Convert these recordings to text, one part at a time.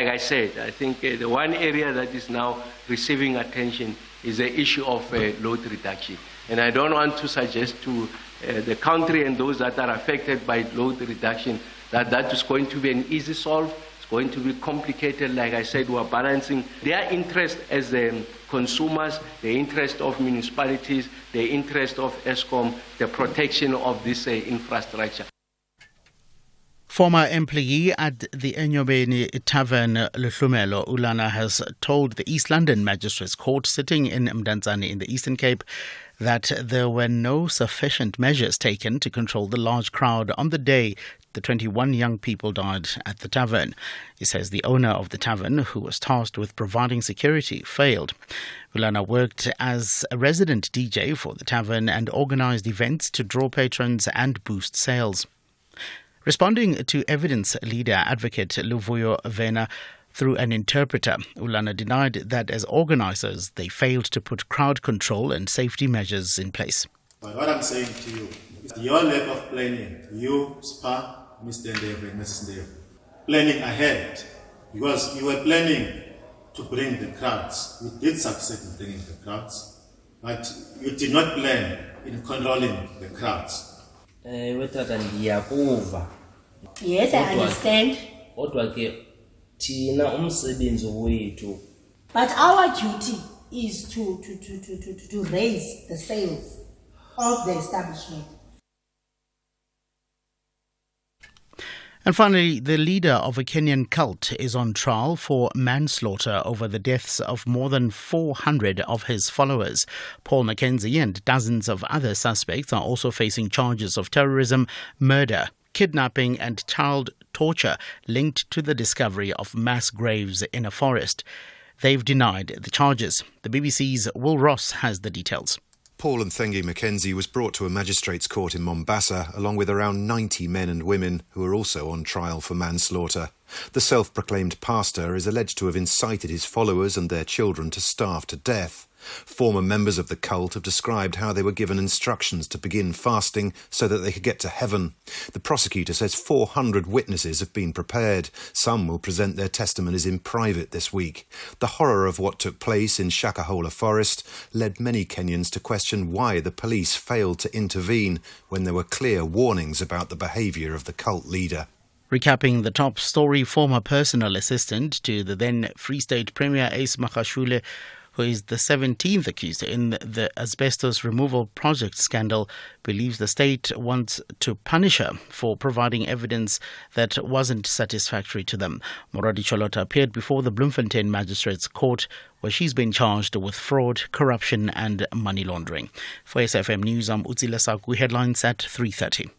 Like I said, I think the one area that is now receiving attention is the issue of load reduction. And I don't want to suggest to the country and those that are affected by load reduction that is going to be an easy solve. It's going to be complicated. Like I said, we're balancing their interest as consumers, the interest of municipalities, the interest of ESCOM, the protection of this infrastructure. Former employee at the Enyobeni Tavern, Luhlumelo Ulana, has told the East London Magistrates Court sitting in Mdantsane in the Eastern Cape that there were no sufficient measures taken to control the large crowd on the day the 21 young people died at the tavern. He says the owner of the tavern, who was tasked with providing security, failed. Ulana worked as a resident DJ for the tavern and organised events to draw patrons and boost sales. Responding to evidence leader advocate Luvuyo Vena through an interpreter, Ulana denied that as organisers they failed to put crowd control and safety measures in place. But what I'm saying to you is your lack of planning, you, SPA, Mr. Ndeve and Mrs. Ndeve, planning ahead, because you were planning to bring the crowds. You did succeed in bringing the crowds, but you did not plan in controlling the crowds. Yes, I understand. But our duty is to raise the sales of the establishment. And finally, the leader of a Kenyan cult is on trial for manslaughter over the deaths of more than 400 of his followers. Paul Mackenzie and dozens of other suspects are also facing charges of terrorism, murder, kidnapping and child torture linked to the discovery of mass graves in a forest. They've denied the charges. The BBC's Will Ross has the details. Paul Nthengi Mackenzie was brought to a magistrates' court in Mombasa along with around 90 men and women who are also on trial for manslaughter. The self-proclaimed pastor is alleged to have incited his followers and their children to starve to death. Former members of the cult have described how they were given instructions to begin fasting so that they could get to heaven. The prosecutor says 400 witnesses have been prepared. Some will present their testimonies in private this week. The horror of what took place in Shakahola Forest led many Kenyans to question why the police failed to intervene when there were clear warnings about the behaviour of the cult leader. Recapping the top story, former personal assistant to the then Free State Premier Ace Magashule, who is the 17th accused in the asbestos removal project scandal, believes the state wants to punish her for providing evidence that wasn't satisfactory to them. Moradi Cholota appeared before the Bloemfontein Magistrates Court, where she's been charged with fraud, corruption and money laundering. For SFM News, I'm Utsila Saku. Headlines at 3:30.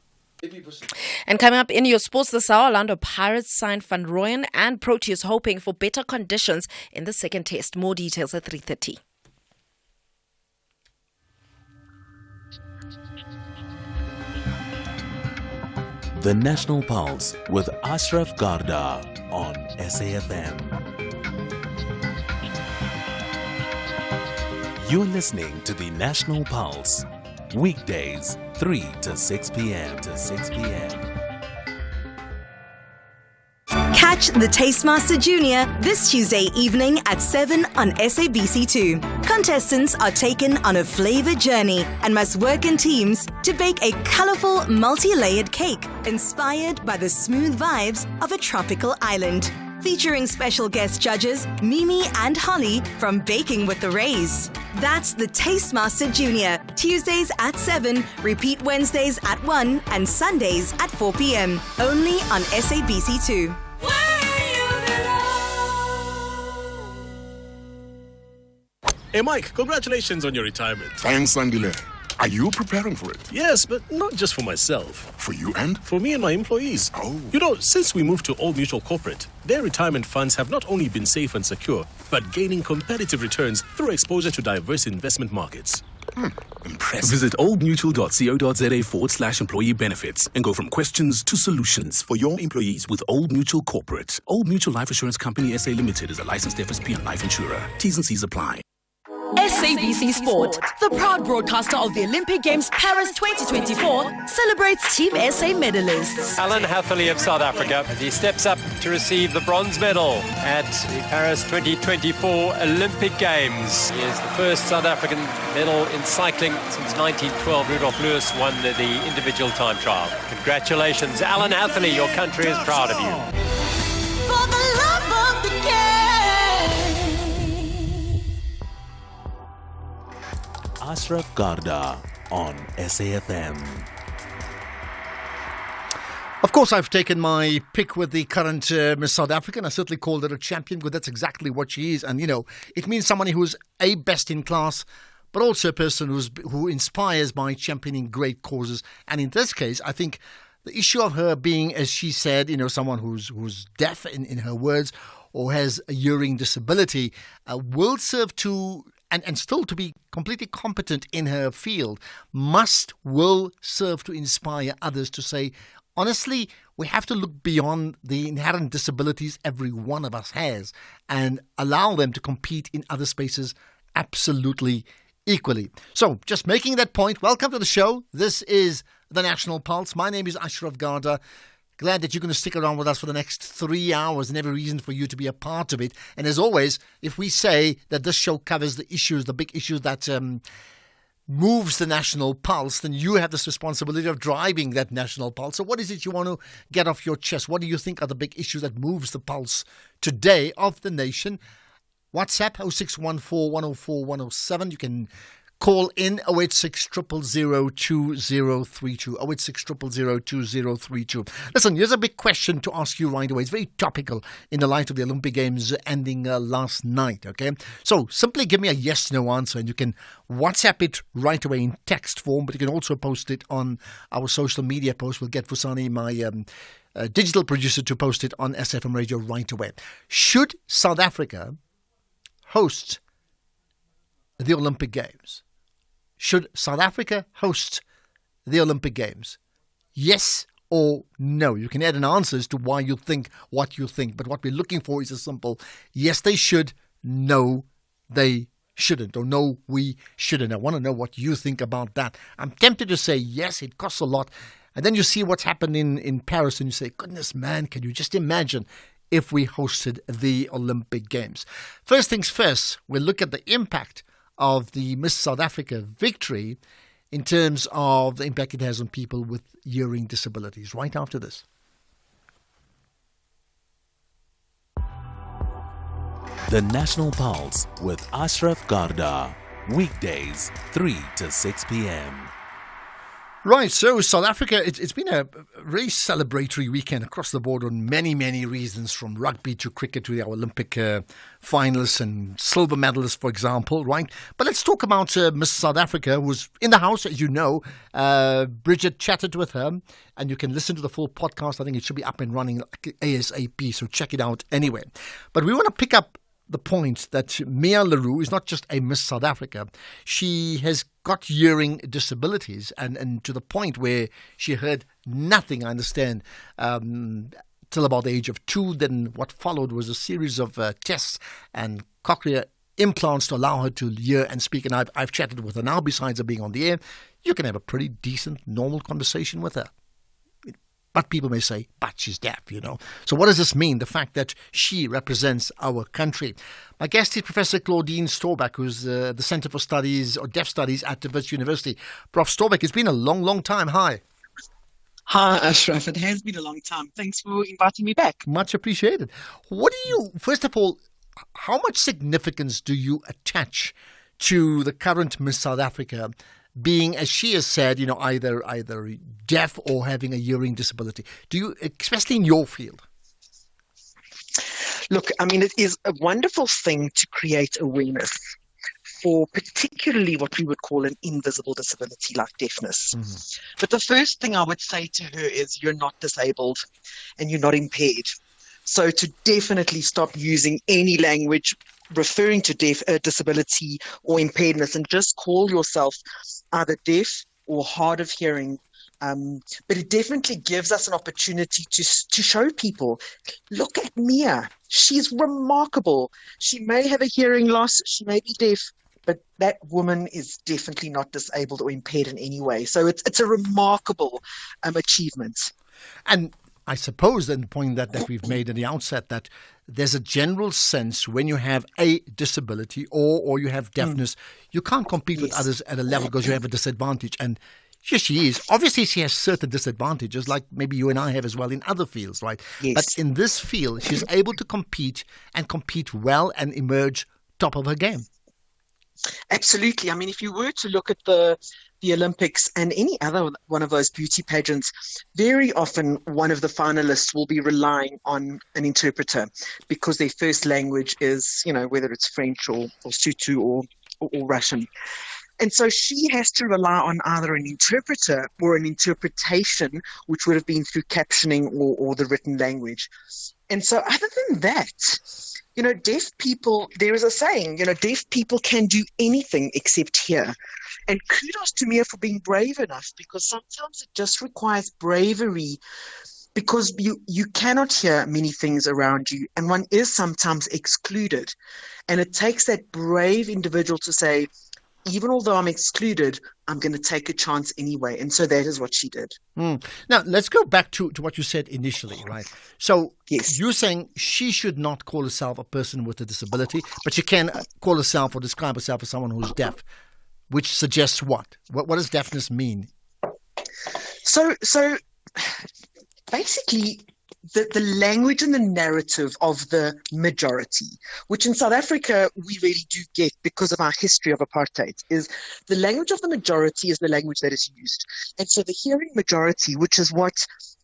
And coming up in your sports this hour, Orlando Pirates signed Van Rooyen and Proteas hoping for better conditions in the second test. More details at 3:30. The National Pulse with Ashraf Garda on SAFM. You're listening to the National Pulse. Weekdays, 3 to 6 p.m. Catch the Tastemaster Junior this Tuesday evening at 7 on SABC2. Contestants are taken on a flavor journey and must work in teams to bake a colorful, multi-layered cake inspired by the smooth vibes of a tropical island. Featuring special guest judges Mimi and Holly from Baking with the Rays. That's the Tastemaster Junior, Tuesdays at 7, repeat Wednesdays at 1 and Sundays at 4 p.m. Only on SABC2. Hey Mike, congratulations on your retirement. Thanks, Andile. Are you preparing for it? Yes, but not just for myself. For you and? For me and my employees. Oh. You know, since we moved to Old Mutual Corporate, their retirement funds have not only been safe and secure, but gaining competitive returns through exposure to diverse investment markets. Impressive. Visit oldmutual.co.za/employee benefits and go from questions to solutions for your employees with Old Mutual Corporate. Old Mutual Life Assurance Company SA Limited is a licensed FSP and life insurer. T's and C's apply. SABC Sport, the proud broadcaster of the Olympic Games Paris 2024, celebrates Team SA medalists. Alan Hatherley of South Africa, as he steps up to receive the bronze medal at the Paris 2024 Olympic Games. He is the first South African medal in cycling since 1912. Rudolf Lewis won the individual time trial. Congratulations, Alan Hatherley. Your country is proud of you. For the love of the game. Ashraf Garda on SAFM. Of course, I've taken my pick with the current Miss South Africa, and I certainly called her a champion because that's exactly what she is. And, you know, it means somebody who's a best in class, but also a person who inspires by championing great causes. And in this case, I think the issue of her being, as she said, you know, someone who's deaf in her words or has a hearing disability will serve to, and still to be completely competent in her field, will serve to inspire others to say, honestly, we have to look beyond the inherent disabilities every one of us has and allow them to compete in other spaces absolutely equally. So, just making that point, welcome to the show. This is The National Pulse. My name is Ashraf Garda. Glad that you're going to stick around with us for the next 3 hours and every reason for you to be a part of it. And as always, if we say that this show covers the issues, the big issues that moves the national pulse, then you have this responsibility of driving that national pulse. So what is it you want to get off your chest? What do you think are the big issues that moves the pulse today of the nation? WhatsApp 0614 104 107. You can call in 086 000 2032. 086 000 2032. Listen, here's a big question to ask you right away. It's very topical in the light of the Olympic Games ending last night, okay? So simply give me a yes-no answer, and you can WhatsApp it right away in text form, but you can also post it on our social media post. We'll get Fusani, my digital producer, to post it on SFM Radio right away. Should South Africa host the Olympic Games? Should South Africa host the Olympic Games? Yes or no? You can add an answer as to why you think what you think. But what we're looking for is a simple yes, they should, no, they shouldn't, or no, we shouldn't. I want to know what you think about that. I'm tempted to say yes, it costs a lot. And then you see what's happened in Paris and you say, goodness, man, can you just imagine if we hosted the Olympic Games? First things first, we'll look at the impact of the Miss South Africa victory in terms of the impact it has on people with hearing disabilities. Right after this. The National Pulse with Ashraf Garda. Weekdays, 3 to 6 p.m. Right, so South Africa, it's been a very celebratory weekend across the board on many, many reasons, from rugby to cricket to our Olympic finalists and silver medalists, for example, right? But let's talk about Miss South Africa, who was in the house, as you know. Bridget chatted with her, and you can listen to the full podcast. I think it should be up and running ASAP, so check it out anyway. But we want to pick up the point that Mia Leroux is not just a Miss South Africa. She has got hearing disabilities, and to the point where she heard nothing, I understand, till about the age of 2. Then what followed was a series of tests and cochlear implants to allow her to hear and speak. And I've chatted with her now. Besides her being on the air, you can have a pretty decent, normal conversation with her. But people may say, but she's deaf, you know. So what does this mean, the fact that she represents our country? My guest is Professor Claudine Storbeck, who's the Centre for Studies or Deaf Studies at Wits University. Prof. Storbeck, it's been a long, long time. Hi. Hi, Ashraf. It has been a long time. Thanks for inviting me back. Much appreciated. What do you, first of all, how much significance do you attach to the current Miss South Africa being, as she has said, you know, either deaf or having a hearing disability? Do you, especially in your field? Look, I mean, it is a wonderful thing to create awareness for particularly what we would call an invisible disability like deafness. Mm-hmm. But the first thing I would say to her is you're not disabled and you're not impaired. So to definitely stop using any language referring to disability or impairedness, and just call yourself either deaf or hard of hearing. But it definitely gives us an opportunity to show people, look at Mia. She's remarkable. She may have a hearing loss. She may be deaf, but that woman is definitely not disabled or impaired in any way. So it's a remarkable achievement. And I suppose then the point that we've made at the outset, that there's a general sense when you have a disability or you have deafness, you can't compete with others at a level because you have a disadvantage. And here she is. Obviously, she has certain disadvantages, like maybe you and I have as well in other fields, right? Yes. But in this field, she's able to compete well and emerge top of her game. Absolutely. I mean, if you were to look at the Olympics and any other one of those beauty pageants, very often one of the finalists will be relying on an interpreter because their first language is, whether it's French or Sotho or Russian. And so she has to rely on either an interpreter or an interpretation, which would have been through captioning or the written language. And so other than that, deaf people, there is a saying, deaf people can do anything except hear. And kudos to Mia for being brave enough, because sometimes it just requires bravery, because you cannot hear many things around you, and one is sometimes excluded. And it takes that brave individual to say, even although I'm excluded, I'm going to take a chance anyway. And so that is what she did. Now, let's go back to what you said initially, right? So you're saying she should not call herself a person with a disability, but she can call herself or describe herself as someone who's deaf, which suggests what? What does deafness mean? So basically, the language and the narrative of the majority, which in South Africa we really do get because of our history of apartheid, is the language of the majority is the language that is used. And so the hearing majority, which is what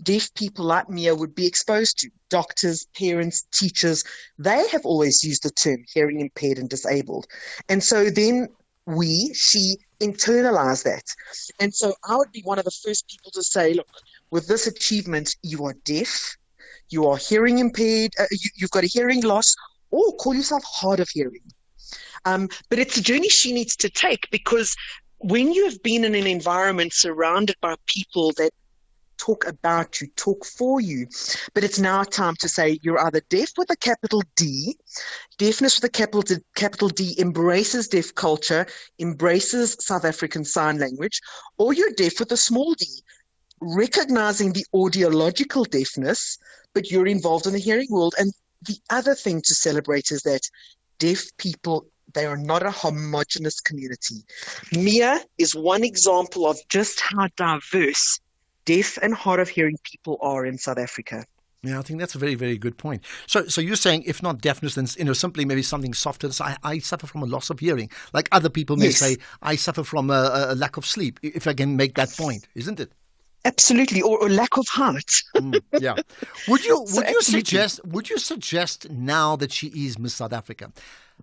deaf people like Mia would be exposed to, doctors, parents, teachers, they have always used the term hearing impaired and disabled. And so then she internalized that. And so I would be one of the first people to say, look, with this achievement, you are deaf, you are hearing impaired, you've got a hearing loss, or call yourself hard of hearing. But it's a journey she needs to take, because when you have been in an environment surrounded by people that talk about you, talk for you, but it's now time to say you're either deaf with a capital D, deafness with a capital D embraces deaf culture, embraces South African Sign Language, or you're deaf with a small d, recognizing the audiological deafness, but you're involved in the hearing world. And the other thing to celebrate is that deaf people, they are not a homogenous community. Mia is one example of just how diverse deaf and hard of hearing people are in South Africa. Yeah, I think that's a very, very good point. So you're saying if not deafness, then simply maybe something softer. So I suffer from a loss of hearing, like other people may say. I suffer from a lack of sleep. If I can make that point, isn't it? Absolutely, or lack of heart. Yeah. Would you suggest now that she is Miss South Africa?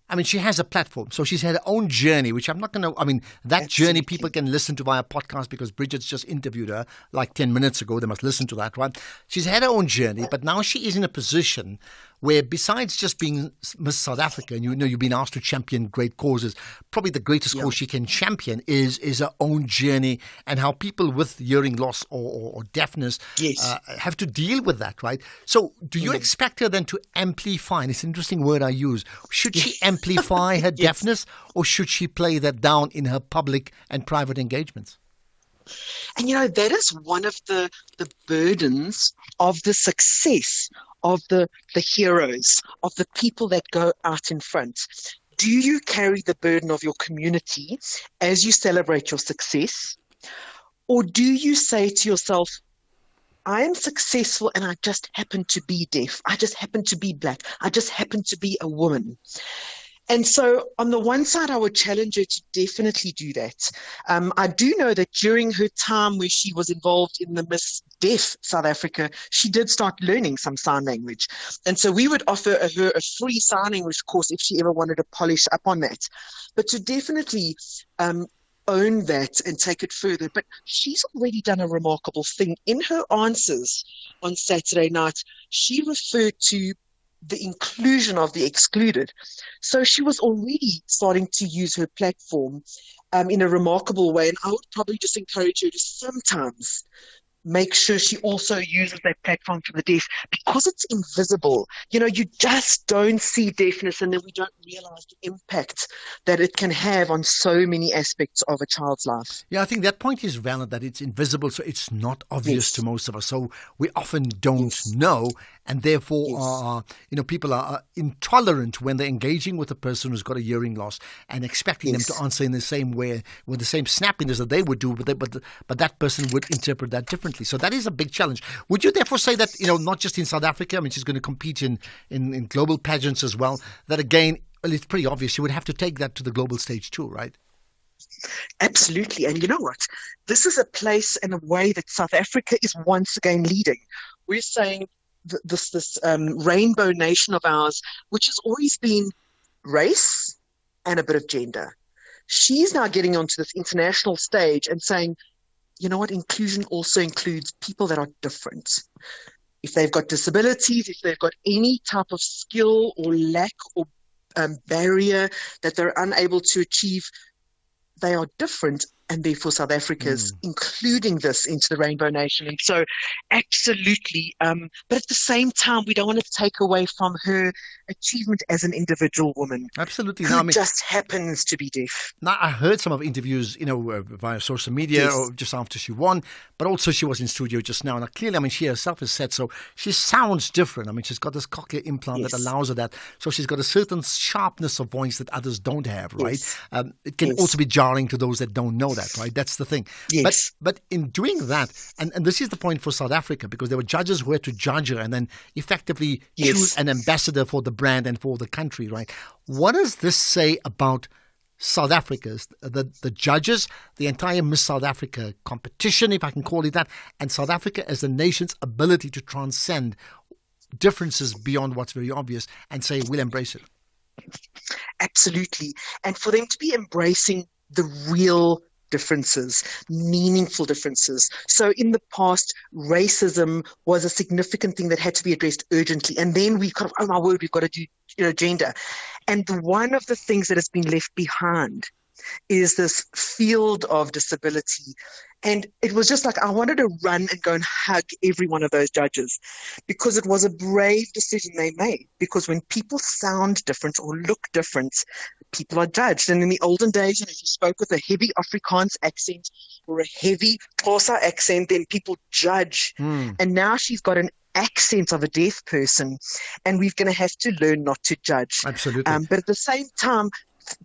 I mean, she has a platform, so she's had her own journey, which I'm not going to, that journey people can listen to via podcast, because Bridget's just interviewed her like 10 minutes ago. They must listen to that, right? She's had her own journey, but now she is in a position where, besides just being Miss South Africa, and you've been asked to champion great causes, probably the greatest cause she can champion is her own journey and how people with hearing loss or deafness have to deal with that, right? So do you expect her then to amplify, and it's an interesting word I use, should she amplify her deafness, or should she play that down in her public and private engagements? And that is one of the burdens of the success of the heroes, of the people that go out in front. Do you carry the burden of your community as you celebrate your success? Or do you say to yourself, I am successful and I just happen to be deaf. I just happen to be black. I just happen to be a woman. And so on the one side, I would challenge her to definitely do that. I do know that during her time where she was involved in the Miss Deaf South Africa, she did start learning some sign language. And so we would offer her a free sign language course if she ever wanted to polish up on that. But to definitely own that and take it further. But she's already done a remarkable thing. In her answers on Saturday night, she referred to the inclusion of the excluded. So she was already starting to use her platform in a remarkable way. And I would probably just encourage her to sometimes make sure she also uses that platform for the deaf because it's invisible. You just don't see deafness, and then we don't realize the impact that it can have on so many aspects of a child's life. Yeah, I think that point is valid, that it's invisible, so it's not obvious to most of us. So we often don't know, and therefore, people are intolerant when they're engaging with a person who's got a hearing loss and expecting them to answer in the same way, with the same snappiness that they would do, but that person would interpret that differently. So that is a big challenge. Would you therefore say that, not just in South Africa, I mean, she's going to compete in global pageants as well, that again, well, it's pretty obvious she would have to take that to the global stage too, right? Absolutely. And you know what? This is a place and a way that South Africa is once again leading. We're saying this rainbow nation of ours, which has always been race and a bit of gender. She's now getting onto this international stage and saying, you know what, inclusion also includes people that are different. If they've got disabilities, if they've got any type of skill or lack or barrier that they're unable to achieve, they are different, and therefore South Africa's including this into the Rainbow Nation. And so absolutely, but at the same time, we don't want to take away from her achievement as an individual woman. Absolutely. Who just happens to be deaf. Now, I heard some of interviews, via social media or just after she won, but also she was in studio just now. Now, clearly, she herself has said so. She sounds different. She's got this cochlear implant that allows her that. So she's got a certain sharpness of voice that others don't have, right? It can also be jarring to those that don't know that, right? That's the thing. Yes. But in doing that, and this is the point for South Africa, because there were judges who had to judge her and then effectively choose an ambassador for the brand and for the country, right? What does this say about South Africa's, the judges, the entire Miss South Africa competition, if I can call it that, and South Africa as a nation's ability to transcend differences beyond what's very obvious and say, we'll embrace it? Absolutely. And for them to be embracing the real differences, meaningful differences. So in the past, racism was a significant thing that had to be addressed urgently. And then we kind of, oh my word, we've got to do gender. And one of the things that has been left behind is this field of disability. And it was just like I wanted to run and go and hug every one of those judges, because it was a brave decision they made. Because when people sound different or look different, people are judged. And in the olden days, if you spoke with a heavy Afrikaans accent or a heavy Xhosa accent, then people judge. And now she's got an accent of a deaf person, and we're going to have to learn not to judge. Absolutely. But at the same time,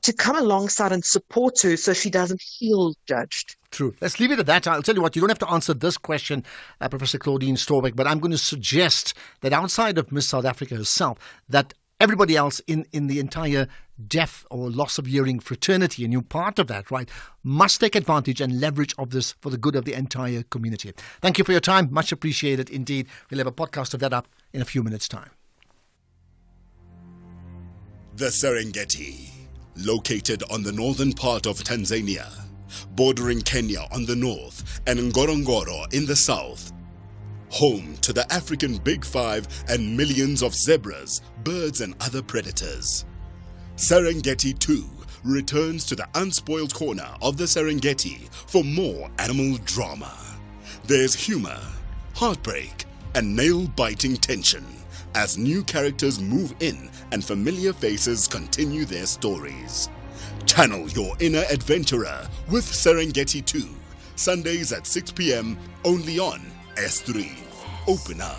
to come alongside and support her so she doesn't feel judged. True. Let's leave it at that. I'll tell you what, you don't have to answer this question, Professor Claudine Storbeck, but I'm going to suggest that outside of Miss South Africa herself, that everybody else in the entire deaf or loss of hearing fraternity, and you're part of that, right, must take advantage and leverage of this for the good of the entire community. Thank you for your time. Much appreciated indeed. We'll have a podcast of that up in a few minutes' time. The Serengeti, located on the northern part of Tanzania, bordering Kenya on the north and Ngorongoro in the south. Home to the African Big Five and millions of zebras, birds and other predators. Serengeti 2 returns to the unspoiled corner of the Serengeti for more animal drama. There's humor, heartbreak, and nail-biting tension as new characters move in and familiar faces continue their stories. Channel your inner adventurer with Serengeti 2, Sundays at 6 p.m. only on S3. Open up.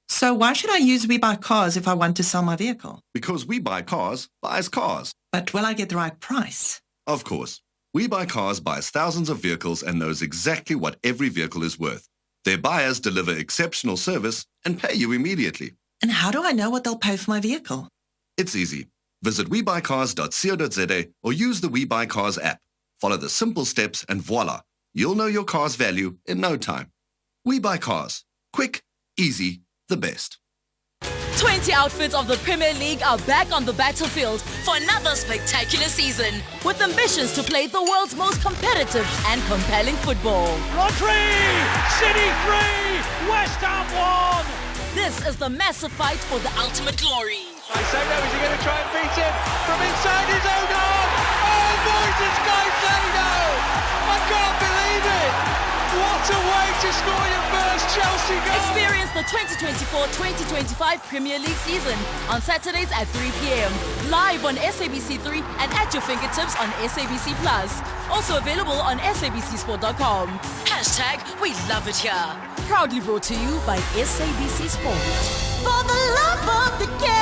So why should I use We Buy Cars if I want to sell my vehicle? Because We Buy Cars buys cars. But will I get the right price? Of course. We Buy Cars buys thousands of vehicles and knows exactly what every vehicle is worth. Their buyers deliver exceptional service and pay you immediately. And how do I know what they'll pay for my vehicle? It's easy. Visit webuycars.co.za or use the We Buy Cars app. Follow the simple steps and voila, you'll know your car's value in no time. We Buy Cars. Quick, easy, the best. 20 outfits of the Premier League are back on the battlefield for another spectacular season, with ambitions to play the world's most competitive and compelling football. Rodri! City 3! West Ham 1! This is the massive fight for the ultimate glory. Isolo, is he going to try and beat him? From inside his own arm! Oh, Moises Caicedo! I can't believe it! What a way to score your first Chelsea goal! Experience the 2024-2025 Premier League season on Saturdays at 3 p.m. Live on SABC3 and at your fingertips on SABC Plus. Also available on sabcsport.com. # we love it here. Proudly brought to you by SABC Sport. For the love of the game.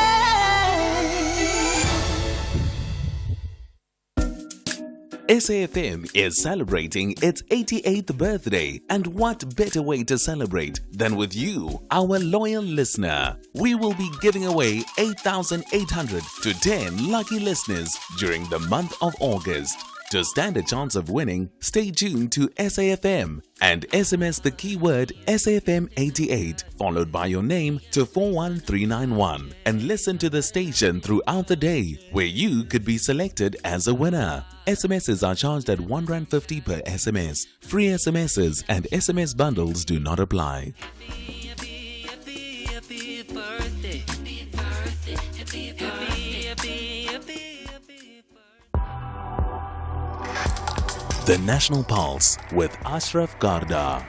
SAFM is celebrating its 88th birthday, and what better way to celebrate than with you, our loyal listener. We will be giving away 8,800 to 10 lucky listeners during the month of August. To stand a chance of winning, stay tuned to SAFM and SMS the keyword SAFM88 followed by your name to 41391 and listen to the station throughout the day where you could be selected as a winner. SMSs are charged at R1.50 per SMS. Free SMSs and SMS bundles do not apply. The National Pulse with Ashraf Garda.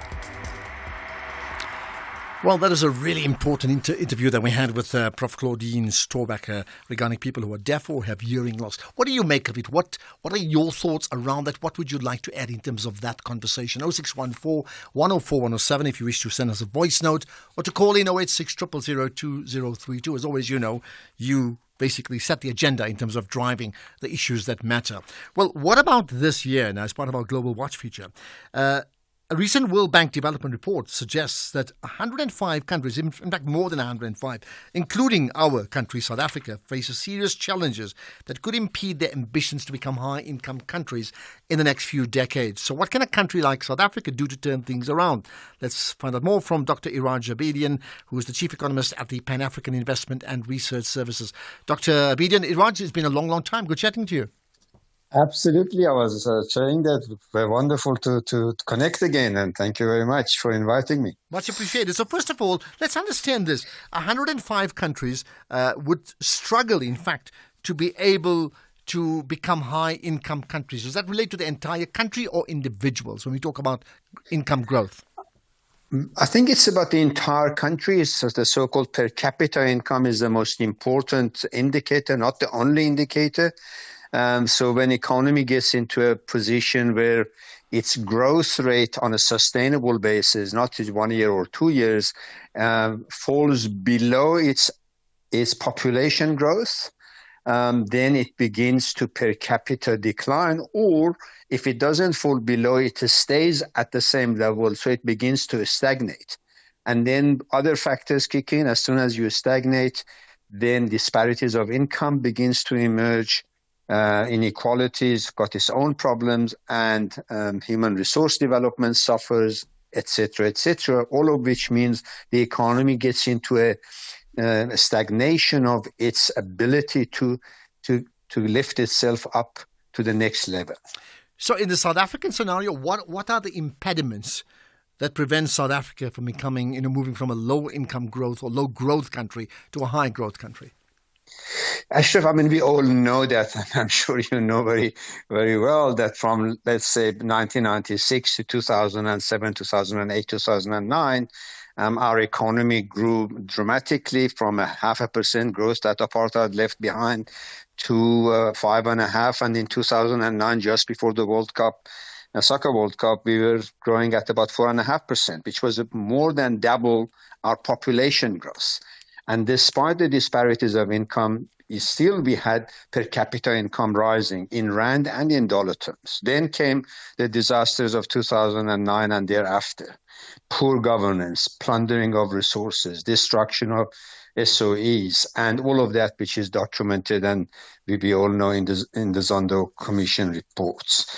Well, that is a really important interview that we had with Prof. Claudine Storbacker regarding people who are deaf or have hearing loss. What do you make of it? What are your thoughts around that? What would you like to add in terms of that conversation? 0614 104 107 if you wish to send us a voice note, or to call in 086 000 2032. As always, you know, you basically set the agenda in terms of driving the issues that matter. Well, what about this year now as part of our Global Watch feature? A recent World Bank development report suggests that 105 countries, in fact more than 105, including our country, South Africa, faces serious challenges that could impede their ambitions to become high-income countries in the next few decades. So what can a country like South Africa do to turn things around? Let's find out more from Dr. Iraj Abedian, who is the Chief Economist at the Pan-African Investment and Research Services. Dr. Abedian, Iraj, it's been a long, long time. Good chatting to you. Absolutely. I was saying that we're wonderful to connect again, and thank you very much for inviting me. Much appreciated. So first of all, let's understand this. 105 countries would struggle, in fact, to be able to become high-income countries. Does that relate to the entire country or individuals when we talk about income growth? I think it's about the entire country. So the so-called per capita income is the most important indicator, not the only indicator. So when economy gets into a position where its growth rate on a sustainable basis, not just 1 year or 2 years, falls below its population growth, then it begins to per capita decline. Or if it doesn't fall below, it stays at the same level, so it begins to stagnate. And then other factors kick in. As soon as you stagnate, then disparities of income begins to emerge. Inequalities got its own problems, and human resource development suffers, etc., etc. All of which means the economy gets into a stagnation of its ability to lift itself up to the next level. So, in the South African scenario, what are the impediments that prevent South Africa from becoming, moving from a low income growth or low growth country to a high growth country? Ashraf, we all know that, and I'm sure you know very, very well, that from, let's say, 1996 to 2007, 2008, 2009, our economy grew dramatically from a 0.5% growth that apartheid left behind to 5.5%. And in 2009, just before the World Cup, Soccer World Cup, we were growing at about 4.5%, which was more than double our population growth. And despite the disparities of income, we had per capita income rising in rand and in dollar terms. Then came the disasters of 2009 and thereafter. Poor governance, plundering of resources, destruction of SOEs, and all of that which is documented and we all know in the Zondo Commission reports.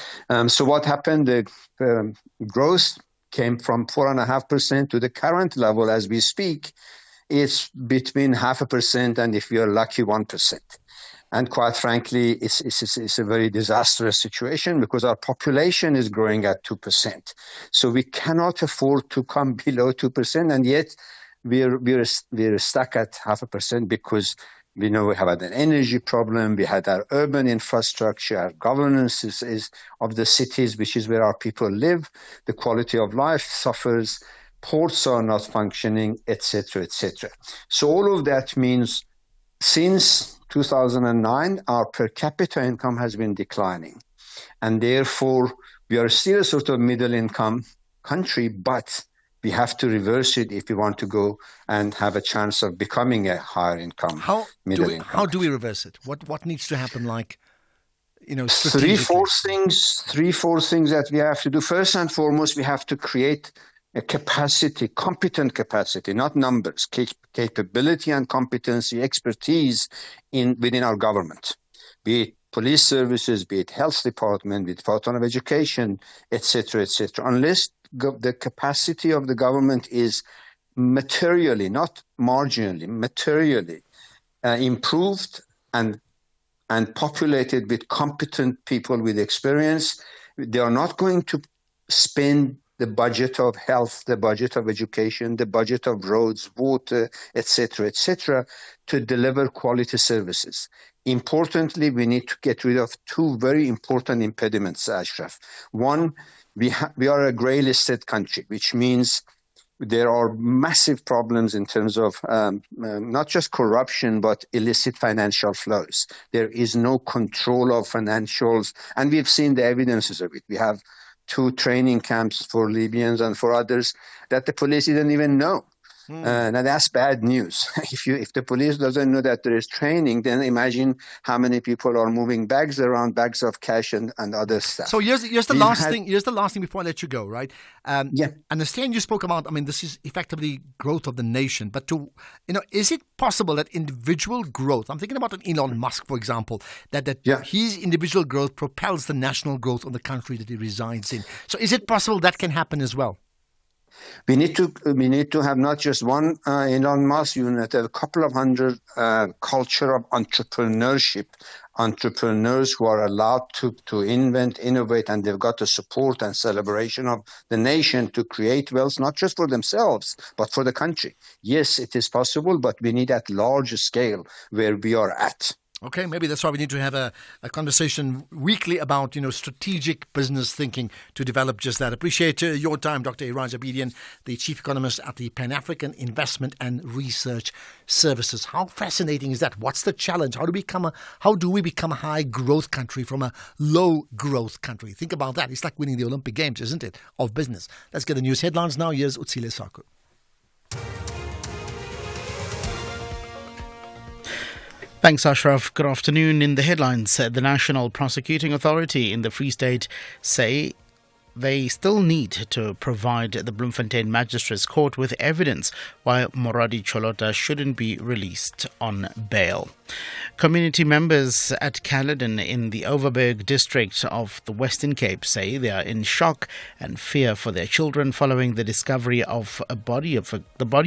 So what happened? The growth came from 4.5% to the current level as we speak. It's between 0.5% and, if you're lucky, 1%. And quite frankly, it's a very disastrous situation because our population is growing at 2%. So we cannot afford to come below 2%, and yet we're stuck at 0.5% because We know we have had an energy problem. We had our urban infrastructure, our governance is of the cities, which is where our people live. The quality of life suffers. Ports are not functioning, etc., etc. So all of that means since 2009, our per capita income has been declining. And therefore, we are still a sort of middle income country, but we have to reverse it if we want to go and have a chance of becoming a higher income, middle income. How do we reverse it? What needs to happen, Three, four things that we have to do. First and foremost, we have to create a capacity, competent capacity, not numbers, capability and competency, expertise within our government, be it police services, be it health department, be it Department of Education, etc., etc. Unless the capacity of the government is materially, not marginally, materially improved and populated with competent people with experience, they are not going to spend the budget of health, the budget of education, the budget of roads, water, etc., etc., to deliver quality services. Importantly, we need to get rid of two very important impediments, Ashraf. One, we are a grey-listed country, which means there are massive problems in terms of not just corruption, but illicit financial flows. There is no control of financials, and we've seen the evidences of it. We have 2 training camps for Libyans and for others that the police didn't even know. Now that's bad news. If the police doesn't know that there is training, then imagine how many people are moving bags around, bags of cash and other stuff. So here's the last thing. Here's the last thing before I let you go. Right? Understand you spoke about. I mean, this is effectively growth of the nation. But is it possible that individual growth? I'm thinking about an Elon Musk, for example, that his individual growth propels the national growth of the country that he resides in. So is it possible that can happen as well? We need to have not just one Elon Musk unit, a couple of hundred culture of entrepreneurship, entrepreneurs who are allowed to invent, innovate, and they've got the support and celebration of the nation to create wealth, not just for themselves, but for the country. Yes, it is possible, but we need at large scale where we are at. Okay, maybe that's why we need to have a conversation weekly about, strategic business thinking to develop just that. Appreciate your time, Dr. Iraj Abedian, the Chief Economist at the Pan-African Investment and Research Services. How fascinating is that? What's the challenge? How do we become a high growth country from a low growth country? Think about that. It's like winning the Olympic Games, isn't it, of business? Let's get the news headlines now. Here's Utsile Saku. Thanks, Ashraf. Good afternoon. In the headlines, the National Prosecuting Authority in the Free State say they still need to provide the Bloemfontein Magistrates Court with evidence why Moradi Cholota shouldn't be released on bail. Community members at Caledon in the Overberg district of the Western Cape say they are in shock and fear for their children following the discovery of the body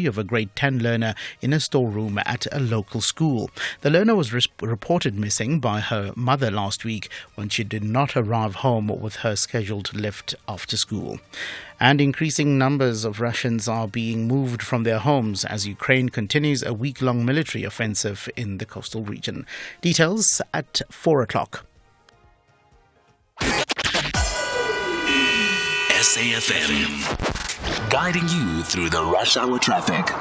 of a grade 10 learner in a storeroom at a local school. The learner was reported missing by her mother last week when she did not arrive home with her scheduled lift after school. And increasing numbers of Russians are being moved from their homes as Ukraine continues a week-long military offensive in the coastal region. Details at 4 o'clock. SAFM, guiding you through the rush hour traffic.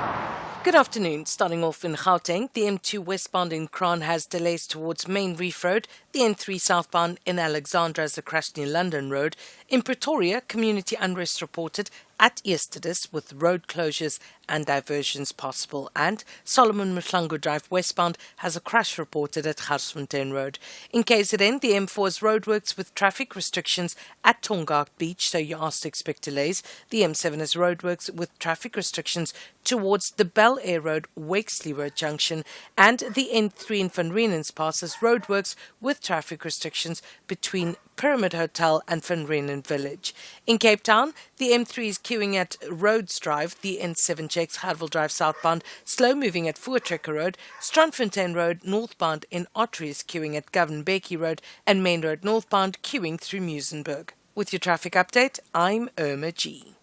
Good afternoon. Starting off in Gauteng, the M2 westbound in Kraan has delays towards Main Reef Road, the N3 southbound in Alexandra as the crash near London Road. In Pretoria, community unrest reported at Easterdis with road closures and diversions possible. And Solomon Mhlangu Drive westbound has a crash reported at Garsfontein Road. In KZN, the M4 has roadworks with traffic restrictions at Tongaat Beach, so you asked to expect delays. The M7 has roadworks with traffic restrictions towards the Bel Air Road, Wakesley Road Junction, and the N3 in Van Reenens Pass has roadworks with traffic restrictions between Pyramid Hotel and Van Reenen Village. In Cape Town, the M3 is queuing at Rhodes Drive, the N7 checks Hartwell Drive southbound, slow moving at Voortrekker Road, Strandfontein Road northbound in Ottery is queuing at Govan Becky Road, and Main Road northbound queuing through Muizenberg. With your traffic update, I'm Irma G.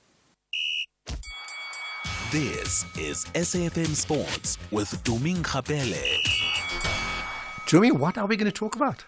This is SAFM Sports with Doming Kapele. Jimmy, what are we going to talk about?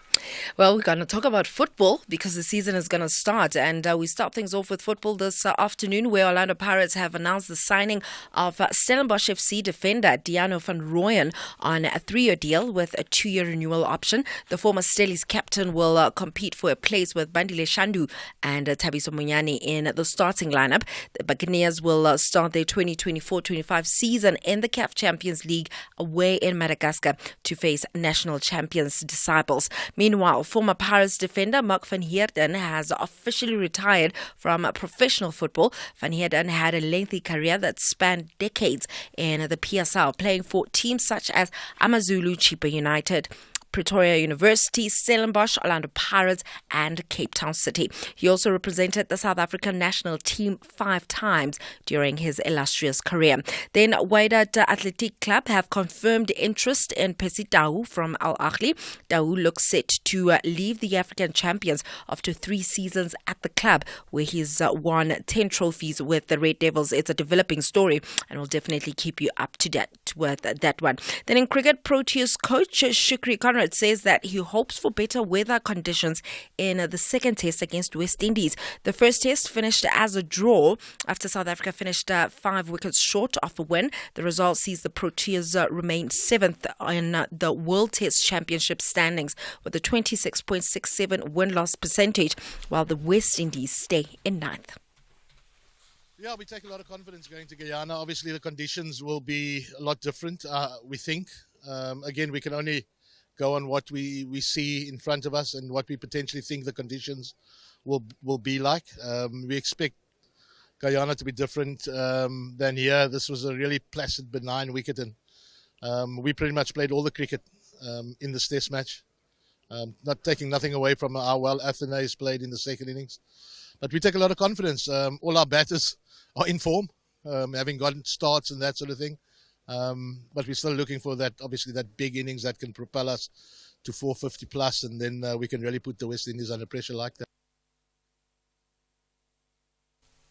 Well, we're going to talk about football because the season is going to start. And we start things off with football this afternoon, where Orlando Pirates have announced the signing of Stellenbosch FC defender Diano van Rooyen on a 3-year deal with a 2-year renewal option. The former Stellies captain will compete for a place with Bandile Shandu and Thabiso Munyani in the starting lineup. The Buccaneers will start their 2024-25 season in the CAF Champions League away in Madagascar to face national champions Disciples. Meanwhile, former Pirates defender Mark van Heerden has officially retired from professional football. Van Heerden had a lengthy career that spanned decades in the PSL, playing for teams such as Amazulu Chipa United, Pretoria University, Stellenbosch, Orlando Pirates and Cape Town City. He also represented the South African national team 5 times during his illustrious career. Then Wydad Athletic Club have confirmed interest in Percy Tau from Al Ahly. Tau looks set to leave the African champions after 3 seasons at the club, where he's won 10 trophies with the Red Devils. It's a developing story and we'll definitely keep you up to date with that one. Then in cricket, Proteas coach Shukri Conrad says that he hopes for better weather conditions in the second test against West Indies. The first test finished as a draw after South Africa finished 5 wickets short of a win. The result sees the Proteas remain 7th in the World Test Championship standings with a 26.67 win-loss percentage, while the West Indies stay in 9th. Yeah, we take a lot of confidence going to Guyana. Obviously, the conditions will be a lot different, we think. Again, we can only go on what we see in front of us and what we potentially think the conditions will be like. We expect Guyana to be different than here. This was a really placid, benign wicket, and we pretty much played all the cricket in this test match. Not taking nothing away from how well Athenaeus played in the second innings. But we take a lot of confidence. All our batters are in form, having gotten starts and that sort of thing. But we're still looking for that, obviously, that big innings that can propel us to 450 plus, and then we can really put the West Indies under pressure like that.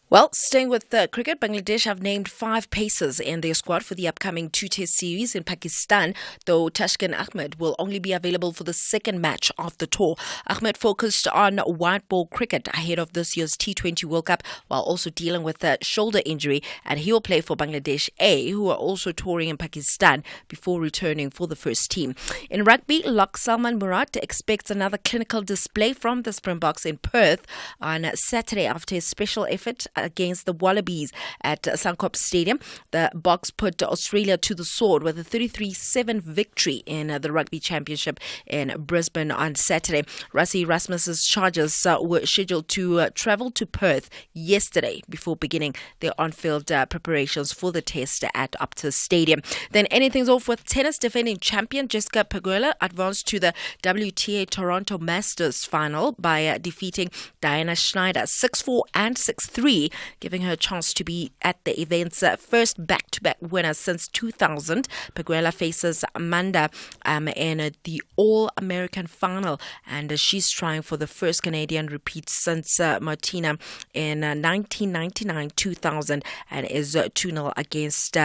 Well, staying with cricket, Bangladesh have named 5 pacers in their squad for the upcoming 2-test series in Pakistan, though Tashkent Ahmed will only be available for the second match of the tour. Ahmed focused on white ball cricket ahead of this year's T20 World Cup while also dealing with a shoulder injury, and he will play for Bangladesh A, who are also touring in Pakistan, before returning for the first team. In rugby, Lok Salman Murat expects another clinical display from the Springboks in Perth on Saturday after a special effort against the Wallabies at Suncorp Stadium. The Boks put Australia to the sword with a 33-7 victory in the Rugby Championship in Brisbane on Saturday. Rassie Rasmus's Chargers were scheduled to travel to Perth yesterday before beginning their on-field preparations for the test at Optus Stadium. Then anything's off with tennis. Defending champion Jessica Pegula advanced to the WTA Toronto Masters final by defeating Diana Schneider 6-4 and 6-3, giving her a chance to be at the event's first back-to-back winner since 2000. Pegula faces Amanda in the All-American final, and she's trying for the first Canadian repeat since Martina in 1999-2000, and is 2-0 against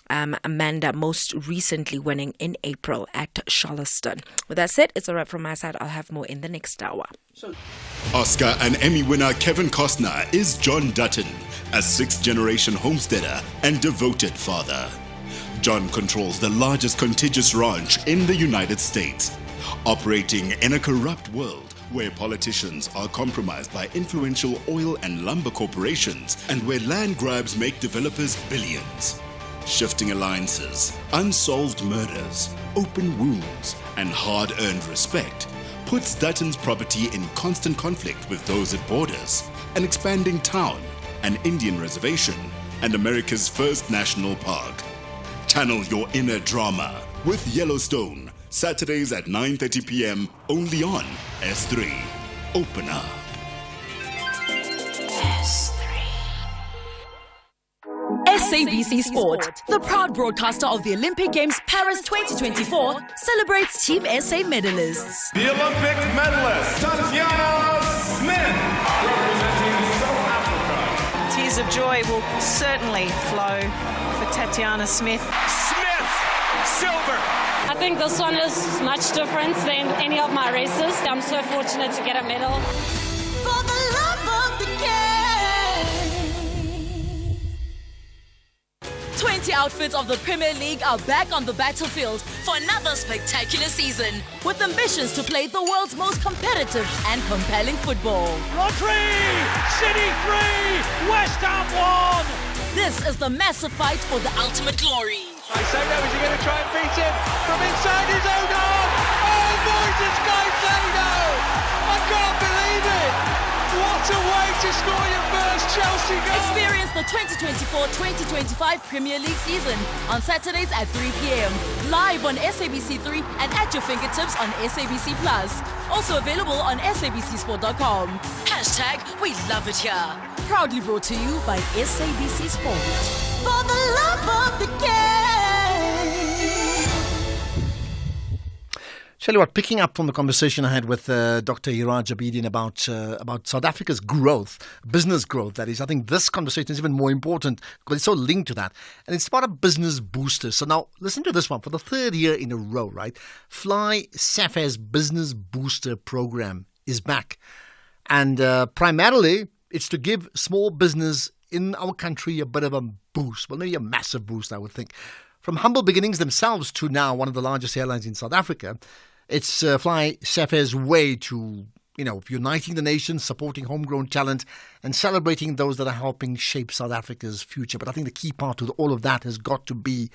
Amanda, most recently winning in April at Charleston. With that said, it's a wrap from my side. I'll have more in the next hour. Oscar and Emmy winner Kevin Costner is John Dutton, a 6th-generation homesteader and devoted father. John controls the largest contiguous ranch in the United States, operating in a corrupt world where politicians are compromised by influential oil and lumber corporations and where land grabs make developers billions. Shifting alliances, unsolved murders, open wounds, and hard-earned respect puts Dutton's property in constant conflict with those it borders, an expanding town, an Indian reservation, and America's first national park. Channel your inner drama with Yellowstone, Saturdays at 9:30 p.m. only on S3. Open up. SABC Sport, the proud broadcaster of the Olympic Games Paris 2024, celebrates Team SA medalists. The Olympic medalist, Tatiana Smith, representing South Africa. Tears of joy will certainly flow for Tatiana Smith. Smith silver. I think this one is much different than any of my races. I'm so fortunate to get a medal. For the love of the game. 20 outfits of the Premier League are back on the battlefield for another spectacular season, with ambitions to play the world's most competitive and compelling football. Rodri! City 3! West Ham 1! This is the massive fight for the ultimate glory. Caicedo, is he going to try and beat him from inside his own arm? Oh, Moises Caicedo! I can't believe it! What a way to score your first Chelsea goal! Experience the 2024-2025 Premier League season on Saturdays at 3 p.m. Live on SABC3 and at your fingertips on SABC Plus. Also available on sabcsport.com. # we love it here. Proudly brought to you by SABC Sport. For the love of the game. Tell you what, picking up from the conversation I had with Dr. Iraj Abidin about South Africa's growth, business growth, that is, I think this conversation is even more important because it's so linked to that. And it's about a business booster. So now, listen to this one. For the third year in a row, right, Fly Safair's Business Booster program is back. And primarily, it's to give small business in our country a bit of a boost. Well, maybe a massive boost, I would think. From humble beginnings themselves to now one of the largest airlines in South Africa, it's Fly Safair's way to, uniting the nation, supporting homegrown talent, and celebrating those that are helping shape South Africa's future. But I think the key part of all of that has got to be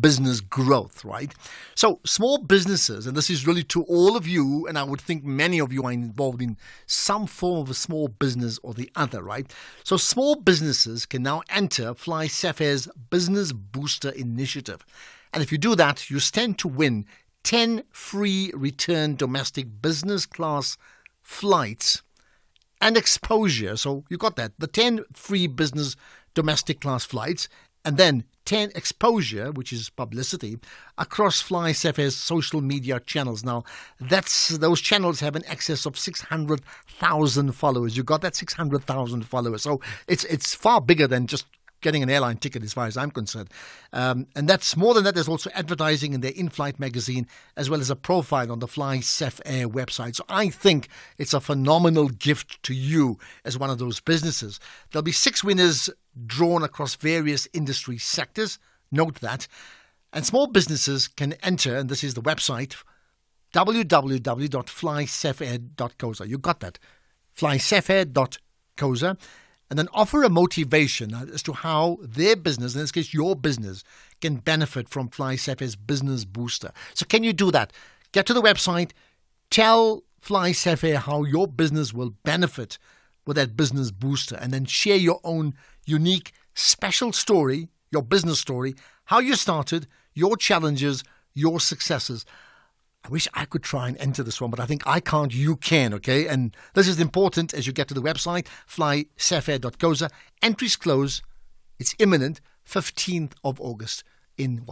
business growth, right? So small businesses, and this is really to all of you, and I would think many of you are involved in some form of a small business or the other, right? So small businesses can now enter Fly Safair's Business Booster Initiative. And if you do that, you stand to win 10 free return domestic business class flights and exposure. So you got that, the 10 free business domestic class flights, and then 10 exposure, which is publicity, across Fly Safair's social media channels. Now, those channels have an excess of 600,000 followers. You got that, 600,000 followers. So it's far bigger than just getting an airline ticket as far as I'm concerned. And that's more than that. There's also advertising in their in-flight magazine, as well as a profile on the Fly Safair website. So I think it's a phenomenal gift to you as one of those businesses. There'll be 6 winners drawn across various industry sectors. Note that. And small businesses can enter, and this is the website, www.flysafair.coza. You got that. flysafair.coza. And then offer a motivation as to how their business, in this case your business, can benefit from Fly Safair's Business Booster. So can you do that? Get to the website, tell Fly Safair how your business will benefit with that Business Booster, and then share your own unique, special story, your business story, how you started, your challenges, your successes. I wish I could try and enter this one, but I think I can't, you can, okay? And this is important as you get to the website, flysafair.coza. Entries close, it's imminent, 15th of August in,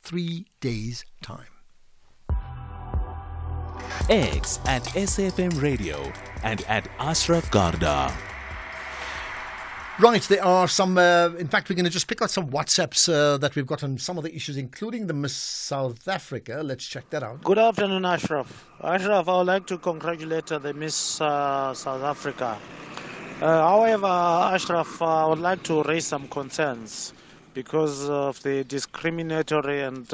3 days' time. X at SFM Radio and at Ashraf Garda. Right, there are some, in fact, we're going to just pick out some WhatsApps that we've got on some of the issues, including the Miss South Africa. Let's check that out. Good afternoon, Ashraf. Ashraf, I would like to congratulate the Miss South Africa. However, Ashraf, I would like to raise some concerns because of the discriminatory and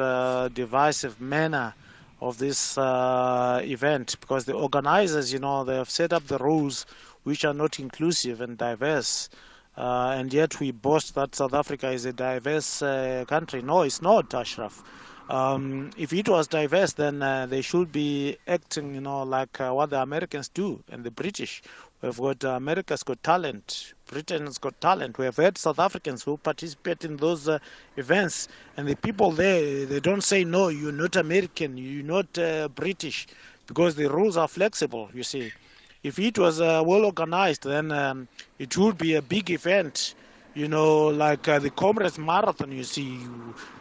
divisive manner of this event, because the organizers, they have set up the rules which are not inclusive and diverse. And yet we boast that South Africa is a diverse country. No, it's not, Ashraf. If it was diverse, then they should be acting, like what the Americans do and the British. We've got America's Got Talent, Britain's Got Talent. We have had South Africans who participate in those events, and the people there, they don't say, no, you're not American, you're not British, because the rules are flexible, you see. If it was well organized, then it would be a big event, like the Comrades Marathon, you see.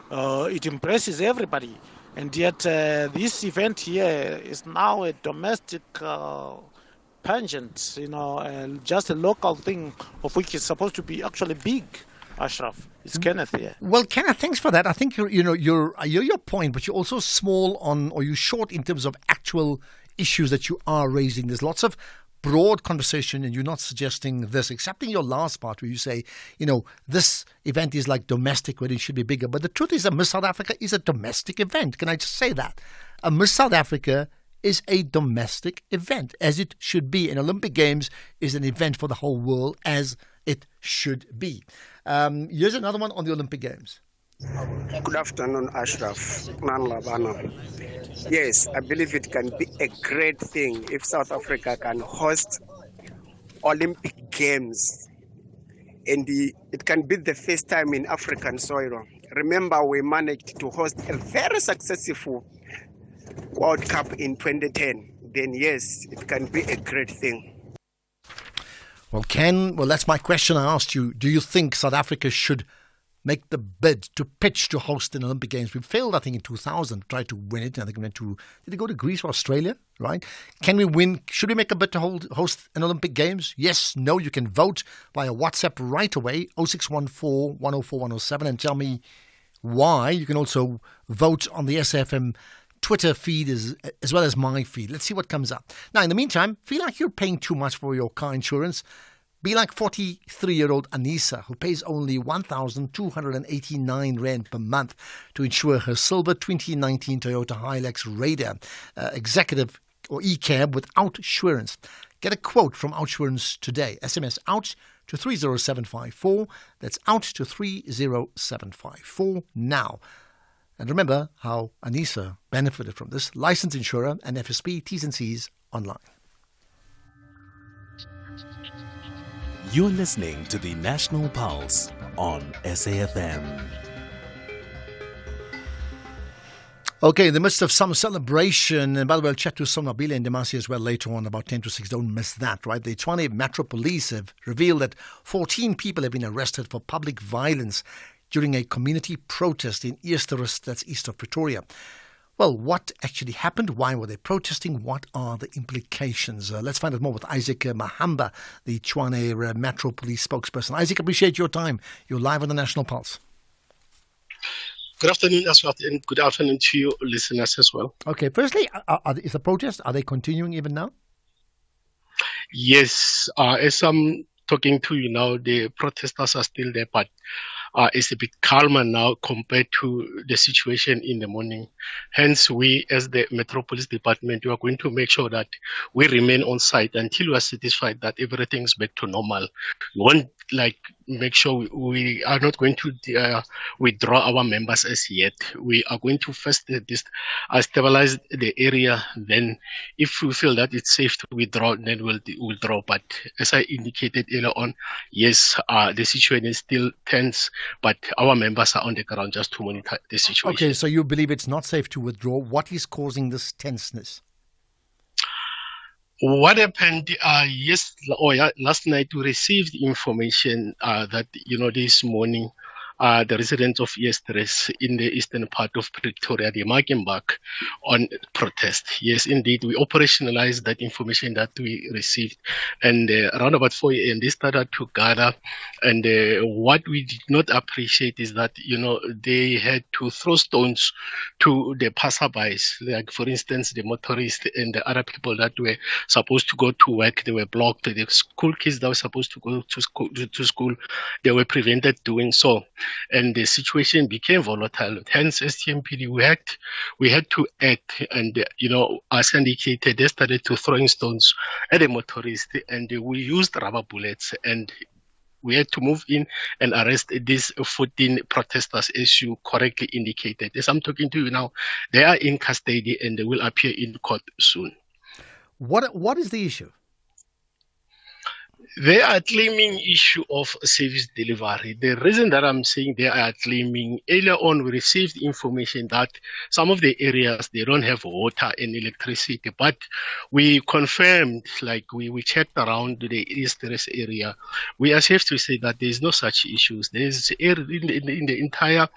It impresses everybody. And yet this event here is now a domestic pageant, just a local thing of which is supposed to be actually big, Ashraf. It's Kenneth here. Well, Kenneth, thanks for that. I think you're your point, but you're also small on, or you're short in terms of actual issues that you are raising. There's lots of broad conversation, and you're not suggesting this, except in your last part where you say, this event is like domestic when it should be bigger. But the truth is that Miss South Africa is a domestic event. Can I just say that? A Miss South Africa is a domestic event, as it should be. An Olympic Games is an event for the whole world, as it should be. Here's another one on the Olympic Games. Good afternoon, Ashraf. Nanlabana. Yes, I believe it can be a great thing if South Africa can host Olympic Games. And it can be the first time in African soil. Remember, we managed to host a very successful World Cup in 2010. Then yes, it can be a great thing. Well, Ken, that's my question I asked you. Do you think South Africa should make the bid to pitch to host an Olympic Games? We failed, I think, in 2000, tried to win it. I think we went to, did it go to Greece or Australia, right? Can we win? Should we make a bid to host an Olympic Games? Yes, no, you can vote via WhatsApp right away, 0614 104 107, and tell me why. You can also vote on the SAFM Twitter feed as well as my feed. Let's see what comes up. Now, in the meantime, feel like you're paying too much for your car insurance? Be like 43-year-old Anissa, who pays only 1,289 Rand per month to insure her silver 2019 Toyota Hilux Raider executive or e-cab with OutSurance. Get a quote from OutSurance today. SMS OUT to 30754. That's OUT to 30754 now. And remember how Anissa benefited from this. Licensed insurer and FSP, T's and C's online. You're listening to the National Pulse on SAFM. Okay, in the midst of some celebration, and by the way, I'll chat to Sonabile and Demasi as well later on about 10 to 6. Don't miss that, right? The Tshwane Metro Police have revealed that 14 people have been arrested for public violence during a community protest in Eersterus, that's east of Pretoria. Well, what actually happened? Why were they protesting? What are the implications? Let's find out more with Isaac Mahamba, the Tshwane Metro Police spokesperson. Isaac, appreciate your time. You're live on the National Pulse. Good afternoon, Ashraf, and good afternoon to you listeners as well. Okay, firstly, is the protest, are they continuing even now? Yes, as I'm talking to you now, the protesters are still there, but it's a bit calmer now compared to the situation in the morning. Hence, we as the Metropolis Department, we are going to make sure that we remain on site until we are satisfied that everything's back to normal. We won't make sure we are not going to withdraw our members as yet. We are going to first stabilize the area. Then, if we feel that it's safe to withdraw, then we'll withdraw. But as I indicated earlier on, yes, the situation is still tense, but our members are on the ground just to monitor the situation. Okay, so you believe it's not safe to withdraw. What is causing this tenseness? What happened last night, we received information that, this morning, the residents of Eersterus in the eastern part of Pretoria, they mark back on protest. Yes, indeed, we operationalized that information that we received. And around about 4 a.m., they started to gather. And what we did not appreciate is that, they had to throw stones to the passerbys. Like, for instance, the motorists and the other people that were supposed to go to work, they were blocked. The school kids that were supposed to go to school, they were prevented doing so. And the situation became volatile. Hence, STMPD, we had to act. And, as indicated, they started to throwing stones at the motorists, and we used rubber bullets. And we had to move in and arrest these 14 protesters, as you correctly indicated. As I'm talking to you now, they are in custody and they will appear in court soon. What is the issue? They are claiming issue of service delivery. The reason that I'm saying they are claiming, earlier on we received information that some of the areas, they don't have water and electricity, but we confirmed, we checked around the Eersterus area. We are safe to say that there's no such issues. There's in the entire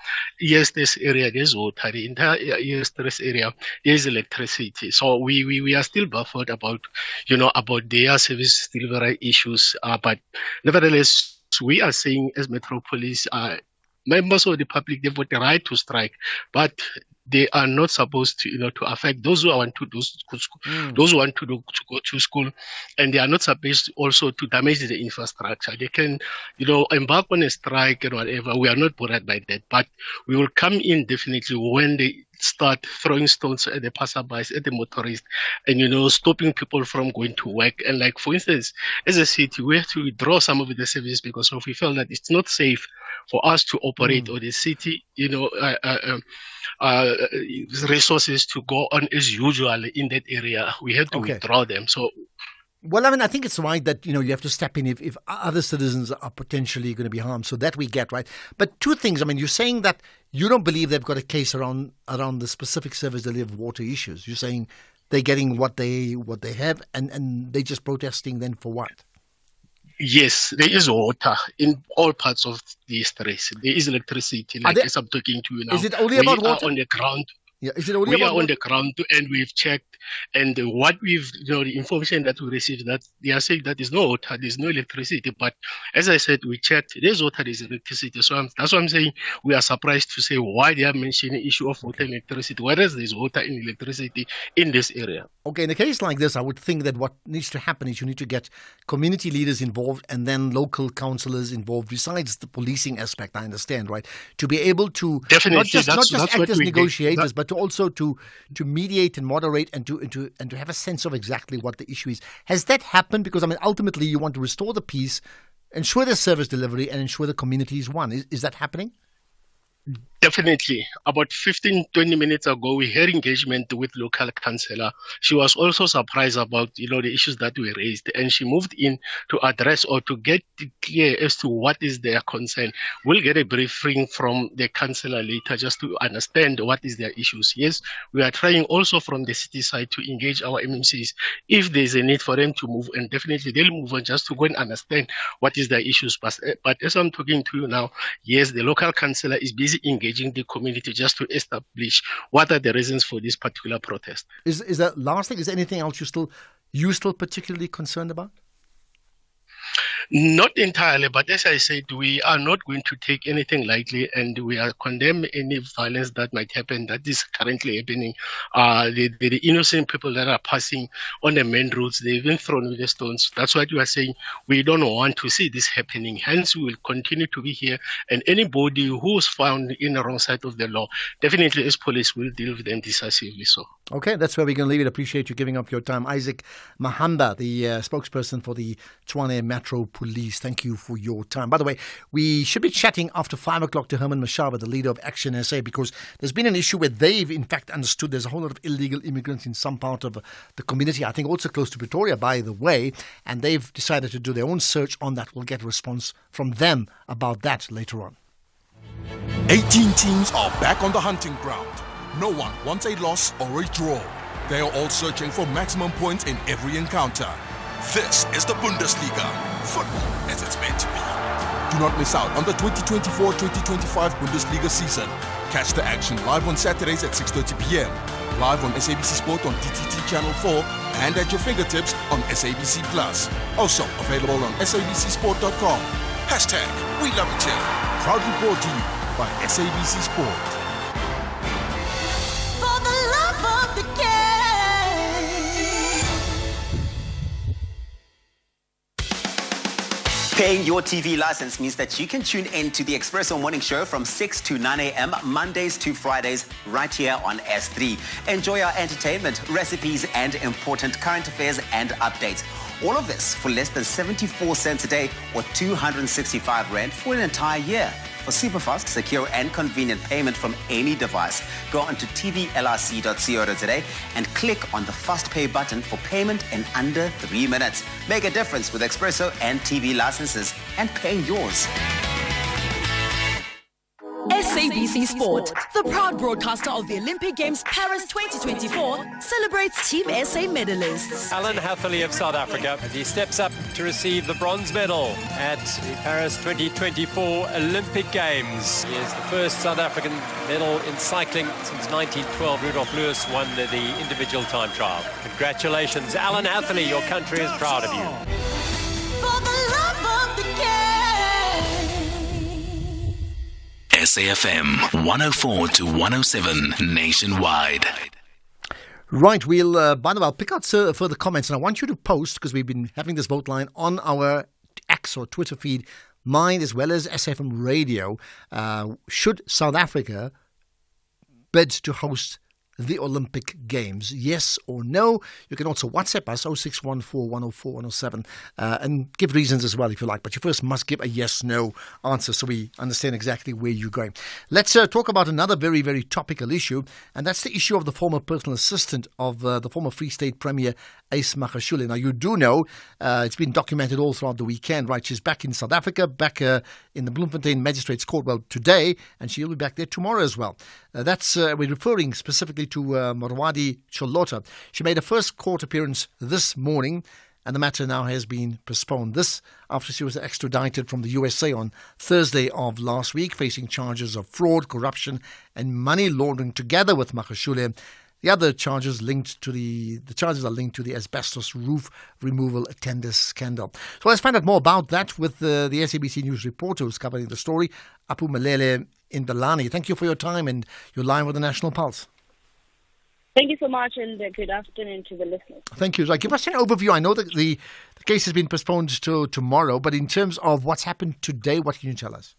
Eersterus area, there's water. The entire Eersterus area, there's electricity. So we are still baffled about their service delivery issues. But nevertheless, we are saying as Metropolis, members of the public, they've got the right to strike, but they are not supposed to, to affect those who want to do those who want to go to school, and they are not supposed also to damage the infrastructure. They can, embark on a strike and whatever. We are not bothered by that, but we will come in definitely when they start throwing stones at the passerbys, at the motorists, and stopping people from going to work. And like, for instance, as a city, we have to withdraw some of the services because we felt that it's not safe for us to operate, or the city, resources to go on as usual in that area. We have to withdraw them. So, well, I think it's right that, you have to step in if other citizens are potentially going to be harmed. So that we get, right? But two things. You're saying that you don't believe they've got a case around the specific service delivery of water issues. You're saying they're getting what they have, and they're just protesting then for what? Yes, there is water in all parts of the East. There is electricity, as I'm talking to you now. Is it only about water? We are on the ground. Yeah, is it only we are on the ground, and we've checked, and what we've, the information that we received, that they are saying that there's no water, there's no electricity. But as I said, we checked, there's water, there's electricity. So that's why I'm saying we are surprised to say why they are mentioning the issue of water and electricity, whereas there's water and electricity in this area. Okay, in a case like this, I would think that what needs to happen is you need to get community leaders involved and then local councillors involved, besides the policing aspect, I understand, right? To be able to definitely not just act as negotiators, but to also to mediate and moderate and to have a sense of exactly what the issue is. Has that happened? Because ultimately you want to restore the peace, ensure the service delivery, and ensure the community is one. Is that happening? Definitely. About 15-20 minutes ago, we had engagement with local councillor. She was also surprised about, the issues that we raised, and she moved in to address or to get clear as to what is their concern. We'll get a briefing from the councillor later just to understand what is their issues. Yes, we are trying also from the city side to engage our MMCs if there's a need for them to move, and definitely they'll move on just to go and understand what is their issues. But as I'm talking to you now, yes, the local councillor is busy engaging the community just to establish what are the reasons for this particular protest. Is that last thing? Is there anything else you still particularly concerned about? Not entirely, but as I said, we are not going to take anything lightly, and we are condemning any violence that might happen, that is currently happening. The innocent people that are passing on the main roads, they've been thrown with the stones. That's what we are saying. We don't want to see this happening. Hence, we will continue to be here, and anybody who's found in the wrong side of the law, definitely as police will deal with them decisively. So. Okay, that's where we're going to leave it. Appreciate you giving up your time. Isaac Mahamba, the spokesperson for the Tshwane Metro Police. Thank you for your time. By the way, we should be chatting after 5 o'clock to Herman Mashaba, the leader of Action SA, because there's been an issue where they've in fact understood there's a whole lot of illegal immigrants in some part of the community, I think also close to Pretoria, by the way, and they've decided to do their own search on that. We'll get a response from them about that later on. 18 teams are back on the hunting ground. No one wants a loss or a draw. They are all searching for maximum points in every encounter. This is the Bundesliga. Football as it's meant to be. Do not miss out on the 2024-2025 Bundesliga season. Catch the action live on Saturdays at 6:30 p.m. Live on SABC Sport on DTT Channel 4 and at your fingertips on SABC Plus. Also available on sabcsport.com. # We Love It Here. Proudly brought to you by SABC Sport. Paying your TV license means that you can tune in to the Expresso Morning Show from 6 to 9 a.m. Mondays to Fridays right here on S3. Enjoy our entertainment, recipes, and important current affairs and updates. All of this for less than 74 cents a day or 265 Rand for an entire year. For superfast, secure, and convenient payment from any device, go onto tvlrc.co.za and click on the Fast Pay button for payment in under 3 minutes. Make a difference with Expresso and TV licenses and pay yours. SABC Sport, the proud broadcaster of the Olympic Games Paris 2024, celebrates Team SA medalists. Alan Hatherley of South Africa, as he steps up to receive the bronze medal at the Paris 2024 Olympic Games. He is the first South African medal in cycling since 1912. Rudolf Lewis won the individual time trial. Congratulations, Alan Hatherley. Your country is proud of you. SAFM 104 to 107 nationwide. Right, by the way, I'll pick out further comments, and I want you to post, because we've been having this vote line on our X or Twitter feed, mine as well as SFM Radio. Should South Africa bid to host the Olympic Games? Yes or no? You can also WhatsApp us 0614 104 107 and give reasons as well if you like. But you first must give a yes/no answer so we understand exactly where you're going. Let's talk about another very, very topical issue, and that's the issue of the former personal assistant of the former Free State Premier Ace Magashule. Now, you do know it's been documented all throughout the weekend, right? She's back in South Africa, back in the Bloemfontein Magistrates Court, well, today, and she'll be back there tomorrow as well. We're referring specifically to Marwadi Cholota. She made a first court appearance this morning, and the matter now has been postponed. This after she was extradited from the USA on Thursday of last week, facing charges of fraud, corruption, and money laundering together with Magashule. The other charges linked to the charges are linked to the asbestos roof removal tender scandal. So let's find out more about that with the SABC News reporter who's covering the story, Apu Malele Indalani. Thank you for your time, and you're live with the National Pulse. Thank you so much, and good afternoon to the listeners. Thank you. Give us an overview. I know that the case has been postponed to tomorrow, but in terms of what's happened today, what can you tell us?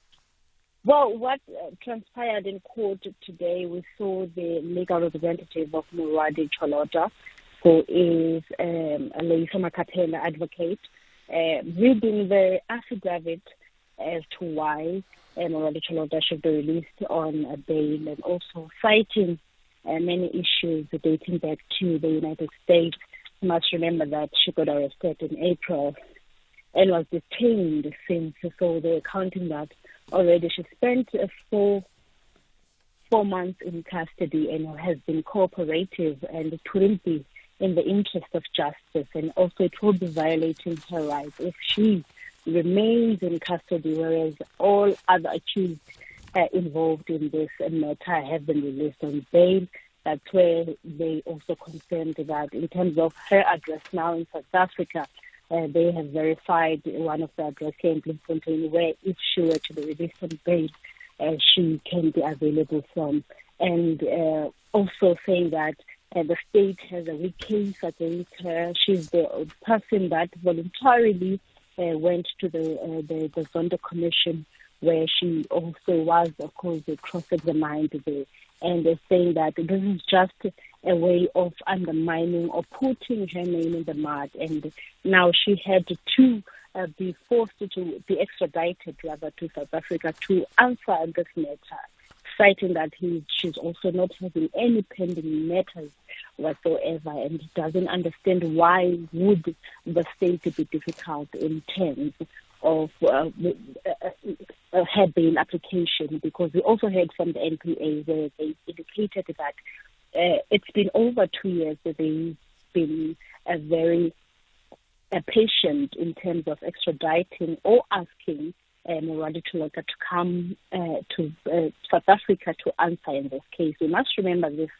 Well, what transpired in court today, we saw the legal representative of Marwadi Cholota, who is a Leisa Makapela advocate, reading the affidavit as to why Marwadi Cholota should be released on bail, and also citing many issues dating back to the United States. You must remember that she got arrested in April and was detained since, so they're counting that already. She spent 4 months in custody and has been cooperative, and it wouldn't be in the interest of justice, and also it will be violating her rights if she remains in custody, whereas all other accused involved in this matter have been released on bail. That's where they also confirmed that in terms of her address now in South Africa, they have verified one of the addresses here in Bloemfontein, where if she were to be released on bail, she can be available from. And also saying that the state has a weak case against her. She's the person that voluntarily went to the Zondo Commission, where she also was, of course, cross-examined there. And they're saying that this is just a way of undermining or putting her name in the mud. And now she had to be forced to be extradited, rather, to South Africa to answer this matter, citing that she's also not having any pending matters whatsoever, and doesn't understand why would the state be difficult in terms of her bail application, because we also heard from the NPA where they indicated that it's been over 2 years that they've been very patient in terms of extraditing or asking Marwadi Cholota to come to South Africa to answer in this case. We must remember this,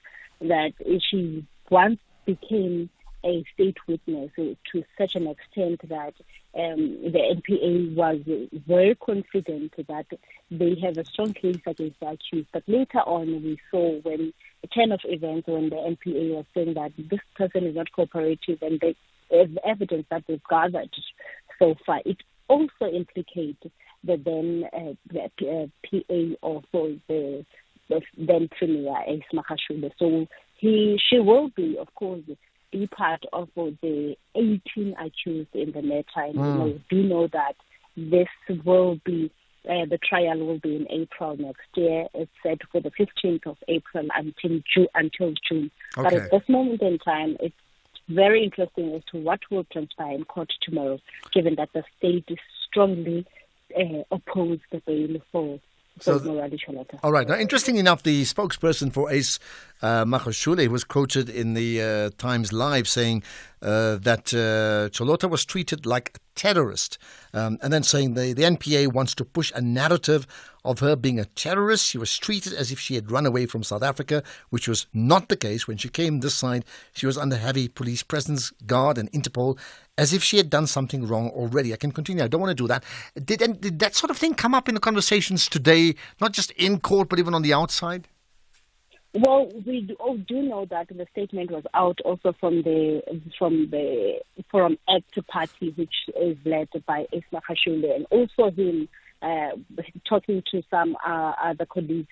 that she once became a state witness to such an extent that the NPA was very confident that they have a strong case against the accused. But later on, we saw when a turn of events when the NPA was saying that this person is not cooperative, and the evidence that they've gathered so far, it also implicates the then PA of the then Premier Ace Magashule. So she will be, of course, be part of the 18 accused in the matter. And we do know that this will be, the trial will be in April next year. It's set for the 15th of April until June. Okay. But at this moment in time, it's very interesting as to what will transpire in court tomorrow, given that the state is strongly opposed the bail for Marwadi Cholota. All right. Now, interesting enough, the spokesperson for Ace Magashule was quoted in the Times Live saying that Cholota was treated like a terrorist, and then saying the NPA wants to push a narrative of her being a terrorist. She was treated as if she had run away from South Africa, which was not the case. When she came this side, she was under heavy police presence, guard and Interpol, as if she had done something wrong already. I can continue. I don't want to do that. Did that sort of thing come up in the conversations today, not just in court, but even on the outside? Well, we do know that the statement was out also from the Forum Act party, which is led by Ashraf Garda, and also him talking to some other colleagues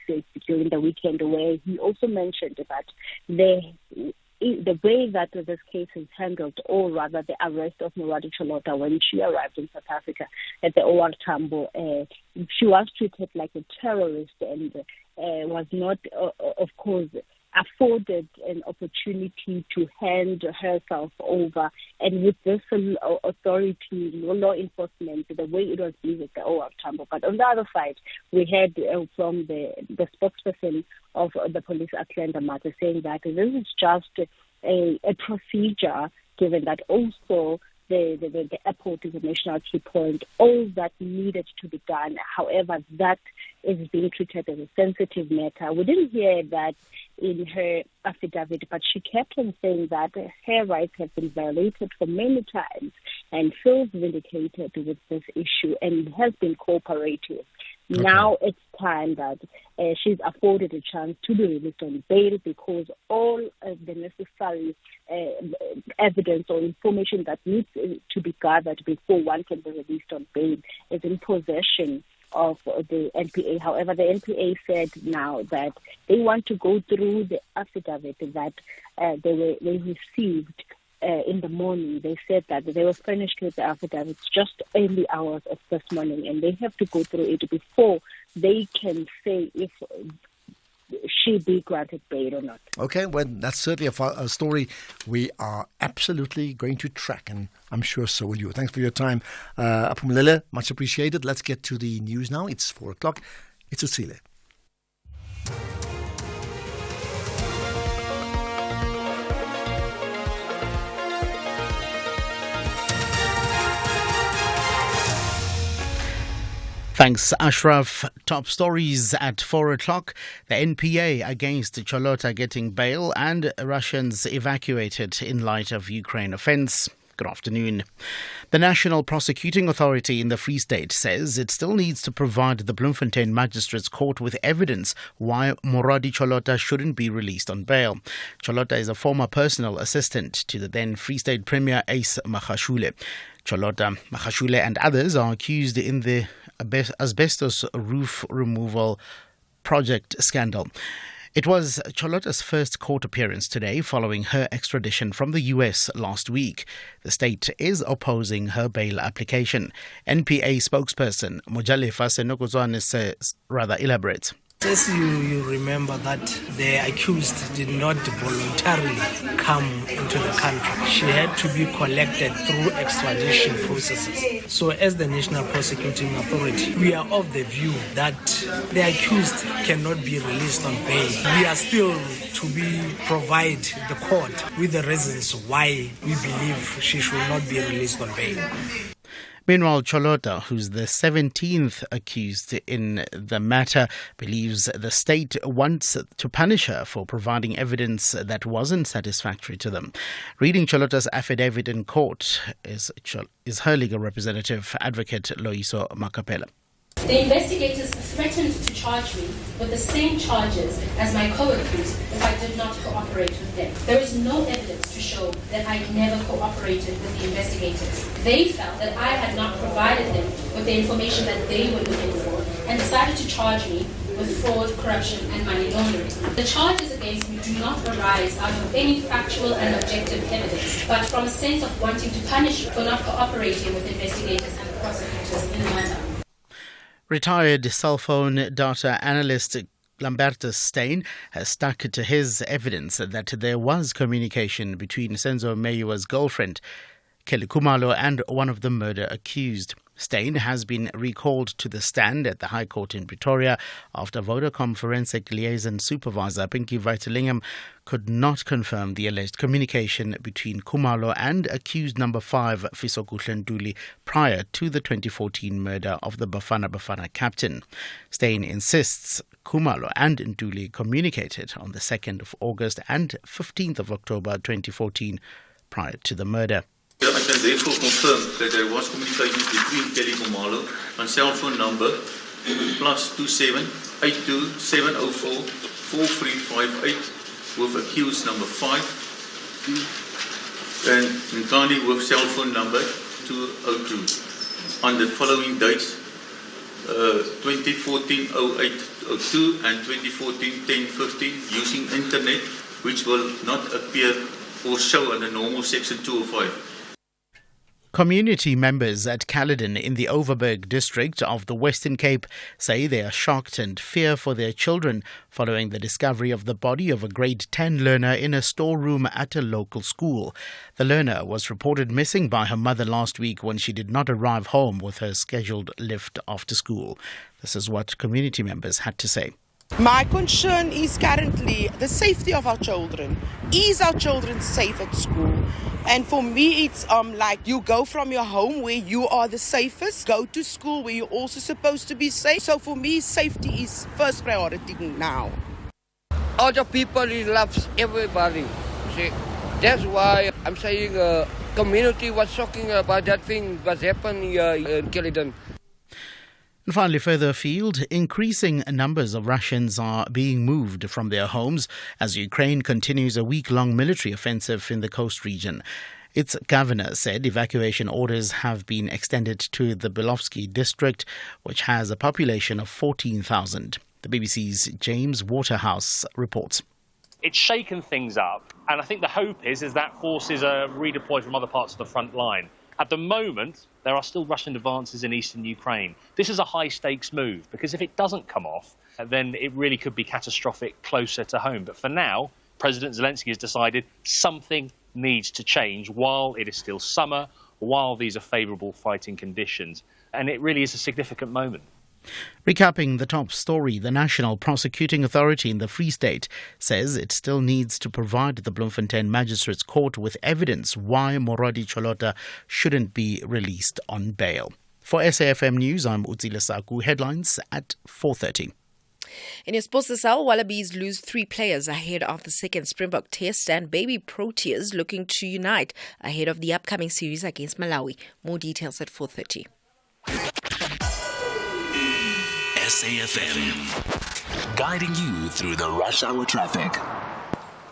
during the weekend, where he also mentioned that the way that this case is handled, or rather the arrest of Moradi Cholota when she arrived in South Africa at the OR Tambo, she was treated like a terrorist and was not, of course, afforded an opportunity to hand herself over. And with this authority, law enforcement, the way it was used at the OR Tambo. But on the other side, we heard from the spokesperson of the police, Atlanta Mata, saying that this is just a procedure, given that also the airport is a national key point, all that needed to be done. However, that is being treated as a sensitive matter. We didn't hear that in her affidavit, but she kept on saying that her rights have been violated for many times and feels vindicated with this issue and has been cooperative. Okay. Now it's time that she's afforded a chance to be released on bail, because all the necessary evidence or information that needs to be gathered before one can be released on bail is in possession of the NPA. However, the NPA said now that they want to go through the affidavit that they received in the morning. They said that they were finished with the affidavits just early hours of this morning, and they have to go through it before they can say if she be granted bail or not. Okay, well, that's certainly a story we are absolutely going to track, and I'm sure so will you. Thanks for your time, Apumlele. Much appreciated. Let's get to the news now. It's 4 o'clock. It's Utsile. Thanks, Ashraf. Top stories at 4 o'clock. The NPA against Cholota getting bail, and Russians evacuated in light of Ukraine offence. Good afternoon. The National Prosecuting Authority in the Free State says it still needs to provide the Bloemfontein Magistrates Court with evidence why Moradi Cholota shouldn't be released on bail. Cholota is a former personal assistant to the then Free State Premier Ace Magashule. Cholota, Magashule and others are accused in the asbestos roof removal project scandal. It was Cholota's first court appearance today following her extradition from the US last week. The state is opposing her bail application. NPA spokesperson Mojalefa Senokozwane says, elaborates. As you remember that the accused did not voluntarily come into the country. She had to be collected through extradition processes. So as the National Prosecuting Authority, we are of the view that the accused cannot be released on bail. We are still to provide the court with the reasons why we believe she should not be released on bail. Meanwhile, Cholota, who's the 17th accused in the matter, believes the state wants to punish her for providing evidence that wasn't satisfactory to them. Reading Cholota's affidavit in court is her legal representative, Advocate Loiso Makapela. The investigators threatened to charge me with the same charges as my co-accused if I did not cooperate with them. There is no evidence to show that I never cooperated with the investigators. They felt that I had not provided them with the information that they were looking for and decided to charge me with fraud, corruption and money laundering. The charges against me do not arise out of any factual and objective evidence, but from a sense of wanting to punish me for not cooperating with investigators and the prosecutors in the matter. Retired cell phone data analyst Lambertus Steyn has stuck to his evidence that there was communication between Senzo Meyiwa's girlfriend, Kelly Khumalo, and one of the murder accused. Steyn has been recalled to the stand at the High Court in Pretoria after Vodacom Forensic Liaison Supervisor Pinky Vitalingham could not confirm the alleged communication between Khumalo and accused number 5 Fisokuhle Ntuli prior to the 2014 murder of the Bafana Bafana captain. Steyn insists Khumalo and Ntuli communicated on the 2nd of August and 15th of October 2014 prior to the murder. I can therefore confirm that there was communication between Telecom Malo on cell phone number +27 82 704 4358 with accused number 5 and Nkani with cell phone number 202 on the following dates 2014-08-02 and 2014-10-15 using internet, which will not appear or show under normal section 205. Community members at Caledon in the Overberg district of the Western Cape say they are shocked and fear for their children following the discovery of the body of a grade 10 learner in a storeroom at a local school. The learner was reported missing by her mother last week when she did not arrive home with her scheduled lift after school. This is what community members had to say. My concern is currently the safety of our children. Is our children safe at school? And for me, it's like you go from your home where you are the safest, go to school where you're also supposed to be safe. So for me, safety is first priority now. Other people loves everybody. See, that's why I'm saying community was talking about that thing that happened here in Caledon. And finally, further afield, increasing numbers of Russians are being moved from their homes as Ukraine continues a week-long military offensive in the coast region. Its governor said evacuation orders have been extended to the Belovsky district, which has a population of 14,000. The BBC's James Waterhouse reports. It's shaken things up, and I think the hope is that forces are redeployed from other parts of the front line. At the moment, there are still Russian advances in eastern Ukraine. This is a high-stakes move, because if it doesn't come off, then it really could be catastrophic closer to home. But for now, President Zelensky has decided something needs to change while it is still summer, while these are favourable fighting conditions. And it really is a significant moment. Recapping the top story, the National Prosecuting Authority in the Free State says it still needs to provide the Bloemfontein Magistrates Court with evidence why Moradi Cholota shouldn't be released on bail. For SAFM News, I'm Utsile Saku. Headlines at 4:30. In your sports this hour, Wallabies lose 3 players ahead of the second Springbok test, and baby Proteas looking to unite ahead of the upcoming series against Malawi. More details at 4:30. SAFM, guiding you through the rush hour traffic.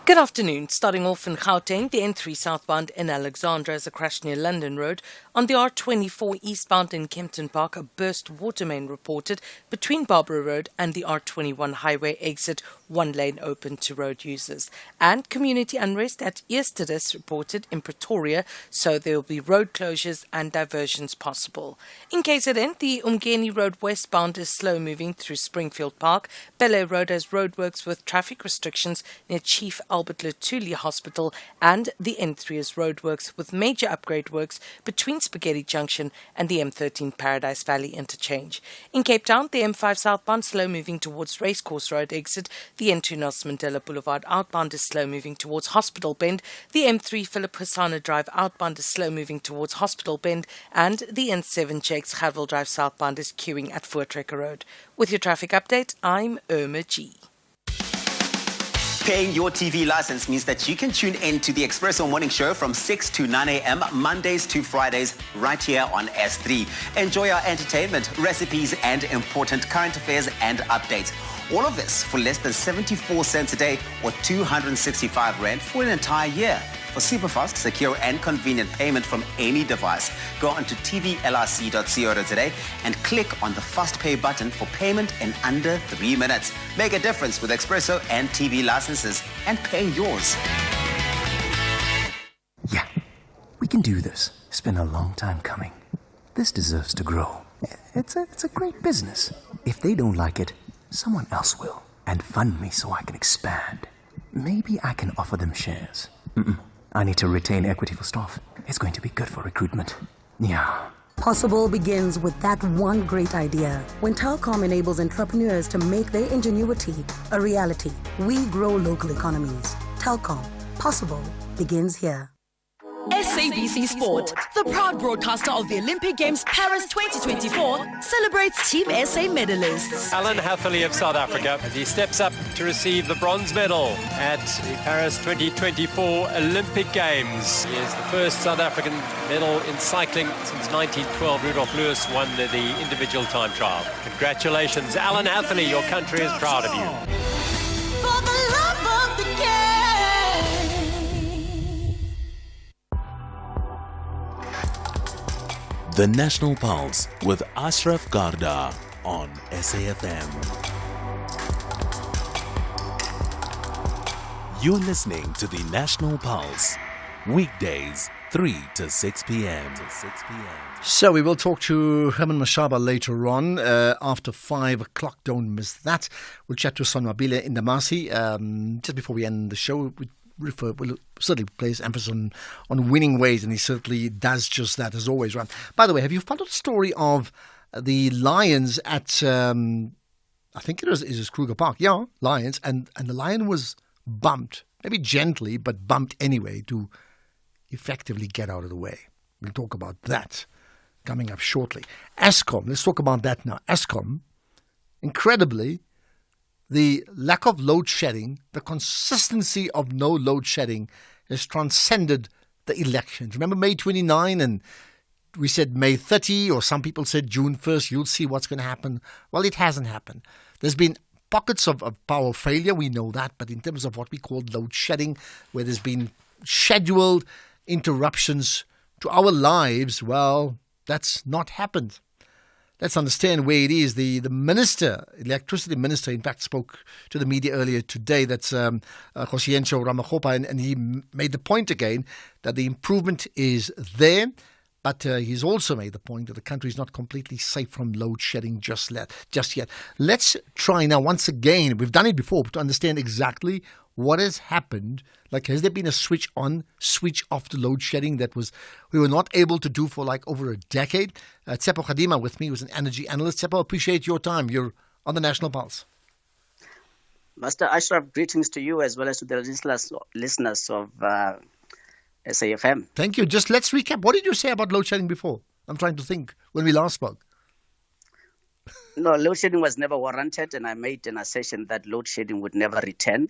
Good afternoon. Starting off in Gauteng, the N3 southbound in Alexandra has a crash near London Road. On the R24 eastbound in Kempton Park, a burst water main reported between Barbara Road and the R21 highway exit, 1 lane open to road users. And community unrest at Eerstedus reported in Pretoria, so there will be road closures and diversions possible. In KZN, the Umgeni Road westbound is slow moving through Springfield Park. Belle Road has roadworks with traffic restrictions near Chief Albert Lutuli Hospital, and the N3 is roadworks with major upgrade works between Spaghetti Junction and the M13 Paradise Valley interchange. In Cape Town, the M5 southbound slow moving towards Racecourse Road exit. The N2 Nelson Mandela Boulevard outbound is slow moving towards Hospital Bend. The M3 Philip Hasana Drive outbound is slow moving towards Hospital Bend, and the N7 Jakes Hadwell Drive southbound is queuing at Voortrekker Road. With your traffic update, I'm Irma G. Paying your TV license means that you can tune in to the Expresso Morning Show from 6 to 9 a.m. Mondays to Fridays right here on S3. Enjoy our entertainment, recipes, and important current affairs and updates. All of this for less than 74 cents a day or 265 Rand for an entire year. For superfast, secure, and convenient payment from any device, go onto tvlrc.co.za and click on the Fast Pay button for payment in under 3 minutes. Make a difference with Expresso and TV licenses and pay yours. Yeah, we can do this. It's been a long time coming. This deserves to grow. It's a great business. If they don't like it, someone else will. And fund me so I can expand. Maybe I can offer them shares. I need to retain equity for staff. It's going to be good for recruitment. Yeah. Possible begins with that one great idea. When Telkom enables entrepreneurs to make their ingenuity a reality, we grow local economies. Telkom. Possible begins here. SABC Sport, the proud broadcaster of the Olympic Games Paris 2024, celebrates Team SA medalists. Alan Hatherley of South Africa, as he steps up to receive the bronze medal at the Paris 2024 Olympic Games. He is the first South African medal in cycling since 1912. Rudolf Lewis won the individual time trial. Congratulations, Alan Hatherley. Your country is proud of you. For the love of the game. The National Pulse with Ashraf Garda on SAFM. You're listening to the National Pulse, weekdays 3 to 6 p.m. So we will talk to Herman Mashaba later on after 5 o'clock. Don't miss that. We'll chat to Sonwabile in Indamasi. Just before we end the show, we'll certainly place emphasis on winning ways, and he certainly does just that, as always. Right. By the way, have you followed the story of the Lions at, I think it was Kruger Park? Yeah, Lions. And the lion was bumped, maybe gently, but bumped anyway to effectively get out of the way. We'll talk about that coming up shortly. Eskom, let's talk about that now. Eskom, incredibly, the lack of load shedding, the consistency of no load shedding has transcended the elections. Remember May 29 and we said May 30, or some people said June 1st, you'll see what's going to happen. Well, it hasn't happened. There's been pockets of power failure, we know that, but in terms of what we call load shedding, where there's been scheduled interruptions to our lives, well, that's not happened. Let's understand where it is. The minister, electricity minister, in fact, spoke to the media earlier today. That's Kgosientsho Ramakgopa, and he made the point again that the improvement is there, but he's also made the point that the country is not completely safe from load shedding just yet. Let's try now once again. We've done it before to understand exactly what has happened. Like, has there been a switch on, switch off to load shedding that we were not able to do for like over a decade? Tsepo Khadima with me, who's an energy analyst. Tsepo, appreciate your time. You're on the National Pulse. Master Ashraf, greetings to you as well as to the listeners of SAFM. Thank you. Just let's recap. What did you say about load shedding before? I'm trying to think when we last spoke. No, load shedding was never warranted, and I made an assertion that load shedding would never return.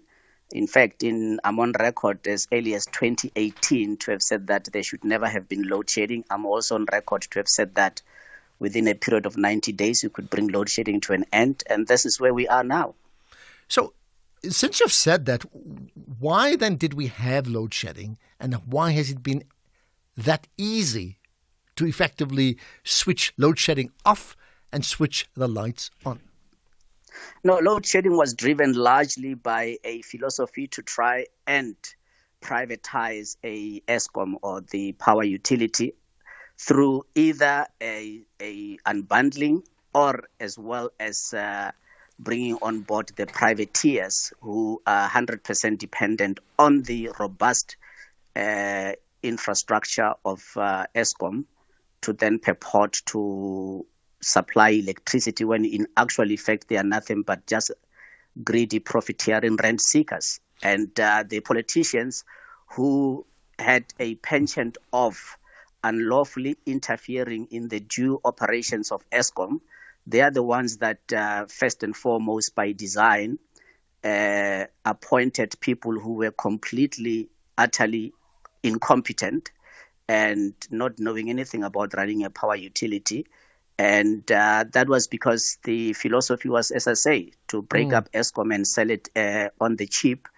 In fact, I'm on record as early as 2018 to have said that there should never have been load shedding. I'm also on record to have said that within a period of 90 days, you could bring load shedding to an end. And this is where we are now. So since you've said that, why then did we have load shedding? And why has it been that easy to effectively switch load shedding off and switch the lights on? No, load shedding was driven largely by a philosophy to try and privatize a Eskom or the power utility through either a unbundling or as well as bringing on board the privateers who are 100% dependent on the robust infrastructure of Eskom to then purport to supply electricity when in actual effect they are nothing but just greedy profiteering rent seekers. And the politicians who had a penchant of unlawfully interfering in the due operations of Eskom, they are the ones that first and foremost by design appointed people who were completely, utterly incompetent and not knowing anything about running a power utility. And that was because the philosophy was, as I say, to break up Eskom and sell it on the cheap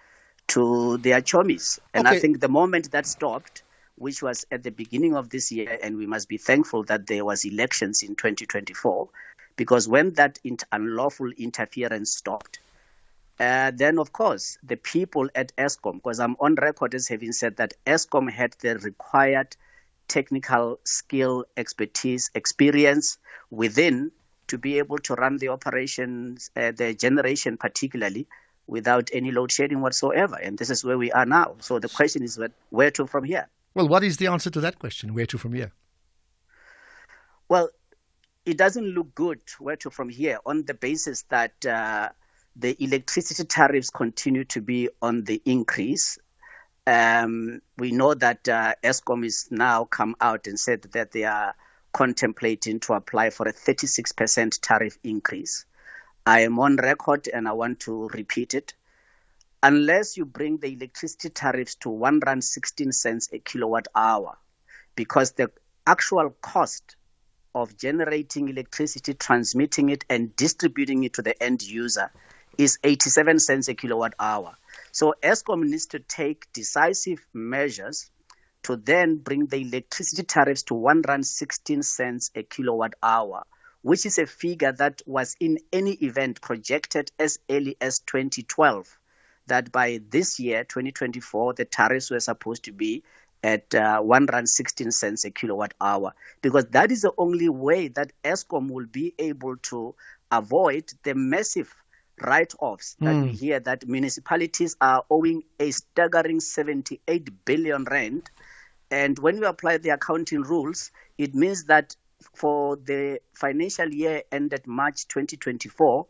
to their chommies. And I think the moment that stopped, which was at the beginning of this year, and we must be thankful that there was elections in 2024, because when that unlawful interference stopped, then, of course, the people at Eskom, because I'm on record as having said that Eskom had the required technical skill, expertise, experience within to be able to run the operations, the generation particularly, without any load shedding whatsoever. And this is where we are now. So the question is, where to from here? Well, what is the answer to that question? Where to from here? Well, it doesn't look good where to from here on the basis that the electricity tariffs continue to be on the increase. We know that Eskom is now come out and said that they are contemplating to apply for a 36% tariff increase. I am on record and I want to repeat it. Unless you bring the electricity tariffs to R1.16 a kilowatt hour, because the actual cost of generating electricity, transmitting it, and distributing it to the end user is 87 cents a kilowatt hour. So Eskom needs to take decisive measures to then bring the electricity tariffs to R1.16 a kilowatt hour, which is a figure that was in any event projected as early as 2012, that by this year, 2024, the tariffs were supposed to be at R1.16 a kilowatt hour, because that is the only way that Eskom will be able to avoid the massive write-offs that we hear that municipalities are owing a staggering 78 billion rand. And when we apply the accounting rules, it means that for the financial year ended March 2024,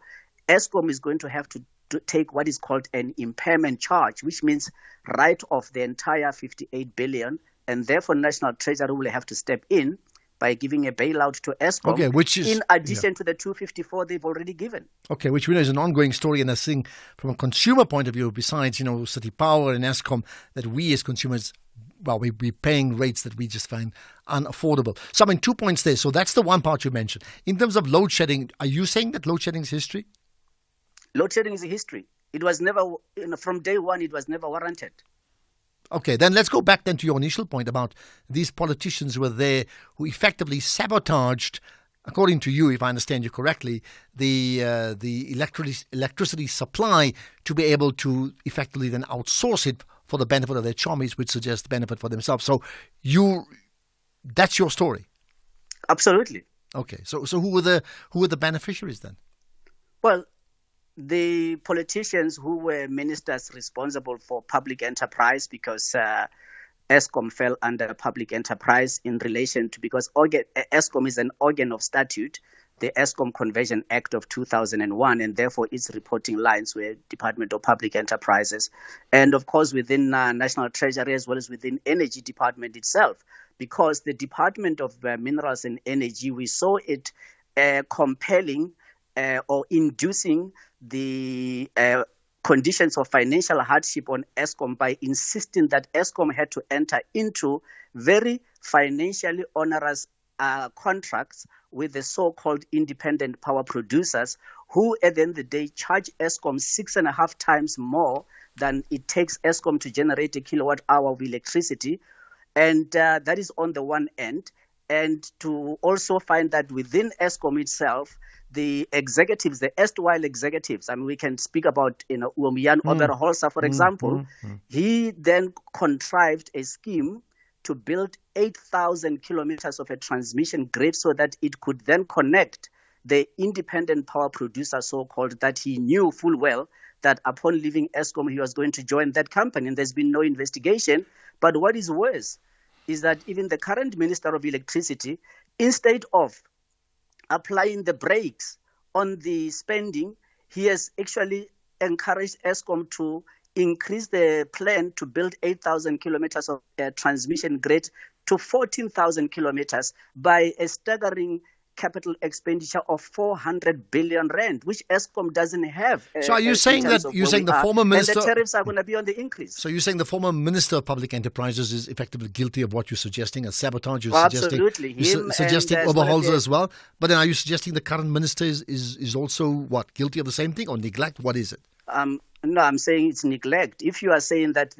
Eskom is going to have to take what is called an impairment charge, which means write off the entire 58 billion, and therefore National Treasury will have to step in by giving a bailout to Eskom, which is, in addition to the 254 they've already given. Okay, which we know is an ongoing story, and I think from a consumer point of view, besides, City Power and Eskom, that we as consumers, well, we're paying rates that we just find unaffordable. So, 2 points there. So that's the one part you mentioned. In terms of load shedding, are you saying that load shedding is history? Load shedding is a history. It was never, from day one, it was never warranted. Okay, then let's go back then to your initial point about these politicians who were there who effectively sabotaged, according to you, if I understand you correctly, the electricity supply to be able to effectively then outsource it for the benefit of their chommies, which suggests benefit for themselves. So that's your story. Absolutely. Okay, so who were the beneficiaries then? Well, the politicians who were ministers responsible for public enterprise, because Eskom fell under public enterprise in relation to, because Eskom is an organ of statute, the Eskom Conversion Act of 2001, and therefore its reporting lines were Department of Public Enterprises. And of course within National Treasury, as well as within Energy Department itself, because the Department of Minerals and Energy, we saw it compelling or inducing the conditions of financial hardship on Eskom by insisting that Eskom had to enter into very financially onerous contracts with the so-called independent power producers, who at the end of the day charge Eskom 6.5 times more than it takes Eskom to generate a kilowatt hour of electricity. And that is on the one end. And to also find that within Eskom itself, the executives, the erstwhile executives, we can speak about Uomiyan Oberholzer, for example, he then contrived a scheme to build 8,000 kilometers of a transmission grid so that it could then connect the independent power producer, so-called, that he knew full well that upon leaving Eskom, he was going to join that company, and there's been no investigation. But what is worse is that even the current Minister of Electricity, instead of applying the brakes on the spending, he has actually encouraged Eskom to increase the plan to build 8,000 kilometers of transmission grid to 14,000 kilometers by a staggering capital expenditure of 400 billion rand, which Eskom doesn't have. So are you saying that the former minister, and the tariffs are going to be on the increase? So you're saying the former Minister of Public Enterprises is effectively guilty of what you're suggesting, a sabotage? Absolutely. Suggesting Oberholzer as well. But then are you suggesting the current minister is also what, guilty of the same thing, or neglect? What is it? No, I'm saying it's neglect. If you are saying that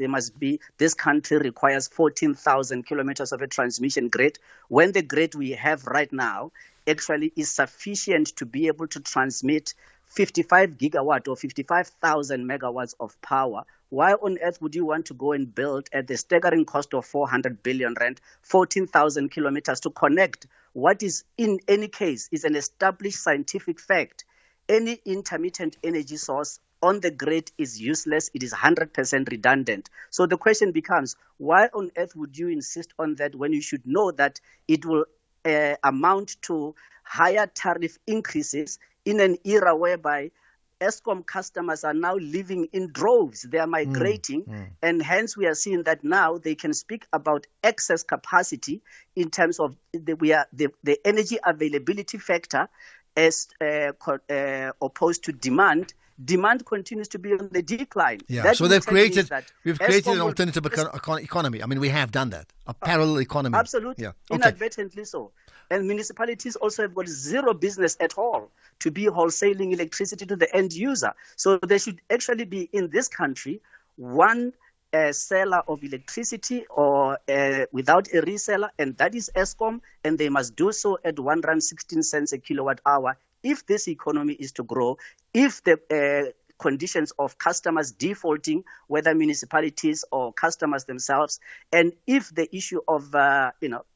this country requires 14,000 kilometers of a transmission grid, when the grid we have right now actually is sufficient to be able to transmit 55 gigawatt or 55,000 megawatts of power, why on earth would you want to go and build at the staggering cost of 400 billion rand, 14,000 kilometers to connect what is in any case is an established scientific fact? Any intermittent energy source on the grid is useless. It is 100% redundant. So the question becomes, why on earth would you insist on that when you should know that it will amount to higher tariff increases in an era whereby Eskom customers are now living in droves. They are migrating, and hence we are seeing that now they can speak about excess capacity in terms of the energy availability factor as opposed to demand. Demand continues to be on the decline. Yeah, so we've created an alternative economy. I mean, we have done that, a parallel economy. Absolutely, yeah. Inadvertently so. And municipalities also have got zero business at all to be wholesaling electricity to the end user. So there should actually be in this country one seller of electricity or without a reseller, and that is Eskom, and they must do so at R1.16 a kilowatt hour. If this economy is to grow, if the conditions of customers defaulting, whether municipalities or customers themselves, and if the issue of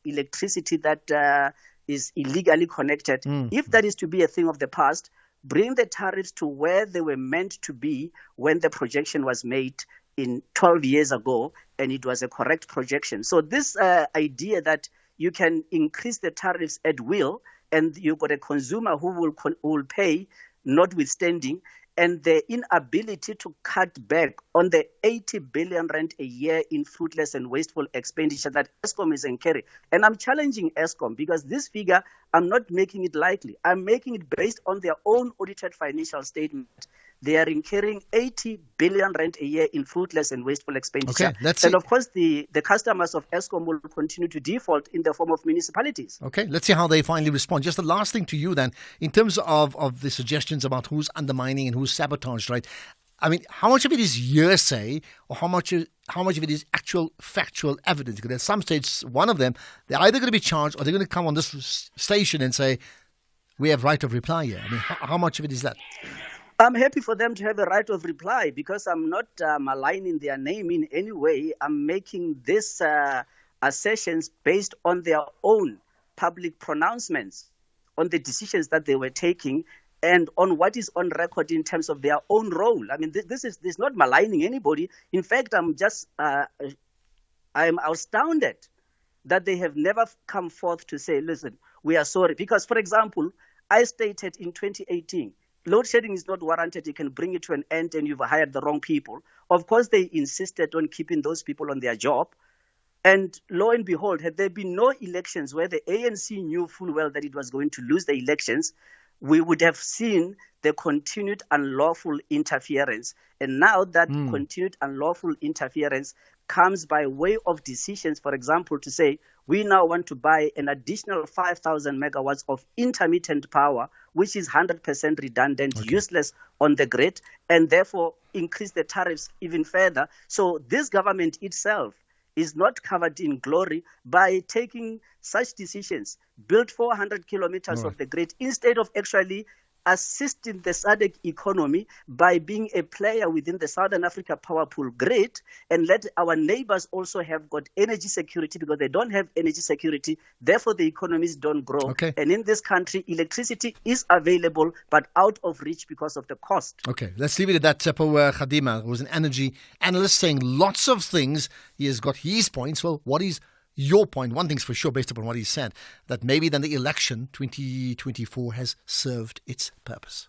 electricity that is illegally connected, if that is to be a thing of the past, bring the tariffs to where they were meant to be when the projection was made in 12 years ago, and it was a correct projection. So this idea that you can increase the tariffs at will, and you've got a consumer who will pay notwithstanding, and the inability to cut back on the 80 billion rand a year in fruitless and wasteful expenditure that Eskom is incurring. And I'm challenging Eskom because this figure, I'm not making it likely. I'm making it based on their own audited financial statement. They are incurring 80 billion rand a year in fruitless and wasteful expenditure. Okay, and of course, the customers of Eskom will continue to default in the form of municipalities. Okay, let's see how they finally respond. Just the last thing to you then, in terms of the suggestions about who's undermining and who's sabotaged, right? I mean, how much of it is hearsay or how much of it is actual factual evidence? Because at some stage, one of them, they're either going to be charged or they're going to come on this station and say, we have right of reply here. I mean, how much of it is that? I'm happy for them to have a right of reply because I'm not maligning their name in any way. I'm making these assertions based on their own public pronouncements, on the decisions that they were taking, and on what is on record in terms of their own role. I mean, this is not maligning anybody. In fact, I'm astounded that they have never come forth to say, listen, we are sorry. Because, for example, I stated in 2018, load shedding is not warranted. You can bring it to an end and you've hired the wrong people. Of course, they insisted on keeping those people on their job. And lo and behold, had there been no elections where the ANC knew full well that it was going to lose the elections, we would have seen the continued unlawful interference. And now that continued unlawful interference comes by way of decisions, for example, to say, we now want to buy an additional 5,000 megawatts of intermittent power, which is 100% redundant, useless on the grid, and therefore increase the tariffs even further. So this government itself is not covered in glory by taking such decisions, build 400 kilometers of the grid, instead of actually assisting the SADC economy by being a player within the Southern Africa Power Pool grid, and let our neighbors also have got energy security because they don't have energy security. Therefore, the economies don't grow. And in this country, electricity is available but out of reach because of the cost. Okay, let's leave it at that. Tsepo Khadima, who's an energy analyst, saying lots of things. He has got his points. Well, what is your point? One thing's for sure, based upon what he said, that maybe then the election 2024 has served its purpose.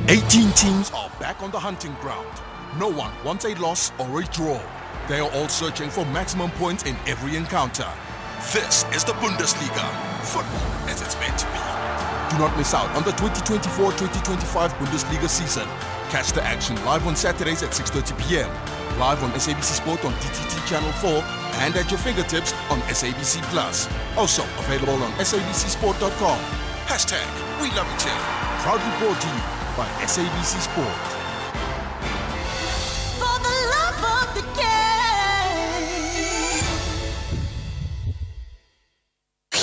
18 teams are back on the hunting ground. No one wants a loss or a draw. They are all searching for maximum points in every encounter. This is the Bundesliga. Football as it's meant to be. Do not miss out on the 2024-2025 Bundesliga season. Catch the action live on Saturdays at 6:30 p.m. Live on SABC Sport on DTT Channel 4 and at your fingertips on SABC Plus. Also available on sabcsport.com. # We Love It Here. Proudly brought to you by SABC Sport. For the love of the game.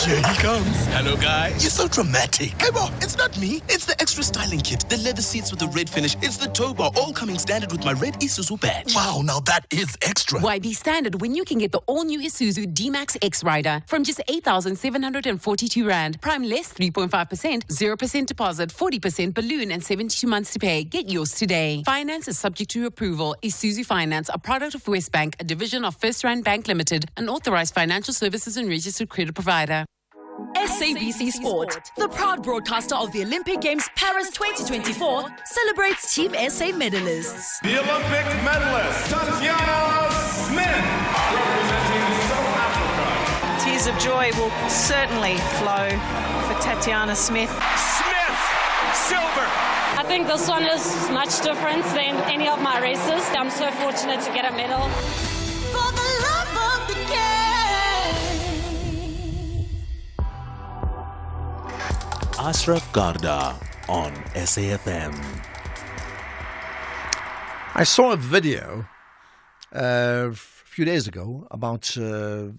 Here he comes. Hello, guys. You're so dramatic. Hey, bro, it's not me. It's the extra styling kit. The leather seats with the red finish. It's the tow bar, all coming standard with my red Isuzu badge. Wow, now that is extra. Why be standard when you can get the all-new Isuzu D-Max X-Rider from just 8,742 Rand. Prime less 3.5%, 0% deposit, 40% balloon, and 72 months to pay. Get yours today. Finance is subject to approval. Isuzu Finance, a product of Westbank, a division of First Rand Bank Limited, an authorized financial services and registered credit provider. SABC Sport, the proud broadcaster of the Olympic Games Paris 2024, celebrates Team SA medalists. The Olympic medalist, Tatiana Smith, representing South Africa. Tears of joy will certainly flow for Tatiana Smith. Smith, silver. I think this one is much different than any of my races. I'm so fortunate to get a medal. For the love of the game. Ashraf Garda on SAFM. I saw a video a few days ago about a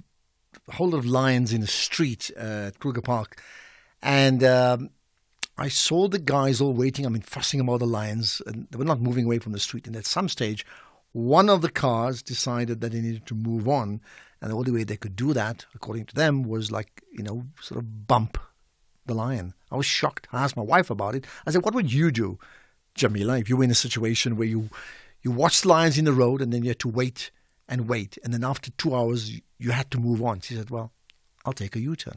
whole lot of lions in the street at Kruger Park. And I saw the guys all waiting, fussing about the lions. And they were not moving away from the street. And at some stage, one of the cars decided that they needed to move on. And the only way they could do that, according to them, was sort of bump the lion. I was shocked. I asked my wife about it. I said, what would you do, Jamila, if you were in a situation where you watched lions in the road and then you had to wait, and then after 2 hours you had to move on? She said, well, I'll take a U-turn.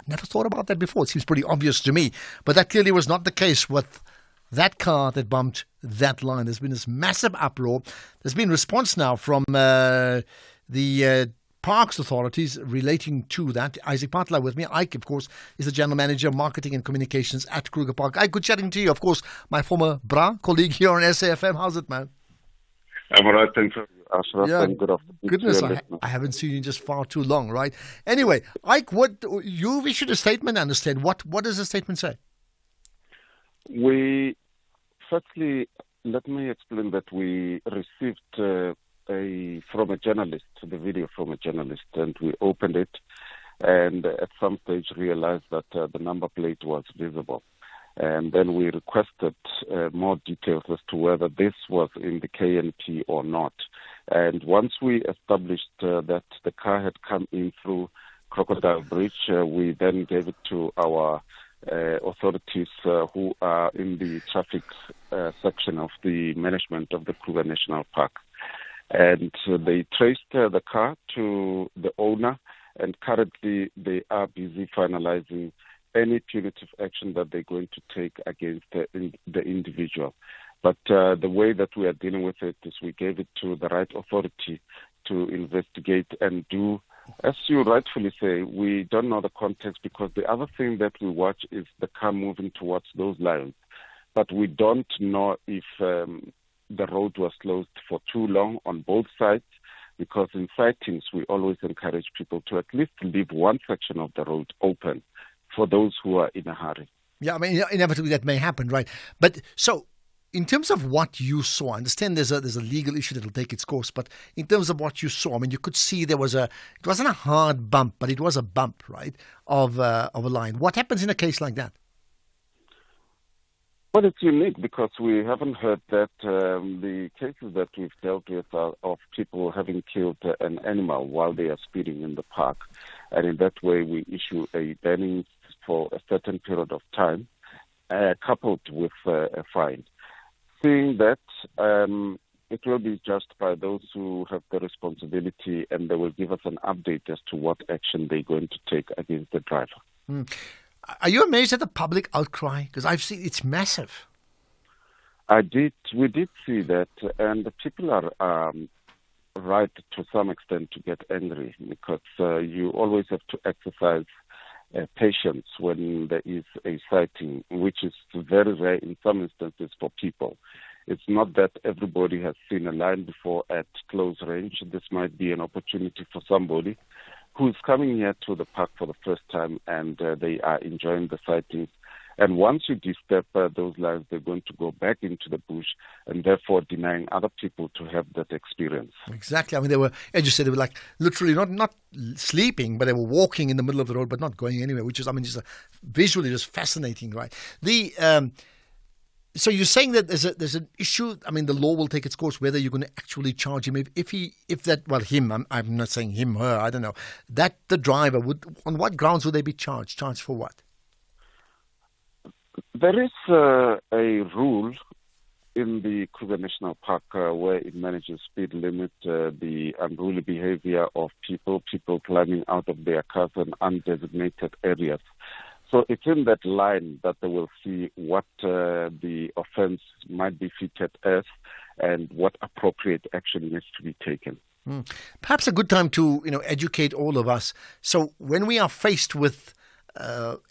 Never thought about that before. It seems pretty obvious to me. But that clearly was not the case with that car that bumped that lion. There's been this massive uproar. There's been response now from the parks authorities relating to that. Isaac Patla with me. Ike, of course, is the General Manager of Marketing and Communications at Kruger Park. Ike, good chatting to you. Of course, my former colleague here on SAFM. How's it, man? I'm all right, thanks, Ashraf, and good afternoon. Goodness, I haven't seen you just far too long, right? Anyway, Ike, you've issued a statement, I understand. What does the statement say? Firstly, let me explain that we received from a journalist, the video from a journalist, and we opened it, and at some stage realized that the number plate was visible. And then we requested more details as to whether this was in the KNP or not. And once we established that the car had come in through Crocodile Bridge, we then gave it to our authorities who are in the traffic section of the management of the Kruger National Park. And they traced the car to the owner, and currently they are busy finalizing any punitive action that they're going to take against the individual. But the way that we are dealing with it is we gave it to the right authority to investigate and do, as you rightfully say, we don't know the context, because the other thing that we watch is the car moving towards those lions. But we don't know if the road was closed for too long on both sides, because in sightings we always encourage people to at least leave one section of the road open for those who are in a hurry. Yeah, inevitably that may happen, right? But so, in terms of what you saw, I understand there's a legal issue that will take its course, but in terms of what you saw, you could see it wasn't a hard bump, but it was a bump, right, of a line. What happens in a case like that? Well, it's unique because we haven't heard that the cases that we've dealt with are of people having killed an animal while they are speeding in the park. And in that way, we issue a banning for a certain period of time, coupled with a fine. Seeing that, it will be judged by those who have the responsibility, and they will give us an update as to what action they're going to take against the driver. Are you amazed at the public outcry? Because I've seen it's massive. We did see that, and the people are right to some extent to get angry, because you always have to exercise patience when there is a sighting, which is very rare in some instances for people. It's not that everybody has seen a lion before at close range. This might be an opportunity for somebody who's coming here to the park for the first time, and they are enjoying the sightings. And once you disturb those lions, they're going to go back into the bush, and therefore denying other people to have that experience. Exactly. They were, as you said, they were like literally not sleeping, but they were walking in the middle of the road, but not going anywhere, which is, just visually just fascinating, right? So you're saying that there's an issue. The law will take its course whether you're going to actually charge him him. I'm not saying him, her. I don't know. That the driver on what grounds would they be charged? Charged for what? There is a rule in the Kruger National Park where it manages speed limit, the unruly behavior of people climbing out of their cars in undesignated areas. So it's in that line that they will see what the offense might be fitted as and what appropriate action needs to be taken. Perhaps a good time to educate all of us. So when we are faced with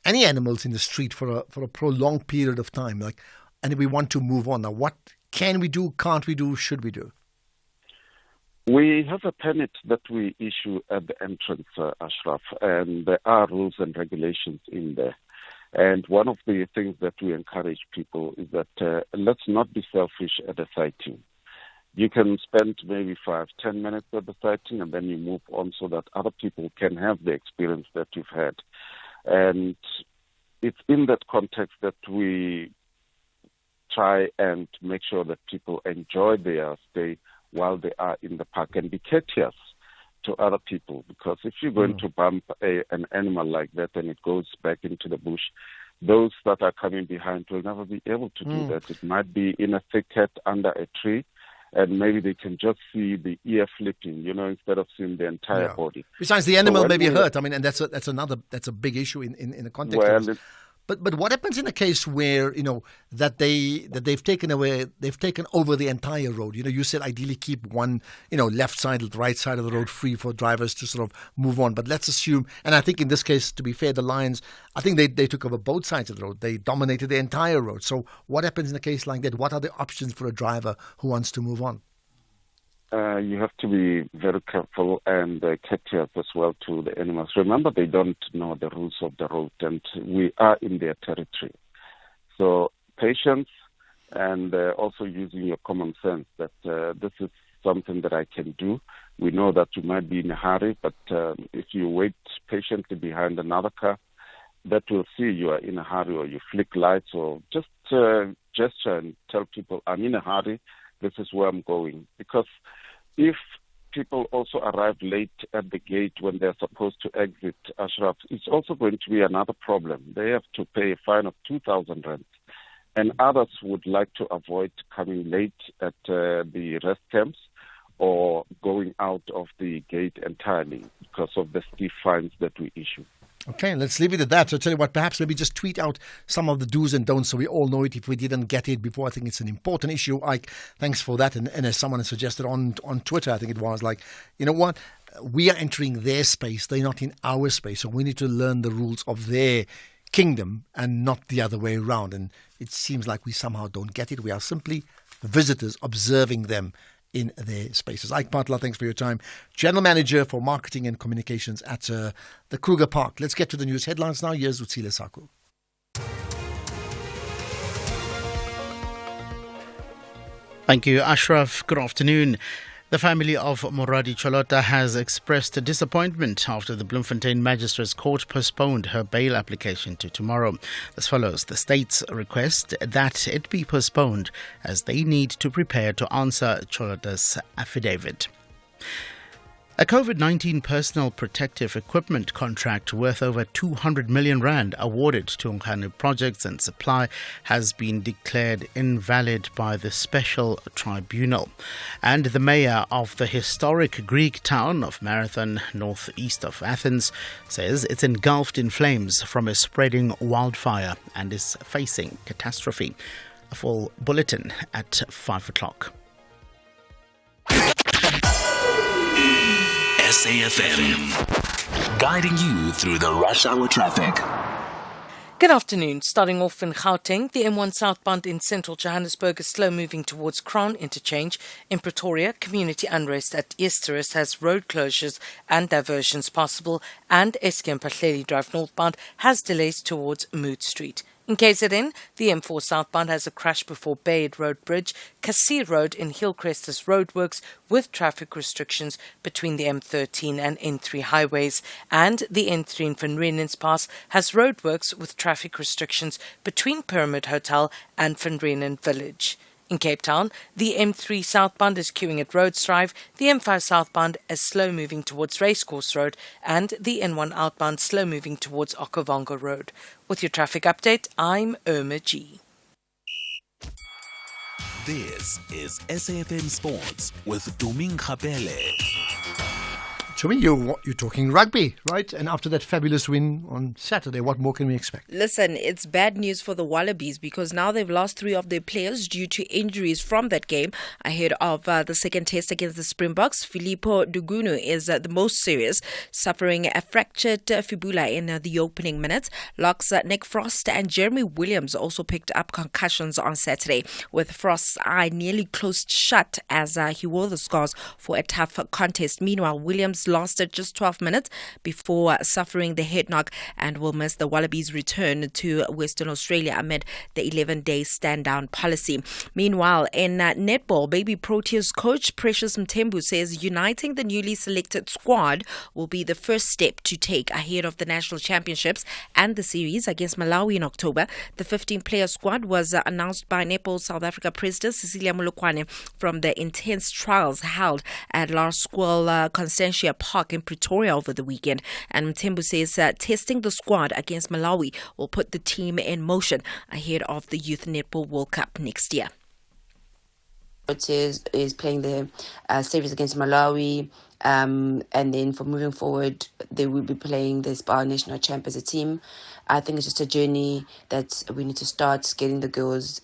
any animals in the street for a prolonged period of time, and we want to move on, now what can we do, can't we do, should we do? We have a permit that we issue at the entrance, Ashraf, and there are rules and regulations in there. And one of the things that we encourage people is that let's not be selfish at a sighting. You can spend maybe 5-10 minutes at the sighting and then you move on so that other people can have the experience that you've had. And it's in that context that we try and make sure that people enjoy their stay while they are in the park and be courteous to other people. Because if you're going to bump an animal like that and it goes back into the bush, those that are coming behind will never be able to do that. It might be in a thicket under a tree, and maybe they can just see the ear flipping, instead of seeing the entire body. Besides, the animal may be hurt. I mean, and that's a big issue in the context of this. But what happens in a case where that they've taken over the entire road? You said ideally keep one left side, right side of the road free for drivers to sort of move on. But let's assume, and I think in this case, to be fair, the Lions, I think they took over both sides of the road. They dominated the entire road. So what happens in a case like that? What are the options for a driver who wants to move on? You have to be very careful and courteous as well to the animals. Remember, they don't know the rules of the road, and we are in their territory. So patience and also using your common sense that this is something that I can do. We know that you might be in a hurry, but if you wait patiently behind another car, that will see you are in a hurry, or you flick lights, or just gesture and tell people, I'm in a hurry, this is where I'm going. Because if people also arrive late at the gate when they're supposed to exit, Ashraf, it's also going to be another problem. They have to pay a fine of 2,000 rand. And others would like to avoid coming late at the rest camps or going out of the gate entirely because of the steep fines that we issue. Okay, let's leave it at that. So tell you what, perhaps maybe just tweet out some of the do's and don'ts so we all know it if we didn't get it before. I think it's an important issue. Ike, thanks for that. And as someone has suggested on Twitter, I think it was you know what? We are entering their space. They're not in our space. So we need to learn the rules of their kingdom and not the other way around. And it seems like we somehow don't get it. We are simply visitors observing them in their spaces. Ike Patla, thanks for your time. General Manager for Marketing and Communications at the Kruger Park. Let's get to the news headlines now. Here's Utsile Saku. Thank you, Ashraf. Good afternoon. The family of Moradi Cholota has expressed disappointment after the Bloemfontein Magistrates Court postponed her bail application to tomorrow. This follows the state's request that it be postponed as they need to prepare to answer Cholota's affidavit. A COVID-19 personal protective equipment contract worth over 200 million rand awarded to Nkanu Projects and Supply has been declared invalid by the special tribunal. And the mayor of the historic Greek town of Marathon, northeast of Athens, says it's engulfed in flames from a spreading wildfire and is facing catastrophe. A full bulletin at 5 o'clock. SAFM, guiding you through the rush hour traffic. Good afternoon. Starting off in Gauteng, the M1 southbound in central Johannesburg is slow moving towards Crown Interchange. In Pretoria, community unrest at Easterus has road closures and diversions possible, and Eskom Pahleli Drive northbound has delays towards Mood Street. In KZN, the M4 southbound has a crash before Bayard Road Bridge. Kassir Road in Hillcrest has roadworks with traffic restrictions between the M13 and N3 highways. And the N3 in Van Riemen's Pass has roadworks with traffic restrictions between Pyramid Hotel and Van Riemen Village. In Cape Town, the M3 southbound is queuing at Rhodes Drive, the M5 southbound is slow moving towards Racecourse Road, and the N1 outbound slow moving towards Okavango Road. With your traffic update, I'm Irma G. This is SAFM Sports with Doming Kapele. To me, you're talking rugby, right? And after that fabulous win on Saturday, what more can we expect? Listen, it's bad news for the Wallabies because now they've lost 3 of their players due to injuries from that game ahead of the second test against the Springboks. Filippo Dugunu is the most serious, suffering a fractured fibula in the opening minutes. Locks Nick Frost and Jeremy Williams also picked up concussions on Saturday, with Frost's eye nearly closed shut as he wore the scars for a tough contest. Meanwhile, Williams lasted just 12 minutes before suffering the head knock and will miss the Wallabies' return to Western Australia amid the 11-day stand-down policy. Meanwhile, in netball, baby Proteas coach Precious Mthembu says uniting the newly selected squad will be the first step to take ahead of the national championships and the series against Malawi in October. The 15-player squad was announced by Netball South Africa President Cecilia Molokwane from the intense trials held at La Squall Constantia Park in Pretoria over the weekend. And Mthembu says testing the squad against Malawi will put the team in motion ahead of the Youth Netball World Cup next year. Is playing the series against Malawi, and then for moving forward, they will be playing the Spar National Champ as a team. I think it's just a journey that we need to start getting the girls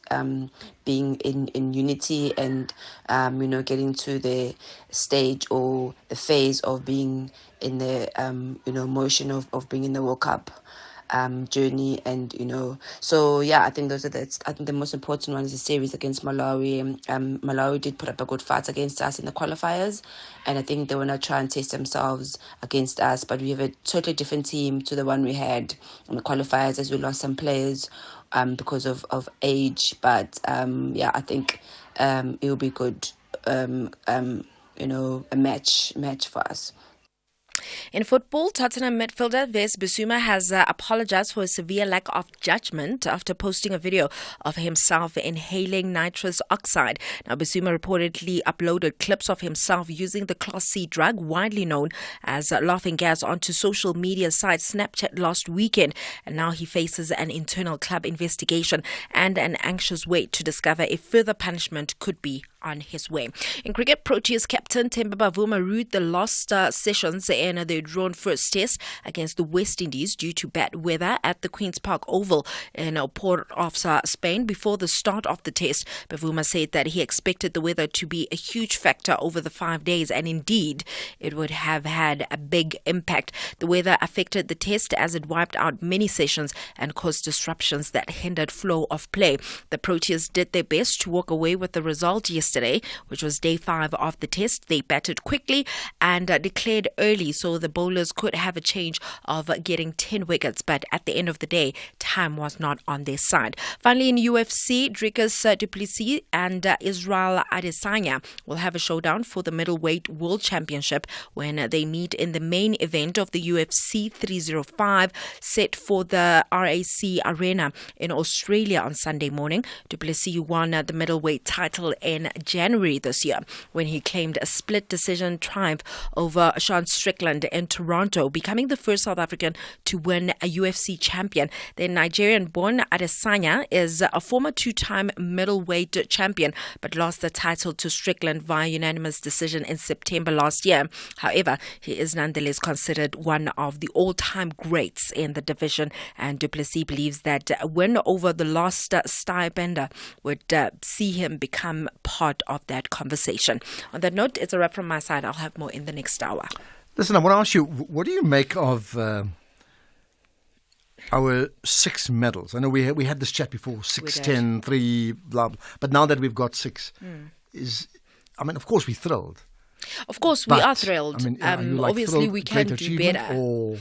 being in unity and getting to the stage or the phase of being in the motion of being in the World Cup journey. And so I think I think the most important one is the series against Malawi. Malawi did put up a good fight against us in the qualifiers, and I think they want to try and test themselves against us, but we have a totally different team to the one we had in the qualifiers, as we lost some players because of age. But I think it will be good, a match for us. In football, Tottenham midfielder Wes Bissouma has apologized for a severe lack of judgment after posting a video of himself inhaling nitrous oxide. Now, Bissouma reportedly uploaded clips of himself using the Class C drug, widely known as laughing gas, onto social media site Snapchat last weekend. And now he faces an internal club investigation and an anxious wait to discover if further punishment could be on his way. In cricket, Proteas captain Themba Bavuma ruled the last sessions in their drawn first test against the West Indies due to bad weather at the Queen's Park Oval in Port of Spain before the start of the test. Bavuma said that he expected the weather to be a huge factor over the 5 days, and indeed it would have had a big impact. The weather affected the test as it wiped out many sessions and caused disruptions that hindered flow of play. The Proteas did their best to walk away with the result yesterday, which was day 5 of the test. They batted quickly and declared early so the bowlers could have a chance of getting 10 wickets, but at the end of the day, time was not on their side. Finally, in UFC, Dricus du Plessis and Israel Adesanya will have a showdown for the middleweight world championship when they meet in the main event of the UFC 305 set for the RAC Arena in Australia on Sunday morning. Du Plessis won the middleweight title in January this year when he claimed a split decision triumph over Sean Strickland in Toronto, becoming the first South African to win a UFC champion. The Nigerian-born Adesanya is a former 2-time middleweight champion but lost the title to Strickland via unanimous decision in September last year. However, he is nonetheless considered one of the all-time greats in the division, and Du Plessis believes that a win over the last stylebender would see him become part of that conversation. On that note, it's a wrap from my side. I'll have more in the next hour. Listen, I want to ask you, what do you make of our 6 medals? I know we had this chat before, 6, 10, 3, blah, blah, but now that we've got 6, of course we're thrilled. Of course, we are thrilled. obviously, obviously, we can do better. Or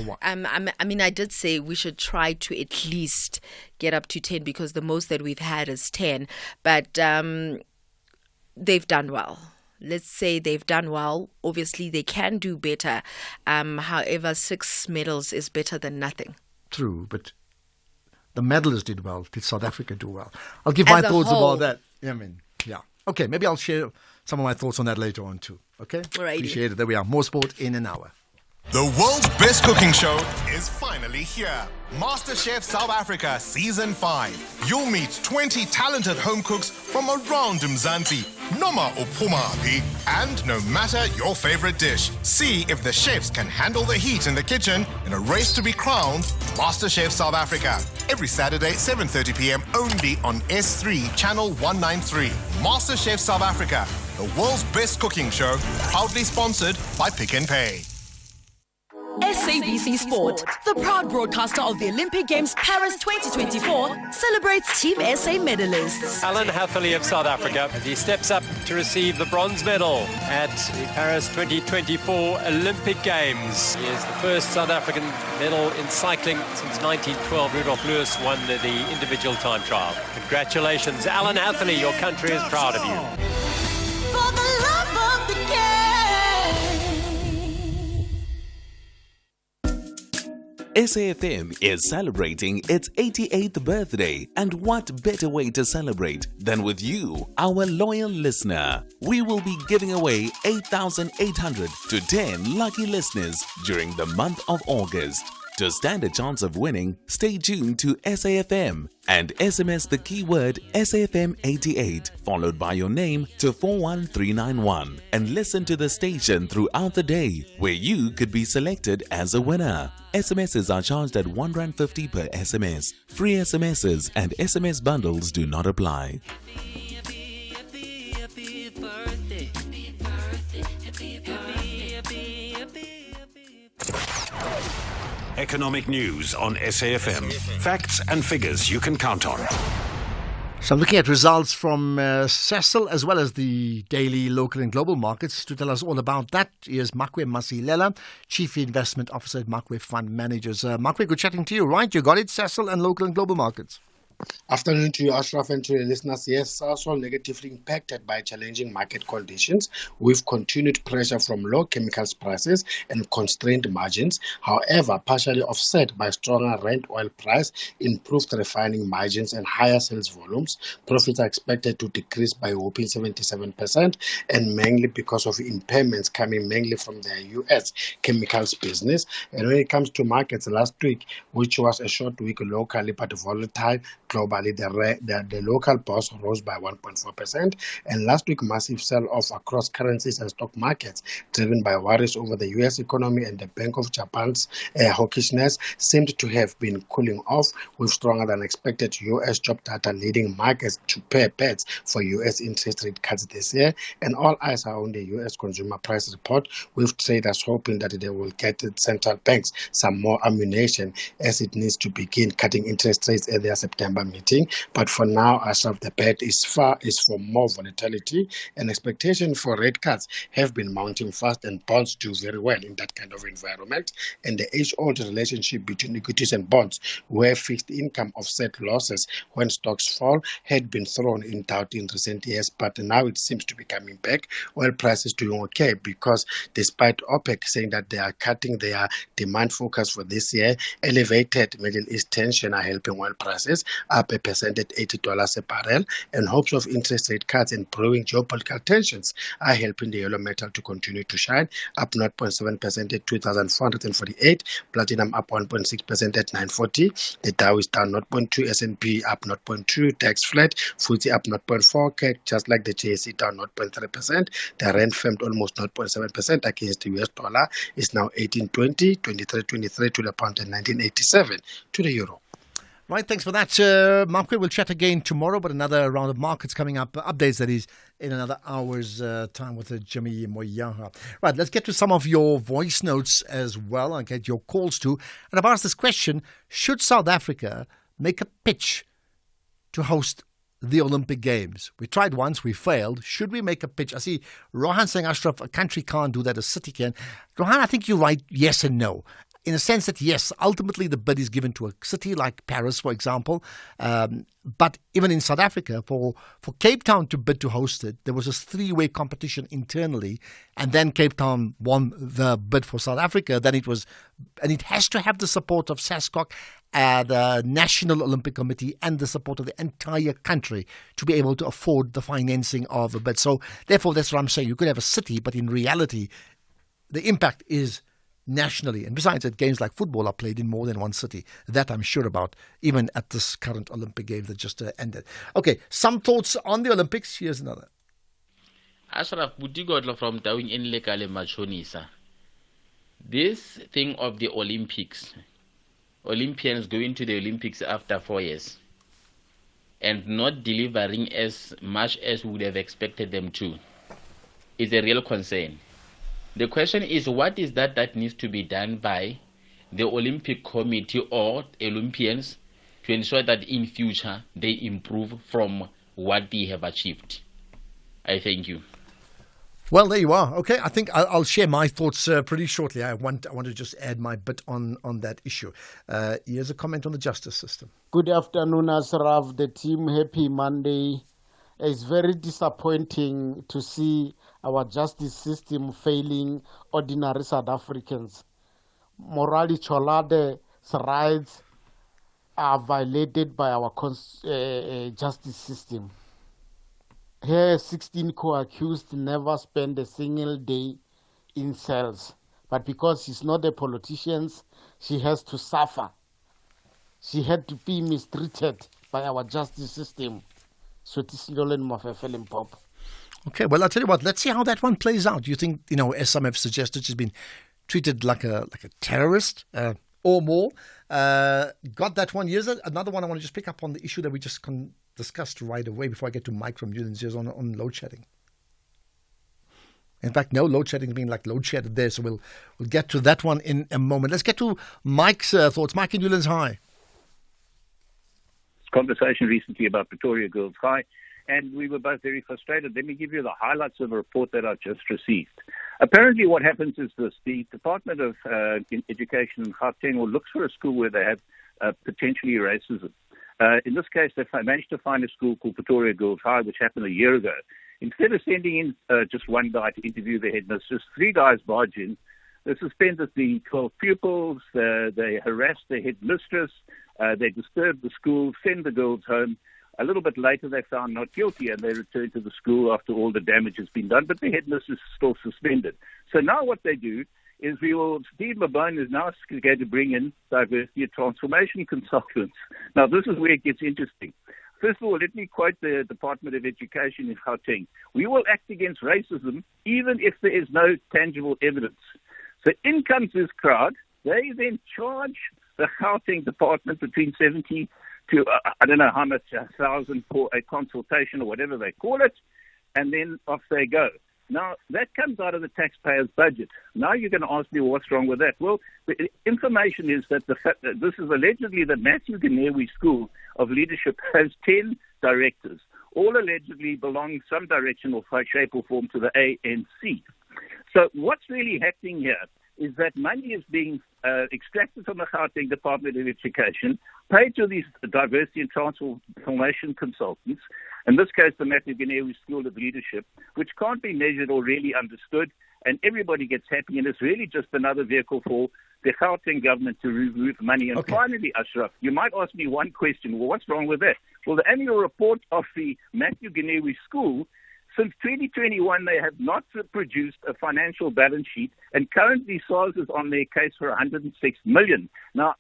what? I did say we should try to at least get up to 10 because the most that we've had is 10. But they've done well. Let's say they've done well. Obviously, they can do better. However, 6 medals is better than nothing. True, but the medalists did well. Did South Africa do well? I'll give my thoughts about that. Okay, maybe I'll share some of my thoughts on that later on too. Okay? Alrighty. Appreciate it. There we are. More sport in an hour. The world's best cooking show is finally here. MasterChef South Africa Season 5. You'll meet 20 talented home cooks from around Mzansi, noma uphumaphi, and no matter your favorite dish, see if the chefs can handle the heat in the kitchen in a race to be crowned MasterChef South Africa. Every Saturday, 7:30 p.m. only on S3 Channel 193. MasterChef South Africa, the world's best cooking show, proudly sponsored by Pick n Pay. SABC Sport, the proud broadcaster of the Olympic Games Paris 2024, celebrates Team SA medalists. Alan Hatherley of South Africa, as he steps up to receive the bronze medal at the Paris 2024 Olympic Games. He is the first South African medal in cycling since 1912. Rudolf Lewis won the individual time trial. Congratulations, Alan Hatherley. Your country is proud of you. For the love of the game. SAFM is celebrating its 88th birthday, and what better way to celebrate than with you, our loyal listener. We will be giving away 8,800 to 10 lucky listeners during the month of August. To stand a chance of winning, stay tuned to SAFM and SMS the keyword SAFM88 followed by your name to 41391 and listen to the station throughout the day, where you could be selected as a winner. SMSs are charged at R1.50 per SMS. Free SMSs and SMS bundles do not apply. Economic news on SAFM. Facts and figures you can count on. So I'm looking at results from Cecil as well as the daily local and global markets. To tell us all about that is Makwe Masilela, Chief Investment Officer at Makwe Fund Managers. Makwe, good chatting to you, right? You got it, Cecil, and local and global markets. Afternoon to you, Ashraf, and to your listeners. Yes, also negatively impacted by challenging market conditions with continued pressure from low chemicals prices and constrained margins. However, partially offset by stronger Brent oil price, improved refining margins, and higher sales volumes. Profits are expected to decrease by a whopping 77%, and mainly because of impairments coming mainly from the U.S. chemicals business. And when it comes to markets last week, which was a short week locally but volatile globally, the local bonds rose by 1.4%, and last week massive sell-off across currencies and stock markets, driven by worries over the U.S. economy and the Bank of Japan's hawkishness, seemed to have been cooling off, with stronger than expected U.S. job data leading markets to pair bets for U.S. interest rate cuts this year, and all eyes are on the U.S. consumer price report, with traders hoping that they will get the central banks some more ammunition as it needs to begin cutting interest rates at their September meeting. But for now, Ashraf, the bet is for more volatility, and expectation for rate cuts have been mounting fast, and bonds do very well in that kind of environment. And the age-old relationship between equities and bonds, where fixed income offset losses when stocks fall, had been thrown in doubt in recent years, but now it seems to be coming back. Oil prices doing okay because despite OPEC saying that they are cutting their demand focus for this year, elevated Middle East tension are helping oil prices up 1% at $80 a barrel, and hopes of interest rate cuts and brewing geopolitical tensions are helping the yellow metal to continue to shine, up 0.7% at 2,448, platinum up 1.6% at 940, the Dow is down 0.2, S&P up 0.2, tax flat, FTSE up 0.4, CAC just like the JSE down 0.3%, the rand firmed almost 0.7% against the US dollar, is now 18.20, 23.23 to the pound, and 19.87 to the euro. Right, thanks for that. Mark, we'll chat again tomorrow, but another round of markets coming up, updates that is, in another hour's time with Jimmy Moyaha. Right, let's get to some of your voice notes as well and get your calls too. And I've asked this question: should South Africa make a pitch to host the Olympic Games? We tried once, we failed. Should we make a pitch? I see Rohan saying, Ashraf, a country can't do that, a city can. Rohan, I think you're right, yes and no. In a sense that, yes, ultimately the bid is given to a city like Paris, for example. But even in South Africa, for Cape Town to bid to host it, there was a three-way competition internally, and then Cape Town won the bid for South Africa. Then it was, and it has to have the support of SASCOC, the National Olympic Committee, and the support of the entire country to be able to afford the financing of a bid. So therefore, that's what I'm saying. You could have a city, but in reality, the impact is nationally. And besides that, games like football are played in more than one city. That I'm sure about, even at this current Olympic game that just ended. Okay, some thoughts on the Olympics. Here's another. Ashraf Butigotlo from Tawing in Lekale Machonisa. This thing of the Olympics, Olympians going to the Olympics after 4 years and not delivering as much as we would have expected them to, is a real concern. The question is, what is that needs to be done by the Olympic Committee or Olympians to ensure that in future they improve from what they have achieved? I thank you. Well, there you are. Okay, I think I'll share my thoughts pretty shortly. I want to just add my bit on that issue. Here's a comment on the justice system. Good afternoon, Ashraf. The team, happy Monday. It's very disappointing to see our justice system failing ordinary South Africans. Morali Cholade's rights are violated by our justice system. Her 16 co-accused never spent a single day in cells. But because she's not a politician, she has to suffer. She had to be mistreated by our justice system. Okay, well, I'll tell you what, let's see how that one plays out. Do you think, as some have suggested, she's been treated like a terrorist or more? Got that one. Here's another one I want to just pick up on the issue that we just discussed right away before I get to Mike from Newlands on load shedding. In fact, no, load shedding being like load shedded there, so we'll get to that one in a moment. Let's get to Mike's thoughts. Mike in Newlands, hi. Conversation recently about Pretoria Girls High, and we were both very frustrated. Let me give you the highlights of a report that I just received. Apparently what happens is this: the Department of Education in Gauteng looks for a school where they have potentially racism. In this case, they managed to find a school called Pretoria Girls High, which happened a year ago. Instead of sending in just one guy to interview the headmistress, 3 guys barge in. They suspended the 12 pupils, they harassed the headmistress, they disturbed the school, sent the girls home. A little bit later, they found not guilty, and they returned to the school after all the damage has been done, but the headmistress is still suspended. So now what they do is Steve Mabone is now going to bring in diversity and transformation consultants. Now, this is where it gets interesting. First of all, let me quote the Department of Education in Gauteng. We will act against racism even if there is no tangible evidence. So in comes this crowd. They then charge the Gauteng department between 70 to, I don't know how much, 1,000 for a consultation or whatever they call it, and then off they go. Now, that comes out of the taxpayer's budget. Now you're going to ask me, what's wrong with that? Well, the information is that this is allegedly the Matthew Ganewi School of Leadership has 10 directors, all allegedly belong some direction or shape or form to the ANC. So what's really happening here is that money is being extracted from the Gauteng Department of Education, paid to these diversity and transformation consultants, in this case the Matthew Ganewi School of Leadership, which can't be measured or really understood, and everybody gets happy, and it's really just another vehicle for the Gauteng government to remove money. And finally, Ashraf, you might ask me one question, well, what's wrong with that? Well, the annual report of the Matthew Ganewi School, since 2021, they have not produced a financial balance sheet, and currently SARS is on their case for 106 million. Now,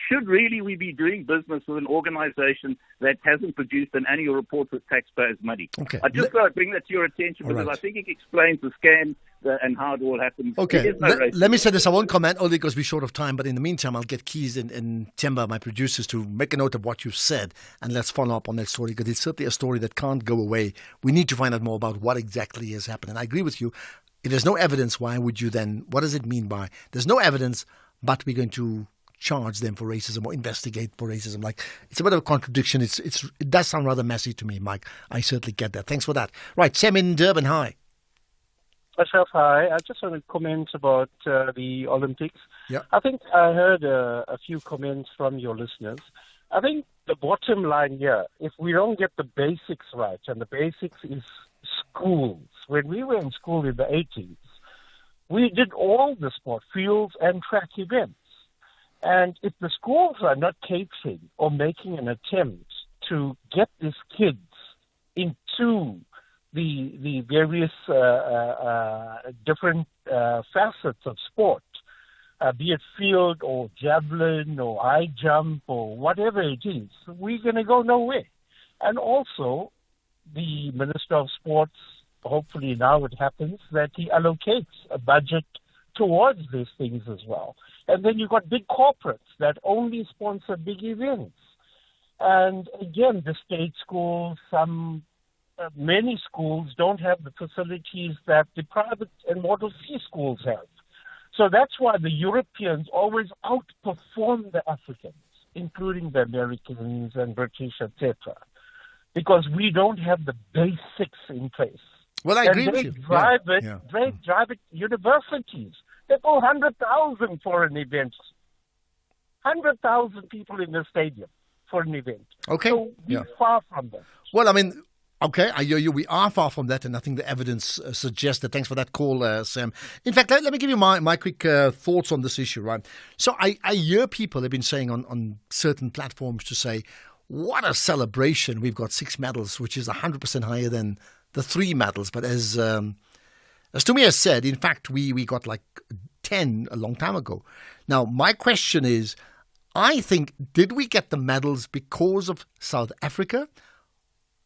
should really we be doing business with an organization that hasn't produced an annual report with taxpayers' money? Okay. I just got to bring that to your attention because I think it explains the scam and how it all happens. Okay, let me say this. I won't comment only because we're short of time, but in the meantime, I'll get Keys and Timber, my producers, to make a note of what you've said, and let's follow up on that story because it's certainly a story that can't go away. We need to find out more about what exactly has happened. And I agree with you. If there's no evidence, why would you then, what does it mean by there's no evidence, but we're going to charge them for racism or investigate for racism? Like, it's a bit of a contradiction. It does sound rather messy to me, Mike. I certainly get that. Thanks for that. Right, Sam in Durban, hi. Ashraf, hi. I just want to comment about the Olympics. Yeah. I think I heard a few comments from your listeners. I think the bottom line here, if we don't get the basics right, and the basics is schools. When we were in school in the 80s, we did all the sport, fields and track events. And if the schools are not catering or making an attempt to get these kids into the various different facets of sport, be it field or javelin or high jump or whatever it is, we're going to go nowhere. And also, the Minister of Sports, hopefully now it happens, that he allocates a budget towards these things as well. And then you've got big corporates that only sponsor big events. And again, the state schools, many schools don't have the facilities that the private and Model C schools have. So that's why the Europeans always outperform the Africans, including the Americans and British, etc., because we don't have the basics in place. Well, I agree with you. They drive it. Universities, they pay 100,000 for an event. 100,000 people in the stadium for an event. Okay. So we're far from that. Well, I mean, okay, I hear you. We are far from that, and I think the evidence suggests that. Thanks for that call, Sam. In fact, let me give you my quick thoughts on this issue, right? So I hear people have been saying on certain platforms to say, what a celebration. We've got 6 medals, which is 100% higher than the 3 medals. But as Tumi has said, in fact, we got like 10 a long time ago. Now, my question is, I think, did we get the medals because of South Africa?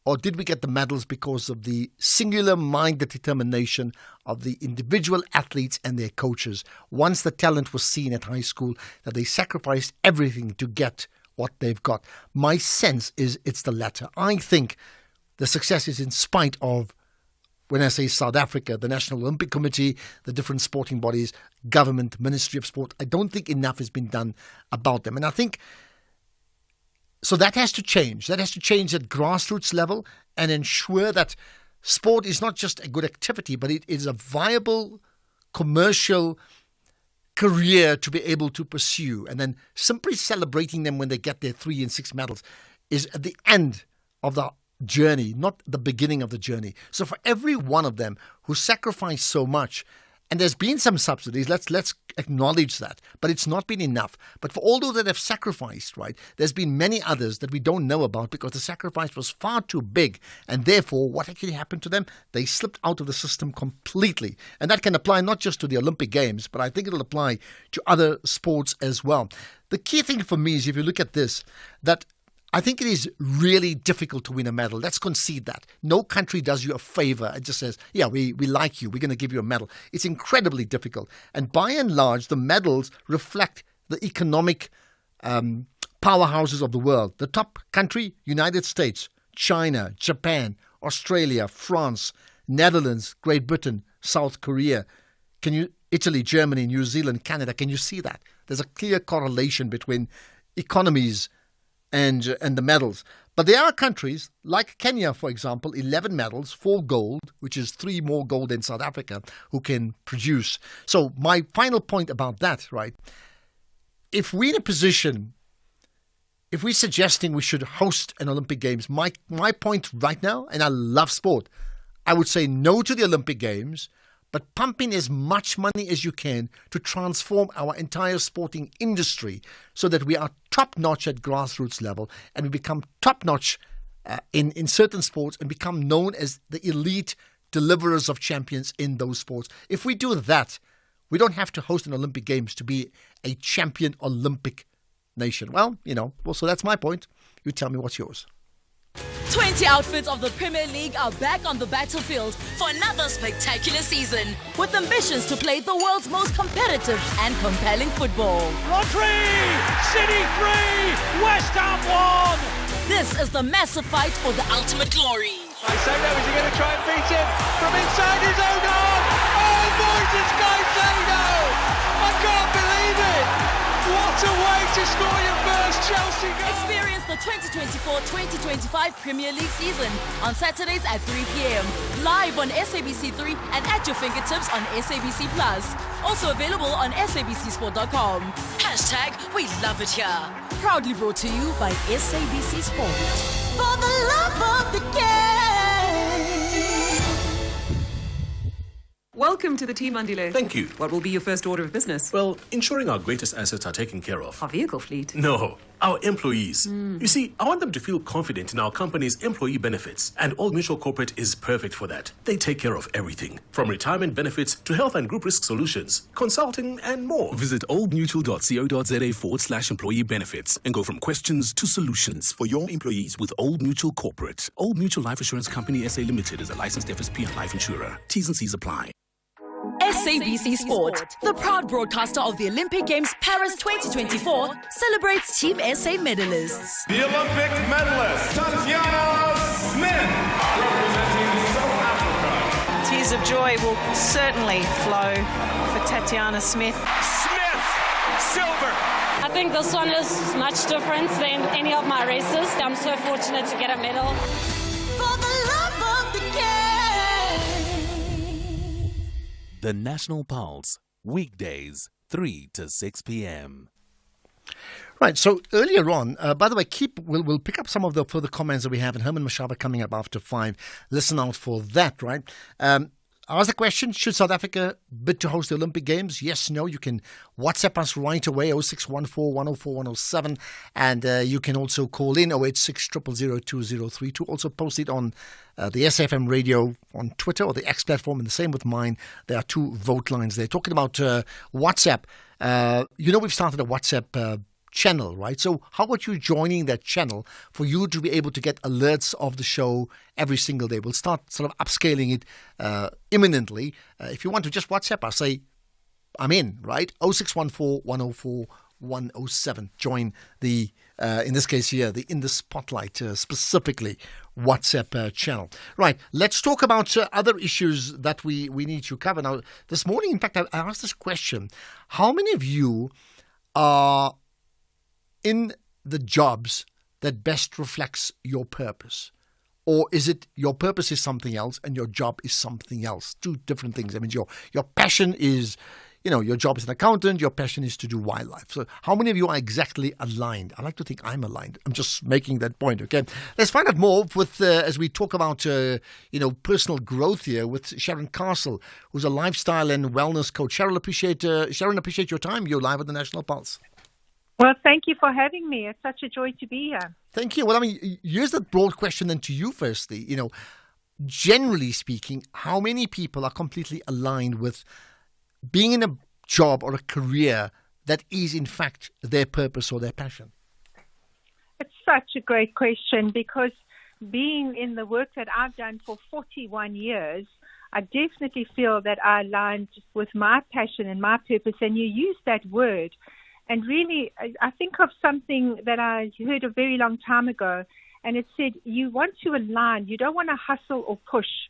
Or did we get the medals because of the singular-minded determination of the individual athletes and their coaches? Once the talent was seen at high school, that they sacrificed everything to get what they've got. My sense is it's the latter. I think the success is in spite of, when I say South Africa, the National Olympic Committee, the different sporting bodies, government, Ministry of Sport. I don't think enough has been done about them. And I think so that has to change. That has to change at grassroots level and ensure that sport is not just a good activity, but it is a viable commercial career to be able to pursue. And then simply celebrating them when they get their 3 and 6 medals is at the end of the journey, not the beginning of the journey. So for every one of them who sacrificed so much, and there's been some subsidies, let's acknowledge that, but it's not been enough. But for all those that have sacrificed, right, there's been many others that we don't know about because the sacrifice was far too big, and therefore what actually happened to them? They slipped out of the system completely. And that can apply not just to the Olympic Games, but I think it'll apply to other sports as well. The key thing for me is, if you look at this, that I think it is really difficult to win a medal. Let's concede that. No country does you a favor and just says, yeah, we like you, we're going to give you a medal. It's incredibly difficult. And by and large, the medals reflect the economic powerhouses of the world. The top country, United States, China, Japan, Australia, France, Netherlands, Great Britain, South Korea. Italy, Germany, New Zealand, Canada. Can you see that? There's a clear correlation between economies and the medals. But there are countries like Kenya, for example, 11 medals, 4 gold, which is 3 more gold than South Africa, who can produce. So my final point about that, right, if we're in a position, if we're suggesting we should host an Olympic Games, my point right now, and I love sport, I would say no to the Olympic Games, but pump in as much money as you can to transform our entire sporting industry so that we are top-notch at grassroots level and we become top-notch in certain sports and become known as the elite deliverers of champions in those sports. If we do that, we don't have to host an Olympic Games to be a champion Olympic nation. Well, so that's my point. You tell me what's yours. 20 outfits of the Premier League are back on the battlefield for another spectacular season, with ambitions to play the world's most competitive and compelling football. Rodri! City 3! West Ham 1! This is the massive fight for the ultimate glory. Caicedo, is he going to try and beat him from inside his own arm? Oh, boys, it's Caicedo! I can't believe it! What a way to score your first Chelsea goal! Experience the 2024-2025 Premier League season on Saturdays at 3 p.m. Live on SABC3 and at your fingertips on SABC Plus. Also available on SABCsport.com. # we love it here. Proudly brought to you by SABC Sport. For the love of the game. Welcome to the team, Andile. Thank you. What will be your first order of business? Well, ensuring our greatest assets are taken care of. Our vehicle fleet? No, our employees. You see, I want them to feel confident in our company's employee benefits, and Old Mutual Corporate is perfect for that. They take care of everything, from retirement benefits to health and group risk solutions, consulting, and more. Visit oldmutual.co.za/employee benefits and go from questions to solutions for your employees with Old Mutual Corporate. Old Mutual Life Assurance Company SA Limited is a licensed FSP and life insurer. T's and C's apply. SABC Sport, the proud broadcaster of the Olympic Games Paris 2024, celebrates Team SA medalists. The Olympic medalist, Tatiana Smith, representing South Africa. Tears of joy will certainly flow for Tatiana Smith. Smith, silver. I think this one is much different than any of my races. I'm so fortunate to get a medal. For the love of the game. The National Pulse, weekdays, 3 to 6 p.m. Right, so earlier on, by the way, we'll pick up some of the further comments that we have, and Herman Mashaba coming up after 5. Listen out for that, right? I asked the question, should South Africa bid to host the Olympic Games? Yes, no. You can WhatsApp us right away, 0614 104 107. And you can also call in 086 000 2032. Also post it on the SFM radio on Twitter or the X platform, and the same with mine. There are 2 vote lines there. Talking about WhatsApp, we've started a WhatsApp channel, right? So how about you joining that channel for you to be able to get alerts of the show every single day? We'll start sort of upscaling it imminently. If you want to just WhatsApp us, say, I'm in, right? 0614 104 107. Join the, in this case here, the In the Spotlight, specifically WhatsApp channel. Right, let's talk about other issues that we need to cover. Now, this morning, in fact, I asked this question. How many of you are in the jobs that best reflects your purpose? Or is it your purpose is something else and your job is something else? 2 different things. I mean, your passion is, your job is an accountant, your passion is to do wildlife. So how many of you are exactly aligned? I like to think I'm aligned. I'm just making that point, okay? Let's find out more with as we talk about, personal growth here with Sharon Castle, who's a lifestyle and wellness coach. Sharon, appreciate your time. You're live at the National Pulse. Well, thank you for having me. It's such a joy to be here. Thank you. Well, I mean, here's the broad question then to you firstly. Generally speaking, how many people are completely aligned with being in a job or a career that is in fact their purpose or their passion? It's such a great question, because being in the work that I've done for 41 years, I definitely feel that I aligned with my passion and my purpose. And you use that word. And really, I think of something that I heard a very long time ago, and it said, you want to align, you don't want to hustle or push.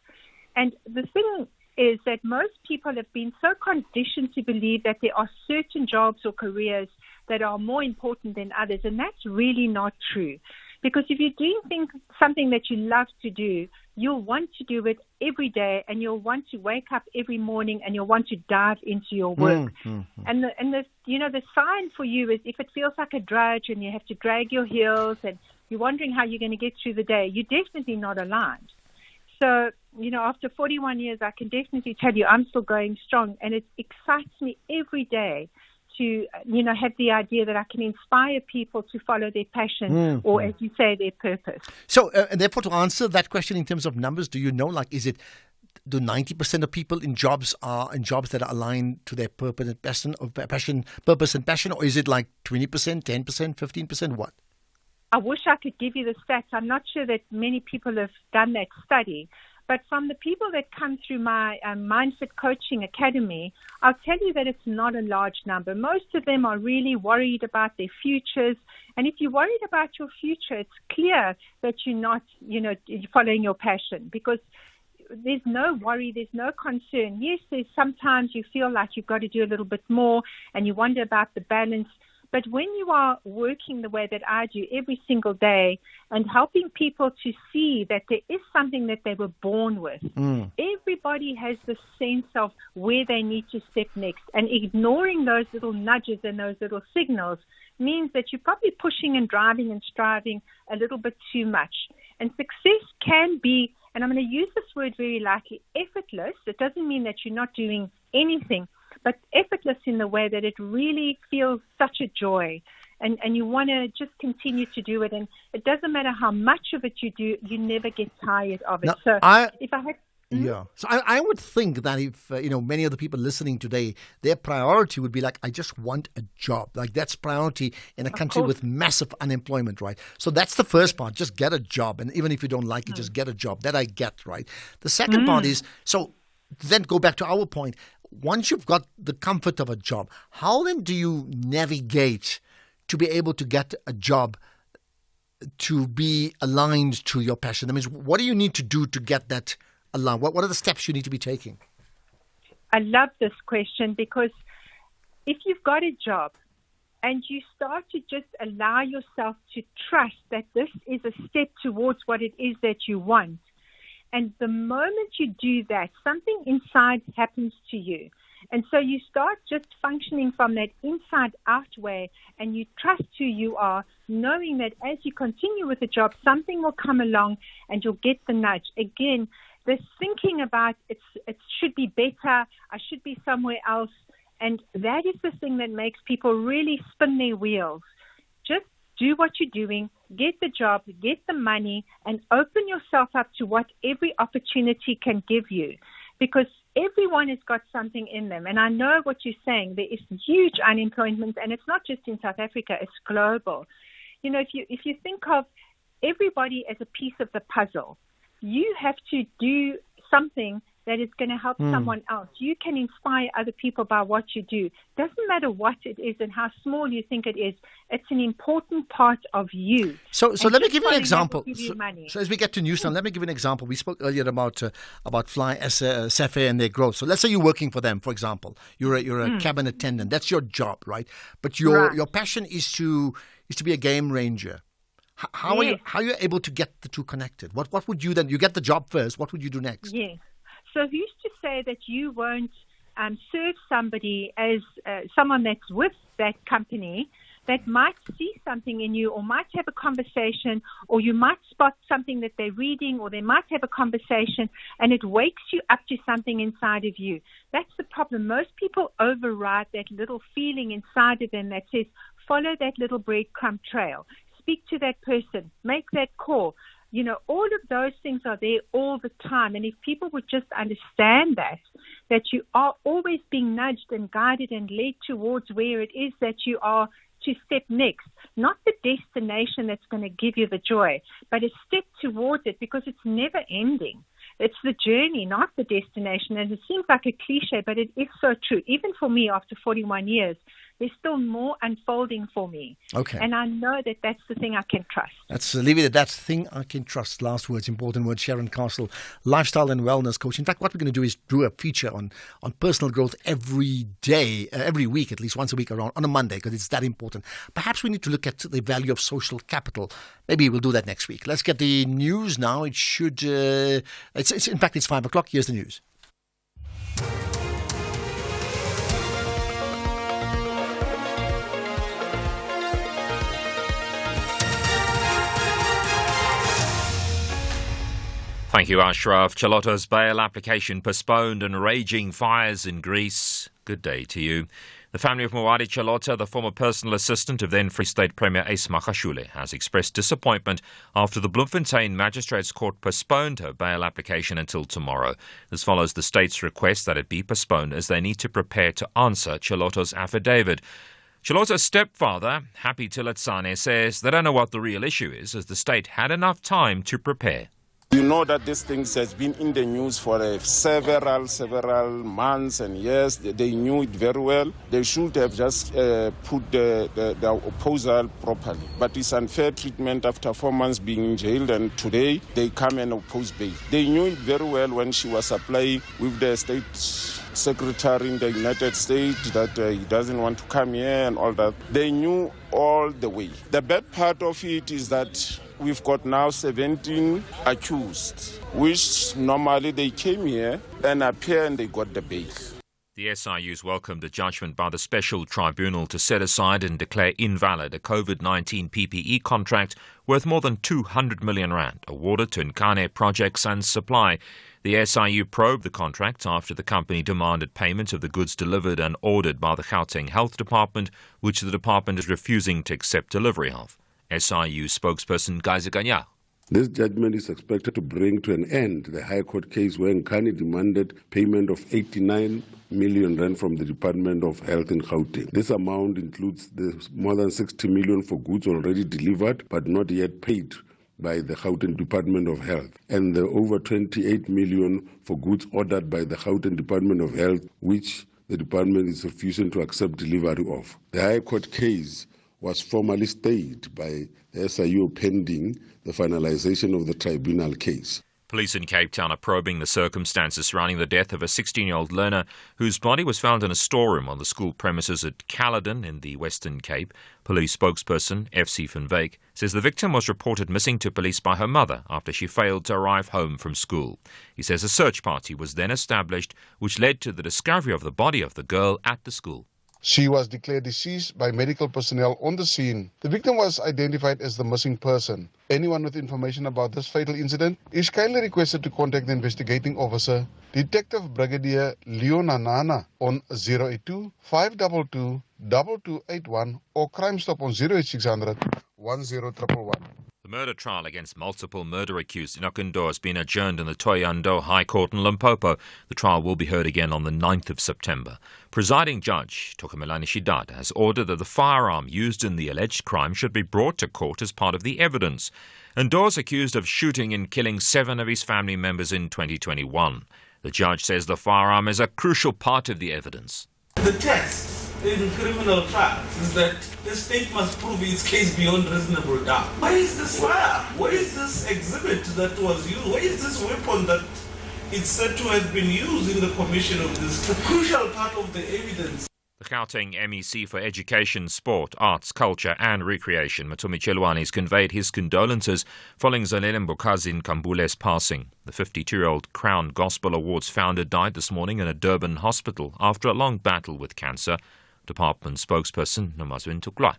And the thing is that most people have been so conditioned to believe that there are certain jobs or careers that are more important than others, and that's really not true. Because if you're doing something that you love to do, you'll want to do it every day, and you'll want to wake up every morning, and you'll want to dive into your work. And the sign for you is if it feels like a drudge and you have to drag your heels and you're wondering how you're going to get through the day, you're definitely not aligned. So, after 41 years, I can definitely tell you I'm still going strong, and it excites me every day to, have the idea that I can inspire people to follow their passion or, as you say, their purpose. So, and therefore, to answer that question in terms of numbers, do you know, do 90% of people in jobs that are aligned to their purpose and passion, or is it like 20%, 10%, 15%, what? I wish I could give you the stats. I'm not sure that many people have done that study. But from the people that come through my Mindset Coaching Academy, I'll tell you that it's not a large number. Most of them are really worried about their futures. And if you're worried about your future, it's clear that you're not, following your passion, because there's no worry, there's no concern. Yes, there's sometimes you feel like you've got to do a little bit more and you wonder about the balance. But when you are working the way that I do every single day and helping people to see that there is something that they were born with, everybody has the sense of where they need to step next. And ignoring those little nudges and those little signals means that you're probably pushing and driving and striving a little bit too much. And success can be, and I'm going to use this word very lightly, effortless. It doesn't mean that you're not doing anything, but effortless in the way that it really feels such a joy. and you want to just continue to do it. And it doesn't matter how much of it you do, you never get tired of it. Now, So if I had... Yeah. So I would think that if, many of the people listening today, their priority would be like, I just want a job. Like that's priority in a country with massive unemployment, right? So that's the first part. Just get a job. And even if you don't like it, just get a job. That I get, right? The second part is, so then go back to our point. Once you've got the comfort of a job, how then do you navigate to be able to get a job to be aligned to your passion? That means, what do you need to do to get that aligned? What are the steps you need to be taking? I love this question, because if you've got a job and you start to just allow yourself to trust that this is a step towards what it is that you want, and the moment you do that, something inside happens to you. And so you start just functioning from that inside out way, and you trust who you are, knowing that as you continue with the job, something will come along and you'll get the nudge. Again, this thinking about it should be better, I should be somewhere else, and that is the thing that makes people really spin their wheels. Just do what you're doing, get the job, get the money, and open yourself up to what every opportunity can give you. Because everyone has got something in them. And I know what you're saying. There is huge unemployment, and it's not just in South Africa, it's global. You know, if you think of everybody as a piece of the puzzle, you have to do something that is going to help someone else. You can inspire other people by what you do. Doesn't matter what it is and how small you think it is. It's an important part of you. So let me give you an following that example. will give you money. So as we get to Newstown, let me give you an example. We spoke earlier about Fly Cefe and their growth. So let's say you're working for them, for example. You're a cabin attendant. That's your job, right? But your passion is to be a game ranger. How are you able to get the two connected? What would you then? You get the job first. What would you do next? Yes. So who's to say that you won't serve somebody as someone that's with that company that might see something in you, or might have a conversation, or you might spot something that they're reading, or they might have a conversation, and it wakes you up to something inside of you. That's the problem. Most people override that little feeling inside of them that says, follow that little breadcrumb trail. Speak to that person. Make that call. You know, all of those things are there all the time. And if people would just understand that you are always being nudged and guided and led towards where it is that you are to step next, not the destination that's going to give you the joy, but a step towards it, because it's never ending. It's the journey, not the destination. And it seems like a cliche, but it is so true. Even for me, after 41 years, there's still more unfolding for me. Okay. And I know that that's the thing I can trust. Let's leave it at that. Thing I can trust. Last words, important words. Sharon Castle, lifestyle and wellness coach. In fact, what we're going to do is do a feature on personal growth every day, every week, at least once a week on a Monday, because it's that important. Perhaps we need to look at the value of social capital. Maybe we'll do that next week. Let's get the news now. It should, in fact, it's 5 o'clock. Here's the news. Thank you, Ashraf. Chalota's bail application postponed and raging fires in Greece. Good day to you. The family of Mwadi Chalota, the former personal assistant of then Free State Premier Ace Magashule, has expressed disappointment after the Bloemfontein Magistrates Court postponed her bail application until tomorrow. This follows the state's request that it be postponed as they need to prepare to answer Chalota's affidavit. Chalota's stepfather, Happy Tilatsane, says they don't know what the real issue is, as the state had enough time to prepare. You know that this thing has been in the news for several months and years. They knew it very well. They should have just put the proposal properly. But it's unfair treatment after 4 months being in jail, and today they come and oppose bail. They knew it very well when she was applying with the state secretary in the United States that he doesn't want to come here and all that. They knew all the way. The bad part of it is that we've got now 17 accused, which normally they came here and appear and they got the bail. The SIU's welcomed a judgment by the Special Tribunal to set aside and declare invalid a COVID-19 PPE contract worth more than 200 million rand awarded to Nkane Projects and Supply. The The SIU probed the contract after the company demanded payment of the goods delivered and ordered by the Gauteng Health Department, which the department is refusing to accept delivery of. SIU spokesperson Gaiza Kanya. This judgment is expected to bring to an end the High Court case where Nkani demanded payment of 89 million rand from the Department of Health in Gauteng. This amount includes the more than 60 million for goods already delivered but not yet paid by the Gauteng Department of Health, and the over 28 million for goods ordered by the Gauteng Department of Health, which the department is refusing to accept delivery of. The High Court case was formally stayed by the SIU pending the finalization of the tribunal case. Police in Cape Town are probing the circumstances surrounding the death of a 16-year-old learner whose body was found in a storeroom on the school premises at Caledon in the Western Cape. Police spokesperson FC van Wyk says the victim was reported missing to police by her mother after she failed to arrive home from school. He says a search party was then established, which led to the discovery of the body of the girl at the school. She was declared deceased by medical personnel on the scene. The victim was identified as the missing person. Anyone with information about this fatal incident is kindly requested to contact the investigating officer, Detective Brigadier Leona Nana, on 082 522 2281 or Crime Stop on 08600 10111. The murder trial against multiple murder accused in Okundo has been adjourned in the Thohoyandou High Court in Limpopo. The trial will be heard again on the 9th of September. Presiding Judge Tokomelani Shidada has ordered that the firearm used in the alleged crime should be brought to court as part of the evidence. Ndor is accused of shooting and killing 7 of his family members in 2021. The judge says the firearm is a crucial part of the evidence. The test in criminal trials is that the state must prove its case beyond reasonable doubt. Where is this fire? Where is this exhibit that was used? Where is this weapon that is said to have been used in the commission of this? The crucial part of the evidence. The Gauteng MEC for Education, Sport, Arts, Culture and Recreation, Matumi Chelwane, has conveyed his condolences following Zanele Mbokazi Kambule's passing. The 52-year-old Crown Gospel Awards founder died this morning in a Durban hospital after a long battle with cancer. Department spokesperson Nomazwin Tuklwana.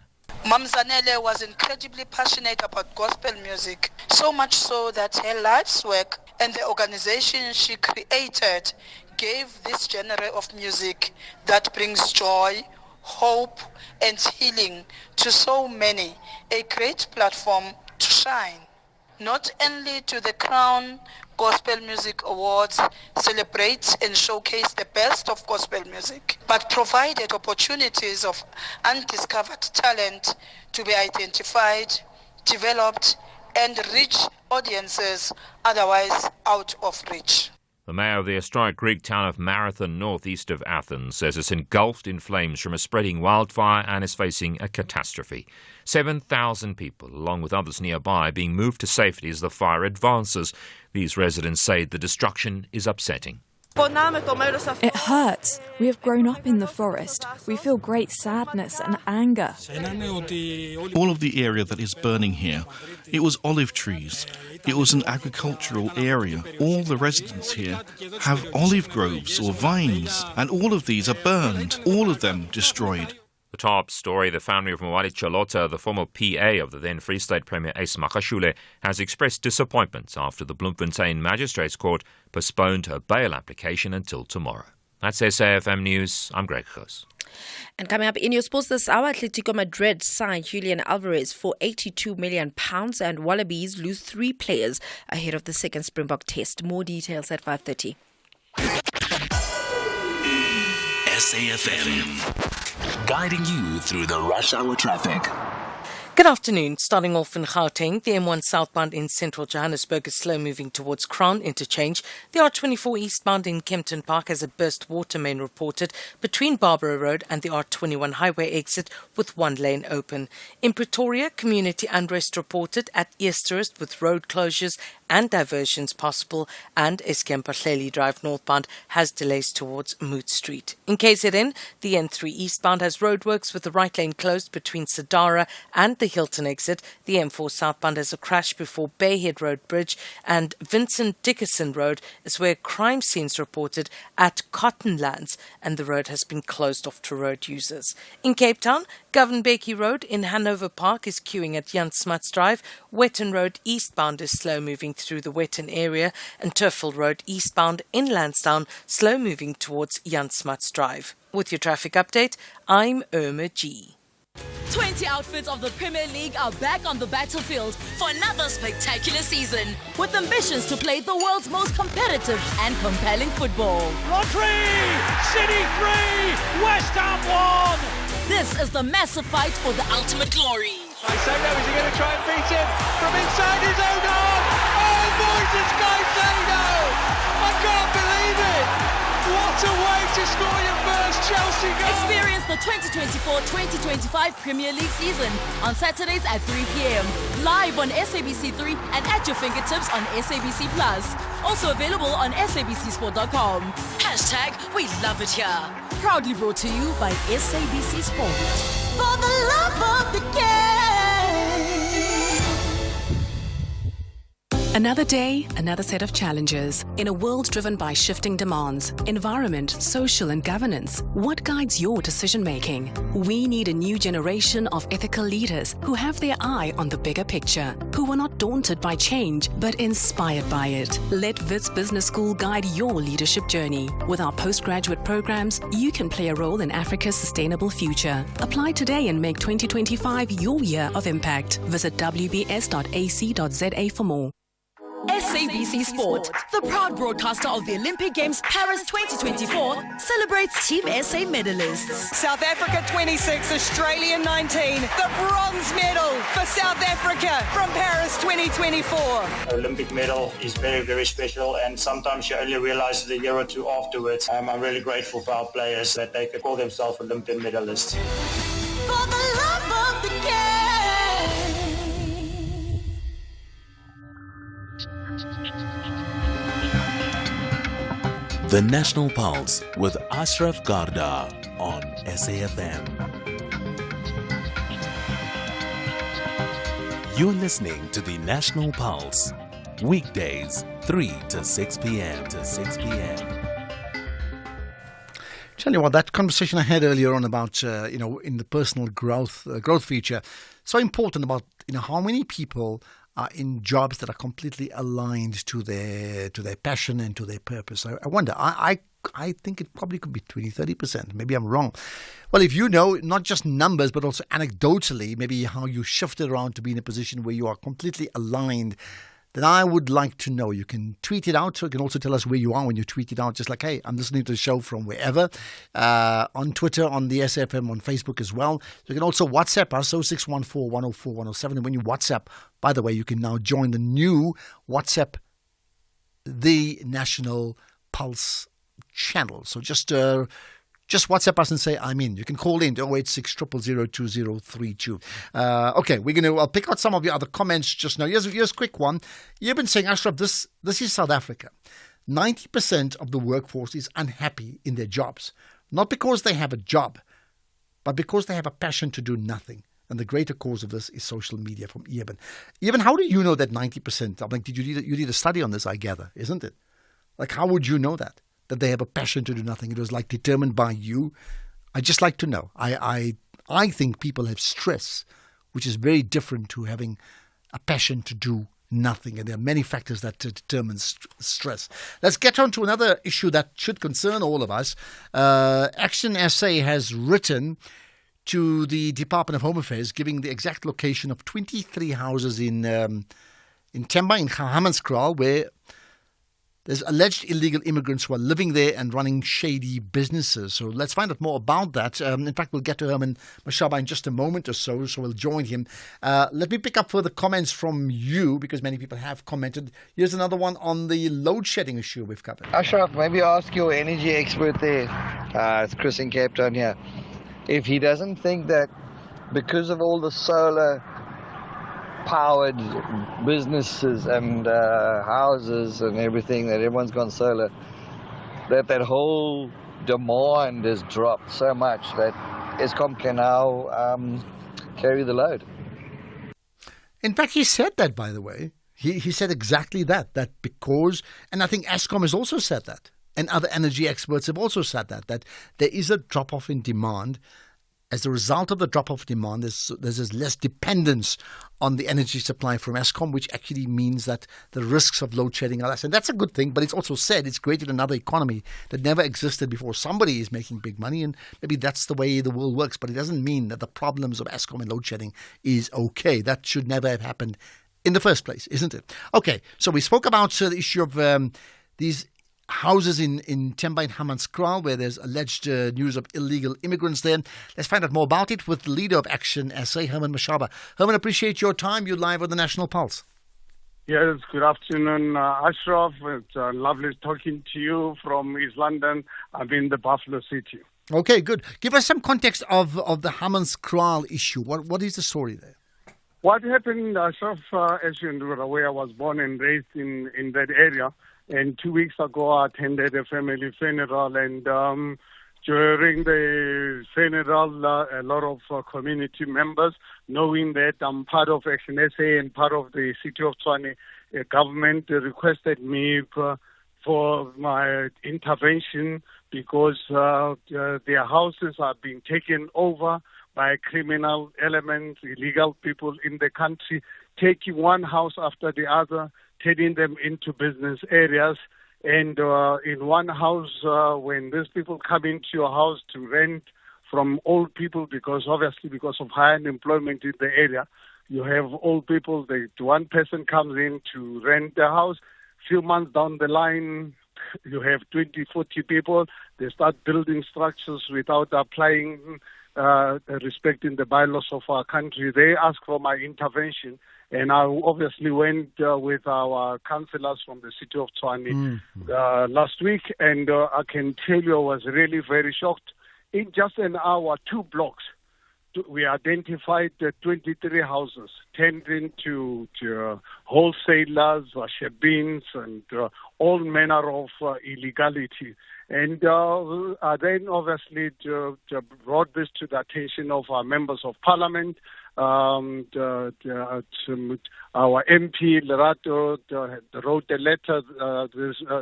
Mam Zanele was incredibly passionate about gospel music, so much so that her life's work and the organization she created gave this genre of music that brings joy, hope and healing to so many a great platform to shine. Not only to the Crown Gospel Music Awards celebrate and showcase the best of gospel music, but provided opportunities of undiscovered talent to be identified, developed, and reach audiences otherwise out of reach. The mayor of the historic Greek town of Marathon, northeast of Athens, says it's engulfed in flames from a spreading wildfire and is facing a catastrophe. 7,000 people, along with others nearby, are being moved to safety as the fire advances. These residents say the destruction is upsetting. It hurts. We have grown up in the forest. We feel great sadness and anger. All of the area that is burning here, it was olive trees. It was an agricultural area. All the residents here have olive groves or vines, and all of these are burned, all of them destroyed. The top story, the family of Mwadi Chalota, the former PA of the then Free State Premier Ashraf Garda, has expressed disappointment after the Bloemfontein Magistrates Court postponed her bail application until tomorrow. That's SAFM News. I'm Greg Goos. And coming up in your sports this hour, Atletico Madrid signed Julian Alvarez for £82 million and Wallabies lose 3 players ahead of the second Springbok test. More details at 5:30. SAFM, guiding you through the rush hour traffic. Good afternoon. Starting off in Gauteng, the M1 southbound in central Johannesburg is slow moving towards Crown Interchange. The R24 eastbound in Kempton Park has a burst water main reported between Barbara Road and the R21 highway exit with 1 lane open. In Pretoria, community unrest reported at Easterist with road closures and diversions possible, and Eskempa-Hleli Drive northbound has delays towards Moot Street. In KZN, the N3 eastbound has roadworks with the right lane closed between Sadara and the Hilton exit. The M4 southbound has a crash before Bayhead Road Bridge, and Vincent Dickerson Road is where crime scenes reported at Cottonlands, and the road has been closed off to road users. In Cape Town, Govan Becky Road in Hanover Park is queuing at Jan Smuts Drive. Wetton Road eastbound is slow moving through the Wetton area, and Turfield Road eastbound in Lansdowne slow moving towards Jan Smuts Drive. With your traffic update, I'm Irma G. 20 outfits of the Premier League are back on the battlefield for another spectacular season, with ambitions to play the world's most competitive and compelling football. Rodri! City 3! West Ham 1! This is the massive fight for the ultimate glory. Caicedo, is he going to try and beat him from inside his own half? Oh, Moises Caicedo! I can't believe it! What a way to score your first Chelsea goal! Experience the 2024-2025 Premier League season on Saturdays at 3 p.m. Live on SABC3 and at your fingertips on SABC Plus. Also available on sabcsport.com. # we love it here. Proudly brought to you by SABC Sport. For the love of the game. Another day, another set of challenges. In a world driven by shifting demands, environment, social and governance, what guides your decision-making? We need a new generation of ethical leaders who have their eye on the bigger picture, who are not daunted by change, but inspired by it. Let Wits Business School guide your leadership journey. With our postgraduate programs, you can play a role in Africa's sustainable future. Apply today and make 2025 your year of impact. Visit wbs.ac.za for more. SABC Sport, the proud broadcaster of the Olympic Games Paris 2024, celebrates Team SA medalists. South Africa 26, Australia 19. The bronze medal for South Africa from Paris 2024. Olympic medal is very, very special, and sometimes you only realize it a year or two afterwards. I'm really grateful for our players that they could call themselves Olympic medalists. For the love of the game. The National Pulse with Ashraf Garda on SAFM. You're listening to the National Pulse, weekdays 3 to 6 p.m. Tell you what, that conversation I had earlier on about, in the personal growth feature, so important about, how many people are in jobs that are completely aligned to their passion and to their purpose. I wonder, I think it probably could be 20-30%. Maybe I'm wrong. Well, if you know, not just numbers, but also anecdotally, maybe how you shifted around to be in a position where you are completely aligned, then I would like to know. You can tweet it out. So you can also tell us where you are when you tweet it out. Just like, hey, I'm listening to the show from wherever. On Twitter, on the SFM, on Facebook as well. So you can also WhatsApp us, 0614-104-107. And when you WhatsApp, by the way, you can now join the new WhatsApp, the National Pulse channel. So just WhatsApp us and say, I'm in. You can call in 086 000 2032. Okay, I'll pick out some of your other comments just now. Here's a quick one. You've been saying, Ashraf, this is South Africa. 90% of the workforce is unhappy in their jobs. Not because they have a job, but because they have a passion to do nothing. And the greater cause of this is social media, from Eben. Eben, how do you know that 90%? I'm like, you did a study on this, I gather, isn't it? Like, how would you know that they have a passion to do nothing? It was like determined by you. I'd just like to know. I think people have stress, which is very different to having a passion to do nothing. And there are many factors that determine stress. Let's get on to another issue that should concern all of us. Action SA has written to the Department of Home Affairs, giving the exact location of 23 houses in Temba, in Hammanskraal, where there's alleged illegal immigrants who are living there and running shady businesses. So let's find out more about that. In fact, we'll get to Herman Mashaba in just a moment or so we'll join him. Let me pick up further comments from you, because many people have commented. Here's another one on the load shedding issue we've covered. Ashraf, maybe ask your energy expert there. It's Chris in Cape Town here. If he doesn't think that because of all the solar powered businesses and houses and everything, that everyone's gone solar, that whole demand has dropped so much that Eskom can now carry the load. In fact, he said that, by the way. He said exactly that because, and I think Eskom has also said that, and other energy experts have also said that there is a drop-off in demand. As a result of the drop-off demand, there's less dependence on the energy supply from Eskom, which actually means that the risks of load shedding are less. And that's a good thing, but it's also said it's created another economy that never existed before. Somebody is making big money, and maybe that's the way the world works, but it doesn't mean that the problems of Eskom and load shedding is okay. That should never have happened in the first place, isn't it? Okay, so we spoke about the issue of these houses in Themba in Hammanskraal, where there's alleged news of illegal immigrants there. Let's find out more about it with the leader of Action SA, Herman Mashaba. Herman, appreciate your time. You're live on the National Pulse. Yes, good afternoon, Ashraf. It's lovely talking to you from East London. I'm in the Buffalo City. Okay, good. Give us some context of the Hammanskraal issue. What is the story there? What happened, Ashraf, as you're aware, I was born and raised in that area. And 2 weeks ago, I attended a family funeral. And during the funeral, a lot of community members, knowing that I'm part of Action SA and part of the City of Tshwane government, requested me for my intervention because their houses are being taken over by criminal elements, illegal people in the country, taking one house after the other, turning them into business areas. And in one house, when these people come into your house to rent from old people, because of high unemployment in the area, you have old people, one person comes in to rent the house. Few months down the line, you have 20, 40 people. They start building structures without applying respecting the bylaws of our country. They ask for my intervention, and I obviously went with our councillors from the City of Tshwane last week, and I can tell you I was really very shocked. In just an hour, 2 blocks, we identified 23 houses tending to wholesalers, shebeens, and all manner of illegality. And then obviously brought this to the attention of our members of parliament. Our MP, Lerato, wrote a letter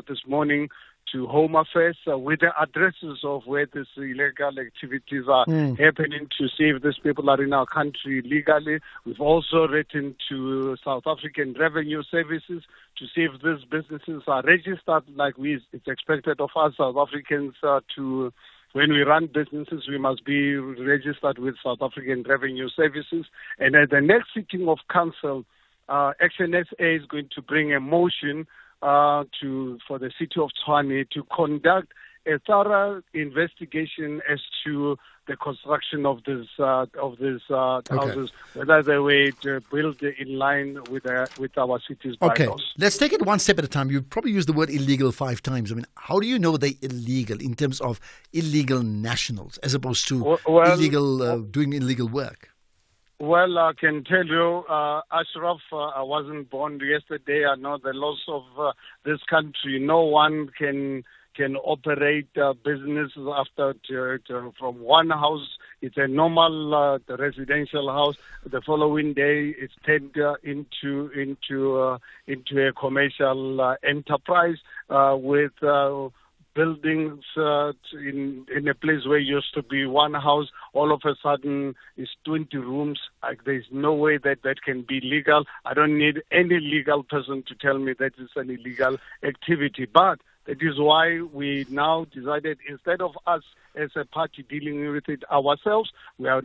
this morning to Home Affairs with the addresses of where these illegal activities are happening, to see if these people are in our country legally. We've also written to South African Revenue Services to see if these businesses are registered like it's expected of us South Africans to. When we run businesses, we must be registered with South African Revenue Services. And at the next sitting of council, Action SA is going to bring a motion for the City of Tshwane to conduct a thorough investigation as to the construction of these houses, whether they were built in line with our city's bylaws. Okay, let's take it one step at a time. You've probably used the word illegal 5 times. I mean, how do you know they're illegal in terms of illegal nationals as opposed to illegal doing illegal work? Well, I can tell you, Ashraf, I wasn't born yesterday. I know the laws of this country. No one can operate businesses after from one house. It's a normal residential house. The following day, it's turned into a commercial enterprise with buildings in a place where used to be one house, all of a sudden is 20 rooms. There's no way that can be legal. I don't need any legal person to tell me that it's an illegal activity. But that is why we now decided, instead of us as a party dealing with it ourselves, we're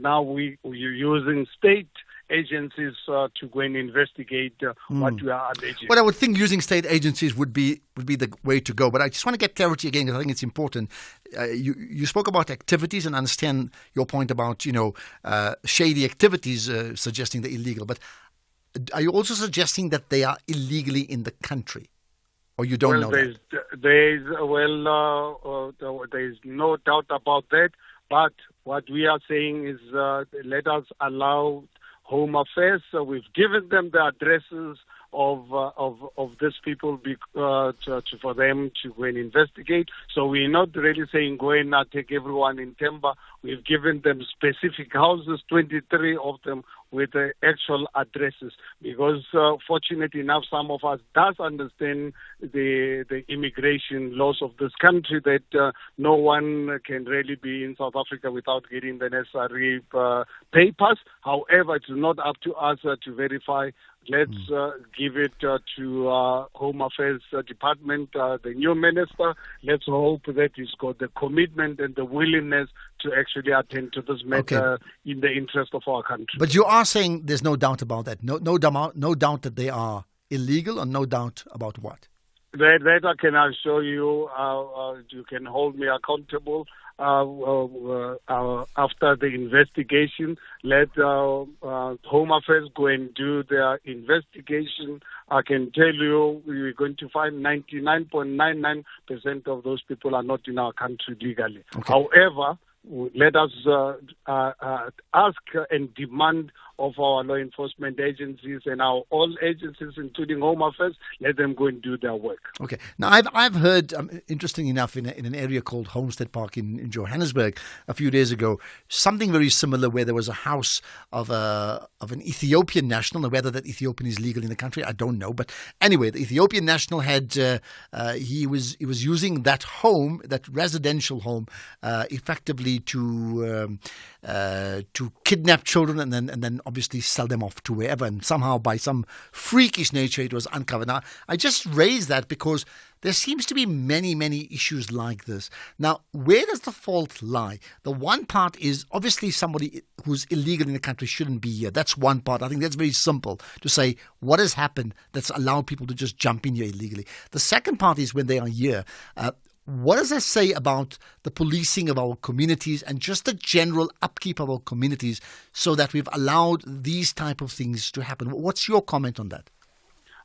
using state agencies to go and investigate what we are alleging. Well, I would think using state agencies would be the way to go. But I just want to get clarity again, because I think it's important. You spoke about activities, and understand your point about shady activities suggesting they're illegal. But are you also suggesting that they are illegally in the country? Or you don't know that? There's no doubt about that. But what we are saying is let us allow Home Affairs. So we've given them the addresses of these people for them to go and investigate. So we're not really saying go and take everyone in Themba. We've given them specific houses, 23 of them, with the actual addresses, because fortunately enough, some of us does understand the immigration laws of this country, that no one can really be in South Africa without getting the necessary papers. However, it's not up to us to verify. Let's give it to Home Affairs Department, the new minister. Let's hope that he's got the commitment and the willingness to actually attend to this matter in the interest of our country. But you are saying there's no doubt about that. No doubt that they are illegal, or no doubt about what? That I can assure you. You can hold me accountable. After the investigation, let Home Affairs go and do their investigation. I can tell you we're going to find 99.99% of those people are not in our country legally. However, let us ask and demand of our law enforcement agencies and our all agencies, including Home Affairs, let them go and do their work. Okay. Now, I've heard, interesting enough, in an area called Homestead Park in Johannesburg a few days ago, something very similar, where there was a house of an Ethiopian national. Now, whether that Ethiopian is legal in the country, I don't know. But anyway, the Ethiopian national had he was using that home, that residential home, effectively to kidnap children and then obviously sell them off to wherever, and somehow by some freakish nature it was uncovered. Now, I just raise that because there seems to be many issues like this. Now, where does the fault lie? The one part is obviously somebody who's illegal in the country shouldn't be here. That's one part. I think that's very simple to say what has happened that's allowed people to just jump in here illegally. The second part is when they are here. What does that say about the policing of our communities and just the general upkeep of our communities, so that we've allowed these type of things to happen? What's your comment on that?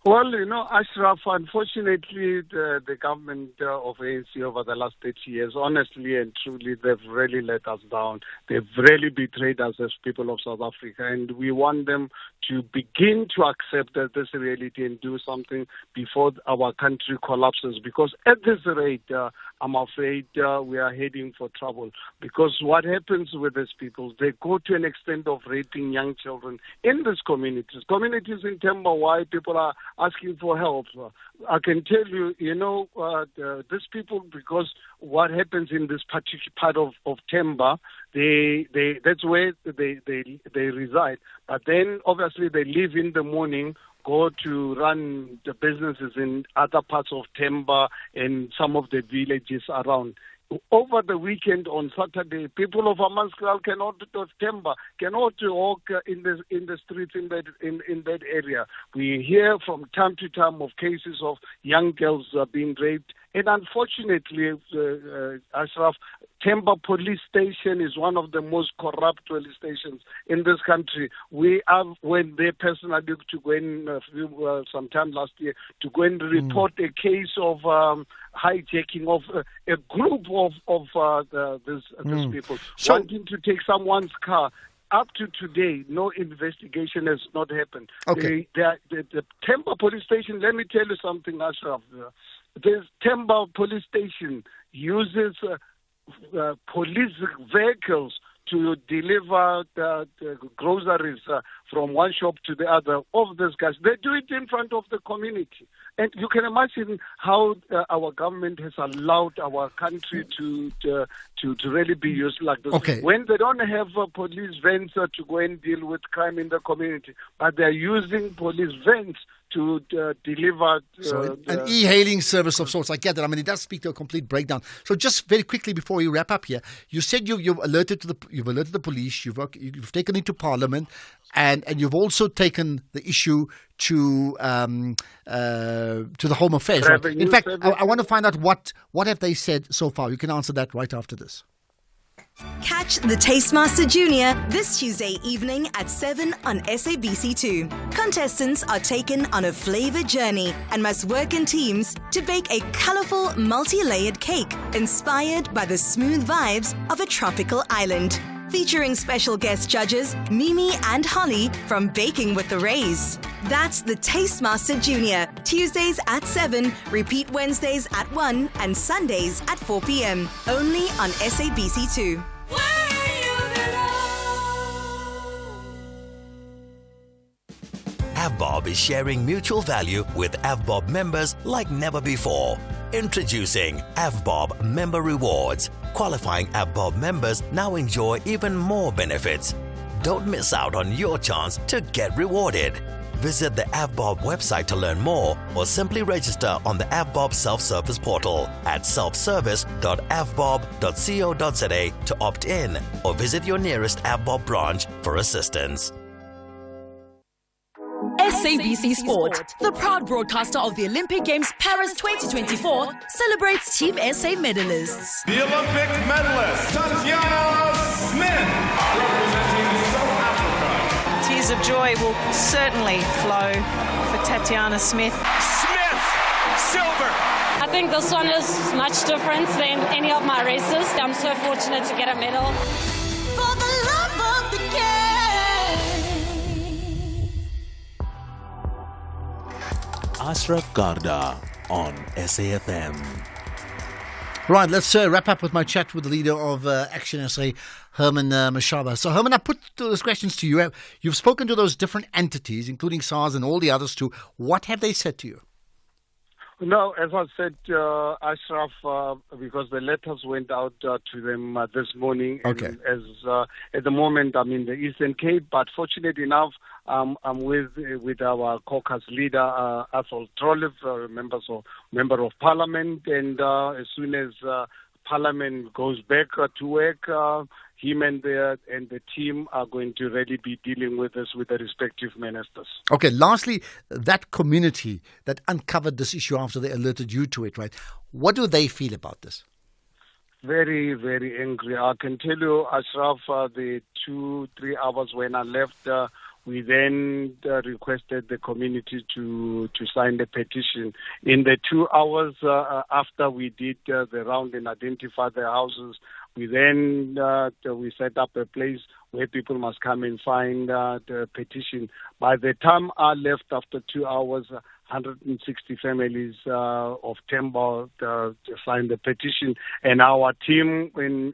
Well, Ashraf, unfortunately, the government of ANC over the last 30 years, honestly and truly, they've really let us down. They've really betrayed us as people of South Africa, and we want them to begin to accept that this reality and do something before our country collapses. Because at this rate, I'm afraid we are heading for trouble. Because what happens with these people, they go to an extent of raping young children in these communities. Communities in Temba, why people are asking for help. I can tell you, these people, because what happens in this particular part of Temba, that's where they reside. But then, obviously, they leave in the morning, go to run the businesses in other parts of Temba and some of the villages around. Over the weekend on Saturday, people of Amaskral cannot walk in the streets in that area. We hear from time to time of cases of young girls being raped. And unfortunately, Ashraf, Temba police station is one of the most corrupt police stations in this country. We have, when they personally to go in sometime last year, to go and report a case of hijacking of a group of these people wanting to take someone's car. Up to today, no investigation has not happened. Okay. The Temba police station, let me tell you something, Ashraf. The Temba police station uses police vehicles to deliver the groceries from one shop to the other of these guys. They do it in front of the community. And you can imagine how our government has allowed our country to really be used like this. Okay. When they don't have police vans to go and deal with crime in the community, but they're using police vans to deliver... an e-hailing service of sorts. I get that. I mean, it does speak to a complete breakdown. So just very quickly before we wrap up here, you said you've alerted the police, you've taken it to Parliament, and you've also taken the issue to the Home Affairs. Right? In fact, I want to find out what have they said so far. You can answer that right after this. Catch the Tastemaster Junior this Tuesday evening at 7 on SABC2. Contestants are taken on a flavor journey and must work in teams to bake a colorful, multi-layered cake inspired by the smooth vibes of a tropical island. Featuring special guest judges Mimi and Holly from Baking with the Rays. That's the Tastemaster Junior, Tuesdays at 7, repeat Wednesdays at 1 and Sundays at 4 p.m. Only on SABC2. AVBOB is sharing mutual value with AVBOB members like never before. Introducing AVBOB Member Rewards. Qualifying AVBOB members now enjoy even more benefits. Don't miss out on your chance to get rewarded. Visit the AVBOB website to learn more or simply register on the AVBOB self-service portal at selfservice.avbob.co.za to opt in or visit your nearest AVBOB branch for assistance. SABC Sport, the proud broadcaster of the Olympic Games Paris 2024, celebrates Team SA medalists. The Olympic medalist, Tatiana Smith, representing South Africa. Tears of joy will certainly flow for Tatiana Smith. Smith, silver. I think this one is much different than any of my races. I'm so fortunate to get a medal. For the love of the game. Ashraf Garda on SAFM. Right, let's wrap up with my chat with the leader of Action SA, Herman Mashaba. So, Herman, I put those questions to you. You've spoken to those different entities, including SARS and all the others too. What have they said to you? No, as I said, Ashraf, because the letters went out to them this morning. Okay. And as at the moment, I'm in the Eastern Cape, but fortunate enough, I'm with our caucus leader, Athol Trollip, member of Parliament, and as soon as Parliament goes back to work, him and the team are going to really be dealing with this with the respective ministers. Okay, lastly, that community that uncovered this issue after they alerted you to it, right? What do they feel about this? Very, very angry. I can tell you, Ashraf, the 2-3 hours when I left, we then requested the community to sign the petition. In the 2 hours after we did the round and identified the houses, we then we set up a place where people must come and sign the petition. By the time I left after 2 hours, 160 families of Temba signed the petition, and our team in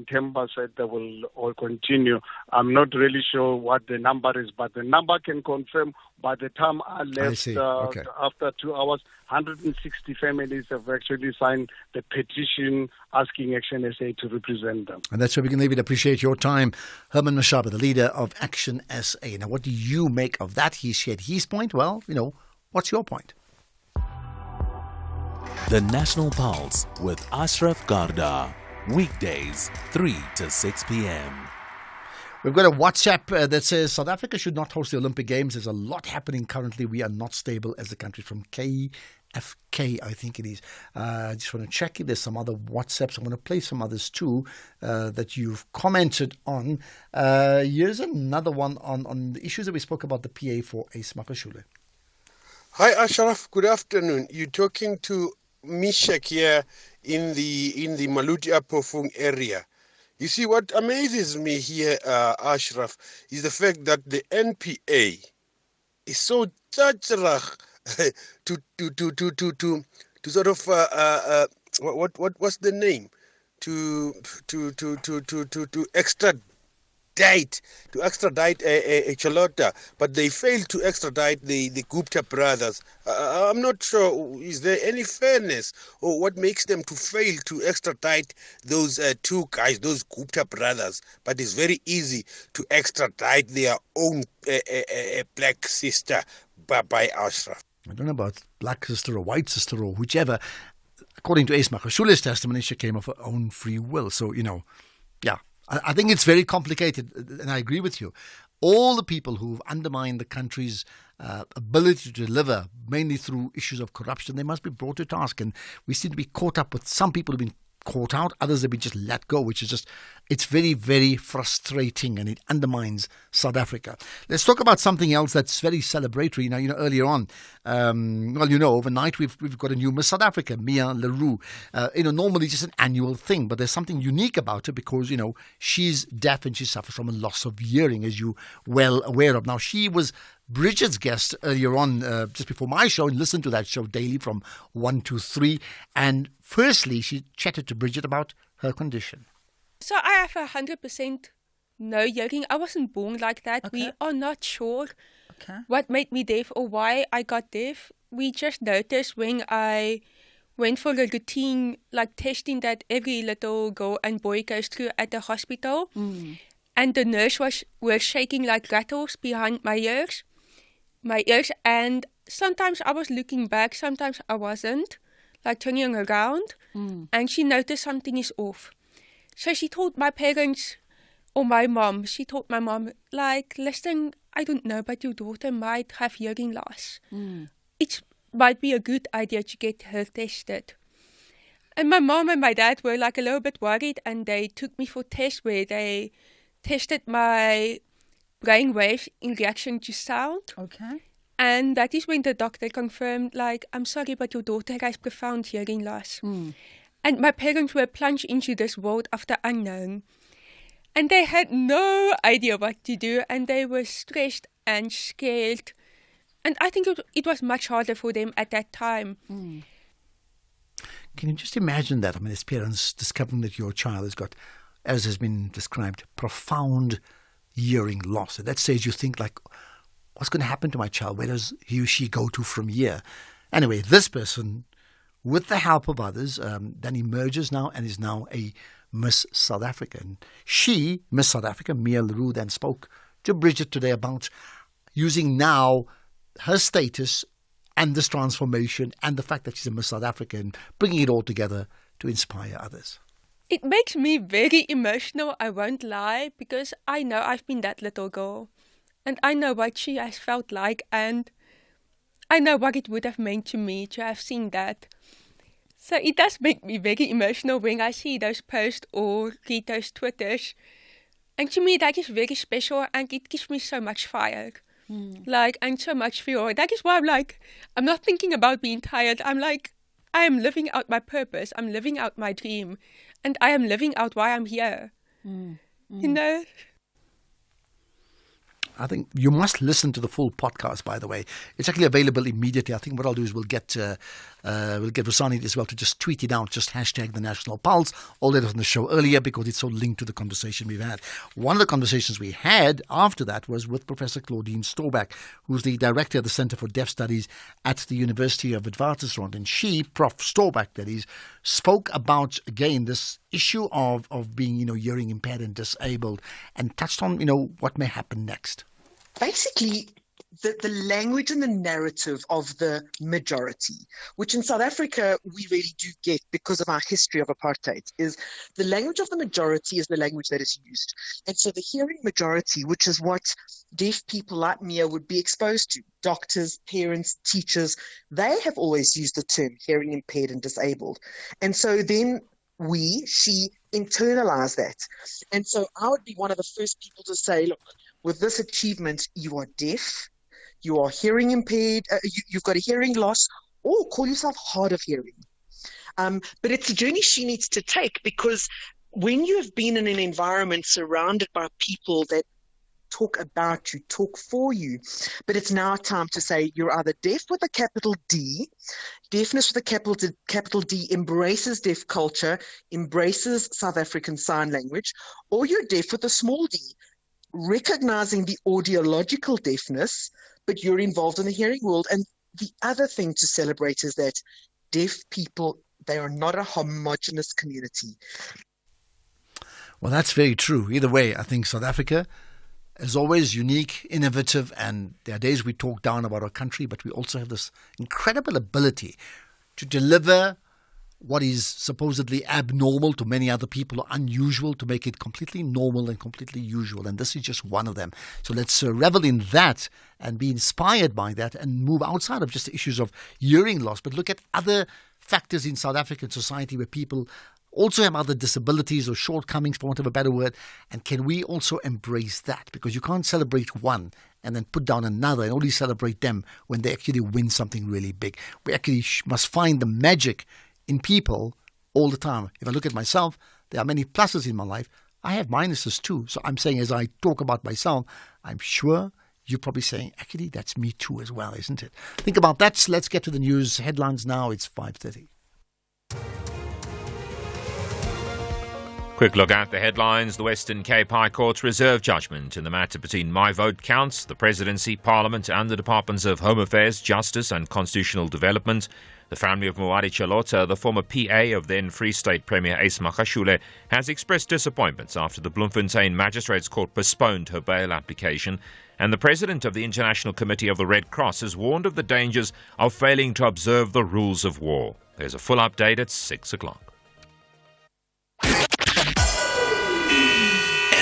Temba said they will all continue. I'm not really sure what the number is, but the number can confirm by the time I left after 2 hours, 160 families have actually signed the petition asking Action SA to represent them. And that's where we can leave it. Appreciate your time. Herman Mashaba, the leader of Action SA. Now, what do you make of that? He shared his point. Well, what's your point? The National Pulse with Ashraf Garda. Weekdays, 3 to 6 p.m. We've got a WhatsApp that says South Africa should not host the Olympic Games. There's a lot happening currently. We are not stable as a country. From KFK, I think it is. I just want to check if there's some other WhatsApps. I'm going to play some others too that you've commented on. Here's another one on the issues that we spoke about, the PA for Ace Makashule. Hi Ashraf, good afternoon. You're talking to Mishak here in the Maluti Apofung area. You see, what amazes me here, Ashraf, is the fact that the NPA is so tsatserach to sort of what's the name to extradite a Chalota, but they failed to extradite the Gupta brothers. I'm not sure, is there any fairness or what makes them to fail to extradite those two guys, those Gupta brothers, but it's very easy to extradite their own black sister by Ashraf. I don't know about black sister or white sister or whichever. According to Ace Makashule's testimony, she came of her own free will. So, yeah. I think it's very complicated, and I agree with you. All the people who've undermined the country's ability to deliver, mainly through issues of corruption, they must be brought to task. And we seem to be caught up with some people who've been caught out, others have been just let go, which is it's very, very frustrating, and it undermines South Africa. Let's talk about something else that's very celebratory. Now, earlier on, overnight we've got a new Miss South Africa, Mia Leroux. Normally just an annual thing, but there's something unique about her because, she's deaf and she suffers from a loss of hearing, as you well aware of. Now, she was Bridget's guest earlier on, just before my show, and listened to that show daily from 1 to 3. And firstly, she chatted to Bridget about her condition. So I have 100% no hearing. I wasn't born like that. Okay. We are not sure Okay. What made me deaf or why I got deaf, we just noticed when I went for a routine like testing that every little girl and boy goes through at the hospital. And the nurse were shaking like rattles behind my ears, and sometimes I was looking back, sometimes I wasn't, like turning around, and she noticed something is off. So she told my parents, or my mom, like, listen, I don't know, but your daughter might have hearing loss. It might be a good idea to get her tested. And my mom and my dad were like a little bit worried, and they took me for tests where they tested my brain waves in reaction to sound. Okay. And that is when the doctor confirmed, like, I'm sorry, but your daughter has profound hearing loss. And my parents were plunged into this world of the unknown. And they had no idea what to do, and they were stressed and scared. And I think it was much harder for them at that time. Can you just imagine that? I mean, as parents discovering that your child has got, as has been described, profound hearing loss. At that stage, you think, like, what's going to happen to my child? Where does he or she go to from here? Anyway, this person, with the help of others, then emerges now and is now a Miss South Africa. And she, Miss South Africa, Mia Leroux, then spoke to Bridget today about using now her status and this transformation and the fact that she's a Miss South Africa and bringing it all together to inspire others. It makes me very emotional, I won't lie, because I know I've been that little girl. And I know what she has felt like, and I know what it would have meant to me to have seen that. So it does make me very emotional when I see those posts or read those Twitters. And to me, that is very special, and it gives me so much fire. Like, and so much fuel. That is why I'm not thinking about being tired. I'm like, I am living out my purpose. I'm living out my dream. And I am living out why I'm here. You know? I think you must listen to the full podcast, by the way. It's actually available immediately. I think what I'll do is we'll get Rosani as well to just tweet it out, just hashtag the National Pulse. All that was on the show earlier because it's so linked to the conversation we've had. One of the conversations we had after that was with Professor Claudine Storback, who's the director of the Centre for Deaf Studies at the University of Witwatersrand. And she, Prof. Storback, that is, spoke about, again, this issue of being, hearing impaired and disabled, and touched on, what may happen next. Basically, the language and the narrative of the majority, which in South Africa we really do get because of our history of apartheid, is the language of the majority is the language that is used. And so the hearing majority, which is what deaf people like Mia would be exposed to, doctors, parents, teachers, they have always used the term hearing impaired and disabled. And so then she internalized that. And so I would be one of the first people to say, look, with this achievement, you are deaf, you are hearing impaired, you've got a hearing loss, or call yourself hard of hearing. But it's a journey she needs to take, because when you have been in an environment surrounded by people that talk about you, talk for you, but it's now time to say you're either deaf with a capital D, deafness with a capital D embraces deaf culture, embraces South African Sign Language, or you're deaf with a small d, recognizing the audiological deafness, but you're involved in the hearing world. And the other thing to celebrate is that deaf people, they are not a homogenous community. Well, that's very true. Either way, I think South Africa is always unique, innovative, and there are days we talk down about our country, but we also have this incredible ability to deliver what is supposedly abnormal to many other people or unusual to make it completely normal and completely usual. And this is just one of them. So let's revel in that and be inspired by that and move outside of just the issues of hearing loss, but look at other factors in South African society where people also have other disabilities or shortcomings, for want of a better word. And can we also embrace that? Because you can't celebrate one and then put down another and only celebrate them when they actually win something really big. We actually must find the magic in people all the time. If I look at myself, there are many pluses in my life. I have minuses too. So I'm saying, as I talk about myself, I'm sure you're probably saying, actually, that's me too as well, isn't it? Think about that. Let's get to the news headlines now. It's 5:30. Quick look at the headlines. The Western Cape High Court's reserve judgment in the matter between My Vote Counts, the Presidency, Parliament and the Departments of Home Affairs, Justice and Constitutional Development. The family of Moari Chalota, the former PA of then Free State Premier Ace Magashule, has expressed disappointments after the Bloemfontein Magistrates Court postponed her bail application. And the President of the International Committee of the Red Cross has warned of the dangers of failing to observe the rules of war. There's a full update at 6 o'clock.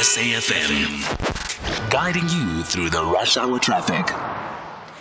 SAFM, guiding you through the rush hour traffic.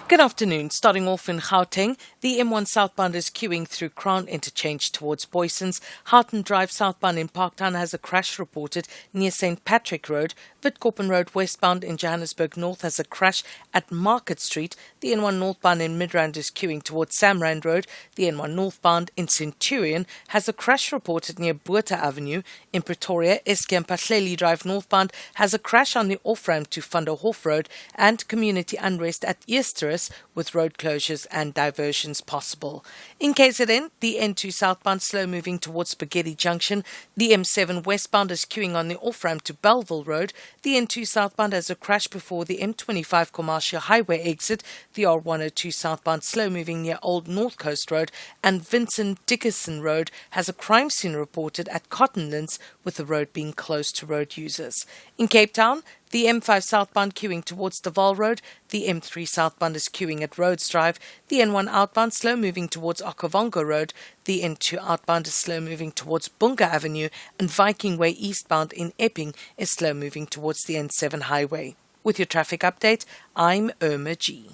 Good afternoon. Starting off in Gauteng, the M1 southbound is queuing through Crown Interchange towards Boysons. Houghton Drive southbound in Parktown has a crash reported near St. Patrick Road. Witkoppen Road westbound in Johannesburg North has a crash at Market Street. The N1 northbound in Midrand is queuing towards Samrand Road. The N1 northbound in Centurion has a crash reported near Botha Avenue. In Pretoria, Eskom Pahleli Drive northbound has a crash on the off-ramp to Vanderhof Road, and community unrest at Easterus with road closures and diversions possible. In KZN, the N2 southbound slow moving towards Spaghetti Junction. The M7 westbound is queuing on the off-ramp to Belleville Road. The N2 southbound has a crash before the M25 Commercial Highway exit. The R102 southbound slow moving near Old North Coast Road, and Vincent Dickerson Road has a crime scene reported at Cottonlands, with the road being closed to road users. In Cape Town, the M5 southbound queuing towards the Vaal Road. The M3 southbound is queuing at Rhodes Drive. The N1 outbound slow moving towards Okavango Road. The N2 outbound is slow moving towards Bunga Avenue, and Viking Way eastbound in Epping is slow moving towards the N7 highway. With your traffic update, I'm Irma G.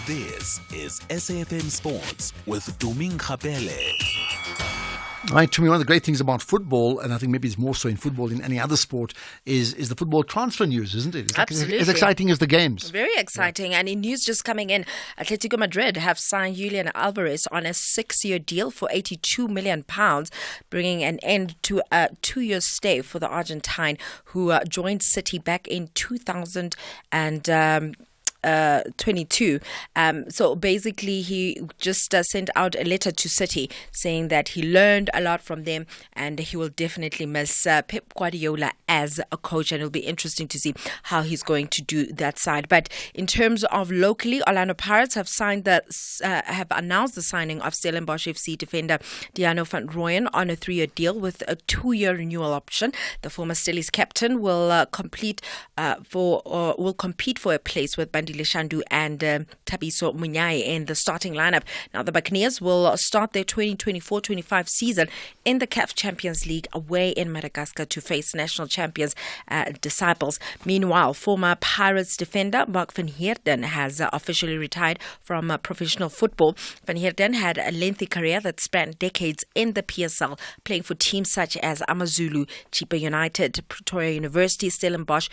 This is SAFM Sports with Tuming Khapele. Right, to me, one of the great things about football, and I think maybe it's more so in football than any other sport, is the football transfer news, isn't it? It's Absolutely. As exciting as the games. Very exciting. Yeah. And in news just coming in, Atletico Madrid have signed Julian Alvarez on a 6-year deal for £82 million, bringing an end to a 2-year stay for the Argentine, who joined City back in 2022. So basically, he just sent out a letter to City saying that he learned a lot from them and he will definitely miss Pep Guardiola as a coach, and it'll be interesting to see how he's going to do that side. But in terms of locally, Orlando Pirates have announced the signing of Stellenbosch FC defender Diano van Rooyen on a 3-year deal with a 2-year renewal option. The former Stellies captain will compete for a place with Bandi Lishandu and Tabiso Munyai in the starting lineup. Now, the Buccaneers will start their 2024-25 season in the CAF Champions League away in Madagascar to face national champions Disciples. Meanwhile, former Pirates defender Mark van Heerden has officially retired from professional football. Van Heerden had a lengthy career that spanned decades in the PSL, playing for teams such as AmaZulu, Chipa United, Pretoria University, Stellenbosch,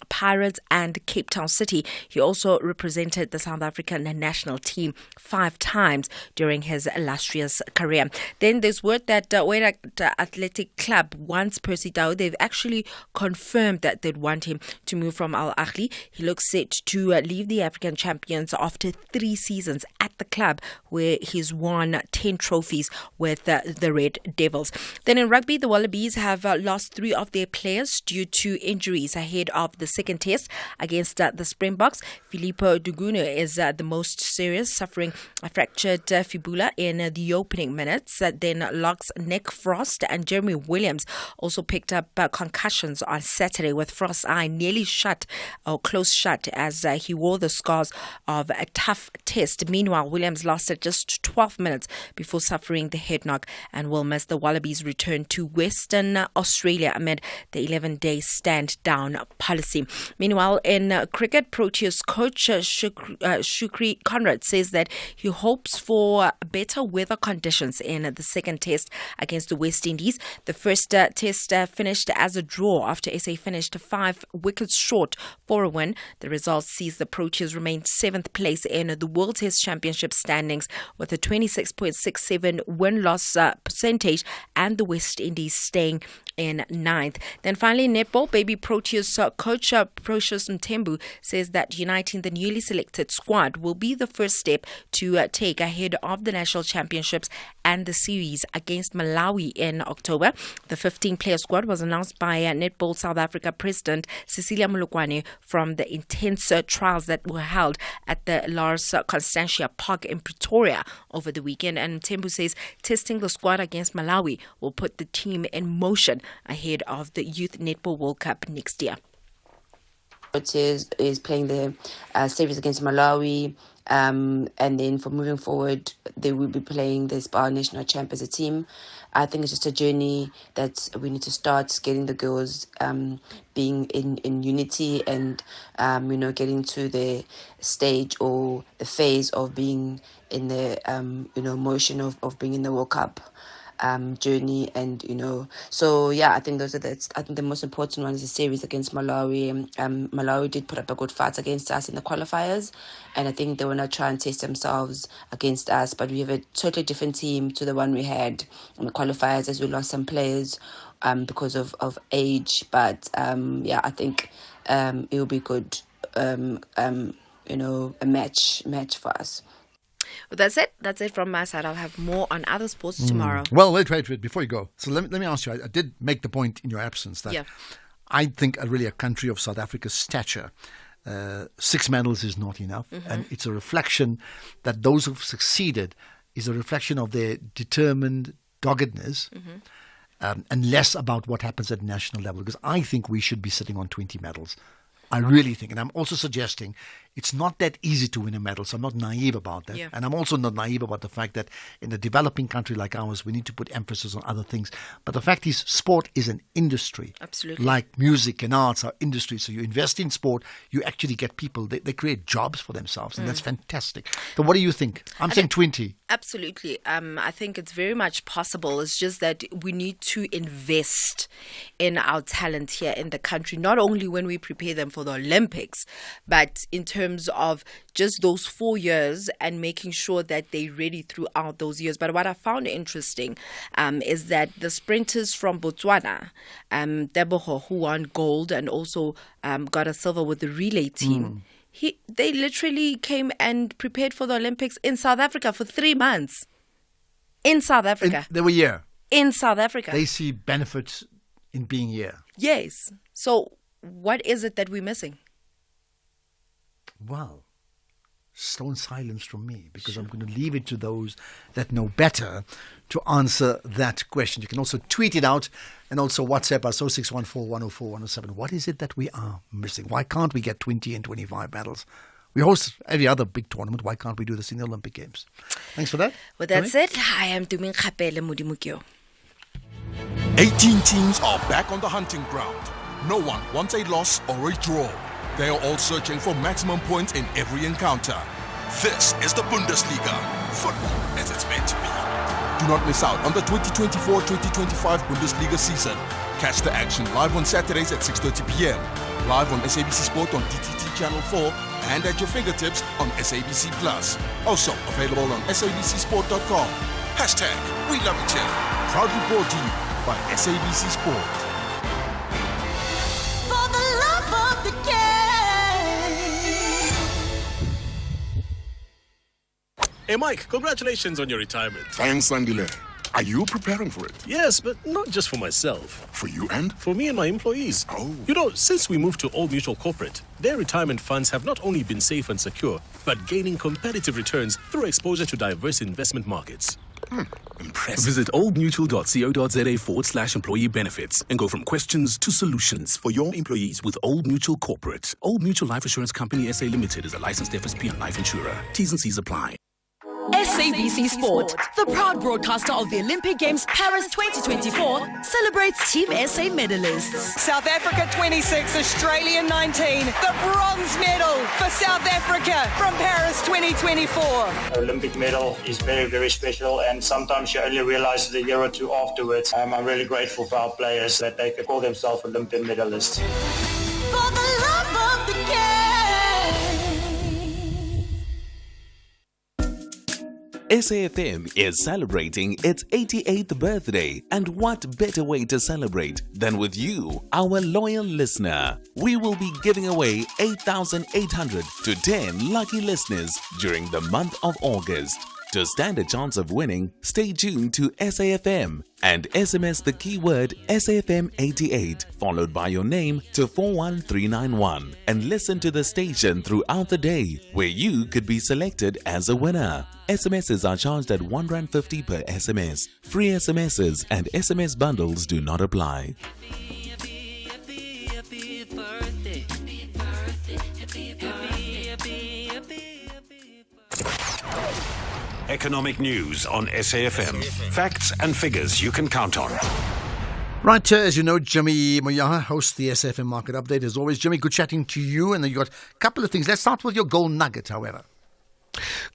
Pirates and Cape Town City. He also represented the South African national team 5 times during his illustrious career. Then there's word that Wera Athletic Club wants Percy Tau. They've actually confirmed that they'd want him to move from Al Ahly. He looks set to leave the African champions after 3 seasons at the club, where he's won 10 trophies with the Red Devils. Then in rugby, the Wallabies have lost 3 of their players due to injuries ahead of the second test against the Springboks. Filippo Dugunu is the most serious, suffering a fractured fibula in the opening minutes. Then Locke's Nick Frost and Jeremy Williams also picked up concussions on Saturday, with Frost's eye nearly close shut as he wore the scars of a tough test. Meanwhile, Williams lasted just 12 minutes before suffering the head knock and will miss the Wallabies' return to Western Australia amid the 11-day stand-down policy. Meanwhile, in cricket, Proteas coach Shukri Conrad says that he hopes for better weather conditions in the second test against the West Indies. The first test finished as a draw after SA finished 5 wickets short for a win. The result sees the Proteas remain 7th place in the World Test Championship standings with a 26.67 win-loss percentage, and the West Indies staying in 9th. Then finally, netball, baby Proteas coach Precious Mthembu says that that uniting the newly selected squad will be the first step to take ahead of the national championships and the series against Malawi in October. The 15-player squad was announced by Netball South Africa President Cecilia Molokwane from the intense trials that were held at the Lars Constantia Park in Pretoria over the weekend. And Tembu says testing the squad against Malawi will put the team in motion ahead of the Youth Netball World Cup next year. Is playing the series against Malawi, and then for moving forward, they will be playing the SPAR national champ as a team. I think it's just a journey that we need to start getting the girls being in unity and getting to the stage or the phase of being in the motion of being in the World Cup journey. And so I think I think the most important one is the series against Malawi. Malawi did put up a good fight against us in the qualifiers, and I think they want to try and test themselves against us, but we have a totally different team to the one we had in the qualifiers, as we lost some players because of age. But I think it will be good, a match for us. Well, that's it from my side. I'll have more on other sports tomorrow. Well, wait, before you go. So let me ask you, I did make the point in your absence that I think a country of South Africa's stature, 6 medals is not enough. And it's a reflection that those who've succeeded is a reflection of their determined doggedness and less about what happens at national level. Because I think we should be sitting on 20 medals. I really think. And I'm also suggesting it's not that easy to win a medal, so I'm not naive about that. And I'm also not naive about the fact that in a developing country like ours, we need to put emphasis on other things. But the fact is, sport is an industry. Absolutely. Like music and arts are industries. So you invest in sport, you actually get people, they create jobs for themselves, and that's fantastic. So what do you think? I'm saying 20. Absolutely. I think it's very much possible. It's just that we need to invest in our talent here in the country, not only when we prepare them for the Olympics, but in terms of just those 4 years and making sure that they're ready throughout those years. But what I found interesting is that the sprinters from Botswana, Teboho, who won gold and also got a silver with the relay team, they literally came and prepared for the Olympics in South Africa for 3 months. In South Africa. They were here. In South Africa. They see benefits in being here. Yes. So what is it that we're missing? Well, stone silence from me, because I'm going to leave it to those that know better to answer that question. You can also tweet it out and also WhatsApp us 0614 104 107. What is it that we are missing? Why can't we get 20 and 25 medals? We host every other big tournament. Why can't we do this in the Olympic Games? Thanks for that. Well, that's it. I am Tumin Khapele Mudimukyo. 18 teams are back on the hunting ground. No one wants a loss or a draw. They are all searching for maximum points in every encounter. This is the Bundesliga. Football as it's meant to be. Do not miss out on the 2024-2025 Bundesliga season. Catch the action live on Saturdays at 6:30 p.m. Live on SABC Sport on DTT Channel 4 and at your fingertips on SABC Plus. Also available on sabcsport.com. Hashtag We Love It Here. Proudly brought to you by SABC Sport. For the love of the game. Hey, Mike, congratulations on your retirement. Thanks, Andile. Are you preparing for it? Yes, but not just for myself. For you and? For me and my employees. Oh. You know, since we moved to Old Mutual Corporate, their retirement funds have not only been safe and secure, but gaining competitive returns through exposure to diverse investment markets. Impressive. Visit oldmutual.co.za/employee benefits and go from questions to solutions for your employees with Old Mutual Corporate. Old Mutual Life Assurance Company SA Limited is a licensed FSP and life insurer. T's and C's apply. SABC Sport, the proud broadcaster of the Olympic Games Paris 2024, celebrates Team SA medalists. South Africa 26, Australia 19. The bronze medal for South Africa from Paris 2024. Olympic medal is very, very special, and sometimes you only realize it a year or two afterwards. I'm really grateful for our players that they could call themselves Olympic medalists. For the love of the game. SAFM is celebrating its 88th birthday, and what better way to celebrate than with you, our loyal listener? We will be giving away 8,800 to 10 lucky listeners during the month of August. To stand a chance of winning, stay tuned to SAFM and SMS the keyword SAFM88 followed by your name to 41391 and listen to the station throughout the day, where you could be selected as a winner. SMSs are charged at R1.50 per SMS. Free SMSs and SMS bundles do not apply. Economic news on SAFM. Facts and figures you can count on. Right, as you know, Jimmy Moyaha hosts the SAFM Market Update. As always, Jimmy, good chatting to you. And then you got a couple of things. Let's start with your gold nugget, however.